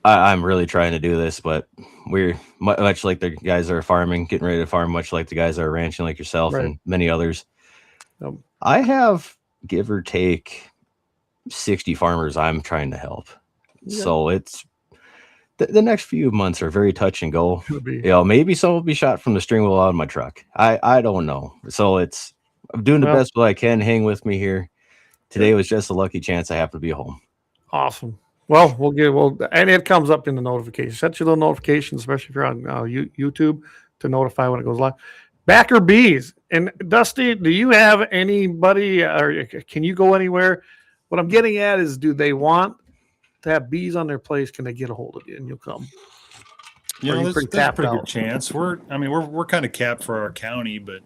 I'm really trying to do this, but we're much like the guys that are farming, getting ready to farm, much like the guys that are ranching like yourself and many others. I have, give or take, 60 farmers I'm trying to help. Yeah. So it's the next few months are very touch and go. Maybe some will be shot from the steering wheel out of my truck. I don't know. So I'm doing the best I can. Hang with me here. Today was just a lucky chance I happened to be home. Awesome. Well, and it comes up in the notification. Set your little notifications, especially if you're on YouTube, to notify when it goes live. Backer bees. And Dusty, do you have anybody, or can you go anywhere? What I'm getting at is, do they want to have bees on their place? Can they get a hold of you and you'll come? There's a pretty good chance. We're kind of capped for our county, but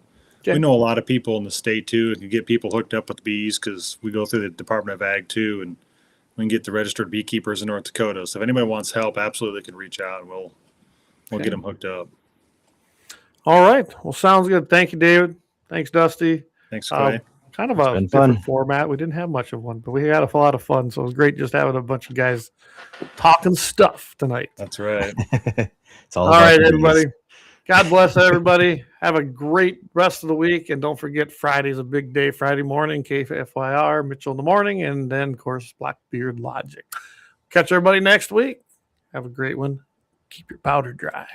we know a lot of people in the state too, and can get people hooked up with bees because we go through the Department of Ag too, and we can get the registered beekeepers in North Dakota. So if anybody wants help, absolutely they can reach out and we'll get them hooked up. All right. Well, sounds good. Thank you, David. Thanks, Dusty. Thanks, Clay. Kind of a different format. We didn't have much of one, but we had a lot of fun. So it was great just having a bunch of guys talking stuff tonight. That's right. It's all right, everybody. God bless everybody. Have a great rest of the week. And don't forget, Friday's a big day. Friday morning, KFYR, Mitchell in the morning, and then, of course, Blackbeard Logic. Catch everybody next week. Have a great one. Keep your powder dry.